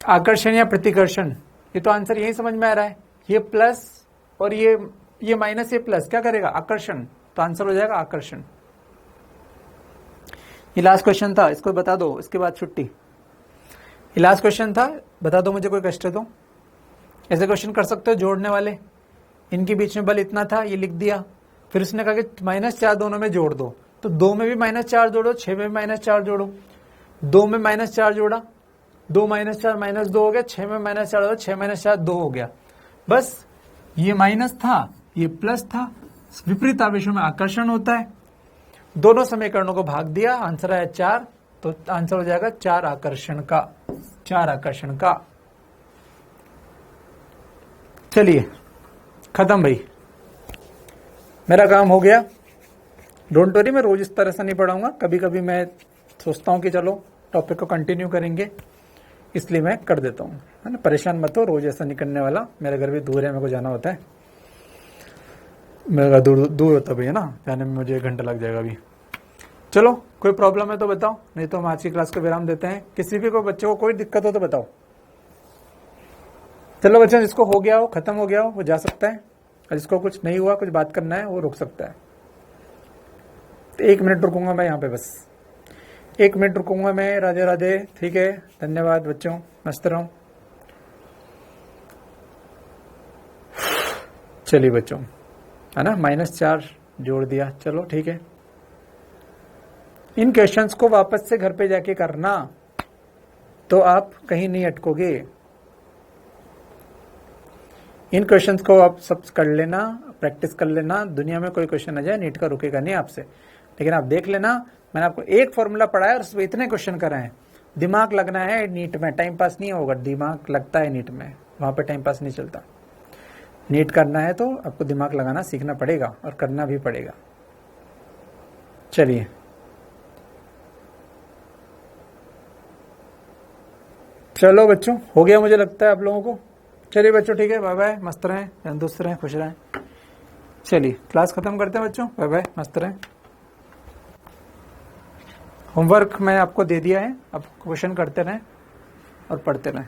S1: आकर्षण या प्रतिकर्षण, ये तो आंसर यही समझ में आ रहा है। ये प्लस और ये माइनस, ये प्लस क्या करेगा? आकर्षण। तो आंसर हो जाएगा आकर्षण। ये लास्ट क्वेश्चन था, इसको बता दो, इसके बाद छुट्टी। ये लास्ट क्वेश्चन था, बता दो मुझे कोई कष्ट है तो। ऐसे क्वेश्चन कर सकते हो जोड़ने वाले। इनके बीच में बल इतना था, ये लिख दिया, फिर उसने कहा कि -4 दोनों में जोड़ दो, तो 2 में भी -4 जोड़ो, 6 में भी -4 जोड़ो। 2 में -4 जोड़ा, 2 -4 -2 हो गया, 6 में -4 हो, 6 -4 2 हो गया। बस ये माइनस था, ये प्लस था। विपरीत आवेशों में आकर्षण होता है। दोनों समीकरणों को भाग दिया, आंसर आया 4, तो आंसर हो जाएगा 4 आकर्षण का। 4 आकर्षण का। चलिए खत्म भाई, मेरा काम हो गया। डोंट वरी, मैं रोज इस तरह से नहीं पढ़ाऊंगा। कभी कभी मैं सोचता हूं कि चलो टॉपिक को कंटिन्यू करेंगे, इसलिए मैं कर देता हूं, है ना। परेशान मत हो, रोज ऐसा नहीं करने वाला। मेरा घर भी दूर है, मेरे को जाना होता है। मेरा दूर होता भी है ना, जाने में मुझे 1 घंटा लग जाएगा अभी। चलो कोई प्रॉब्लम है तो बताओ, नहीं तो हम आज की क्लास को विराम देते हैं। किसी भी को बच्चों को कोई दिक्कत हो तो बताओ। चलो बच्चों, जिसको हो गया हो, खत्म हो गया हो, वो जा सकता है, और जिसको कुछ नहीं हुआ, कुछ बात करना है, वो रुक सकता है। तो 1 मिनट रुकूंगा मैं यहाँ पे, बस 1 मिनट रुकूंगा मैं। राधे राधे। ठीक है, धन्यवाद बच्चों, मस्त रहो। चलिए बच्चों, है ना, -4 जोड़ दिया, चलो ठीक है। इन क्वेश्चंस को वापस से घर पे जाके करना, तो आप कहीं नहीं अटकोगे। इन क्वेश्चंस को आप सब कर लेना, प्रैक्टिस कर लेना। दुनिया में कोई क्वेश्चन आ जाए, नीट का रुकेगा नहीं आपसे। लेकिन आप देख लेना, मैंने आपको एक फॉर्मूला पढ़ाया और उसमें इतने क्वेश्चन कराए हैं। दिमाग लगना है नीट में, टाइम पास नहीं होगा। दिमाग लगता है नीट में, वहां पे टाइम पास नहीं चलता। नीट करना है तो आपको दिमाग लगाना सीखना पड़ेगा, और करना भी पड़ेगा। चलिए, चलो बच्चों, हो गया मुझे लगता है आप लोगों को। चलिए बच्चों, ठीक है, बाय बाय, मस्त रहें, तंदुरुस्त रहें, खुश रहें। चलिए क्लास खत्म करते हैं बच्चों, बाय बाय, मस्त रहें। होमवर्क मैं आपको दे दिया है, अब क्वेश्चन करते रहें और पढ़ते रहें।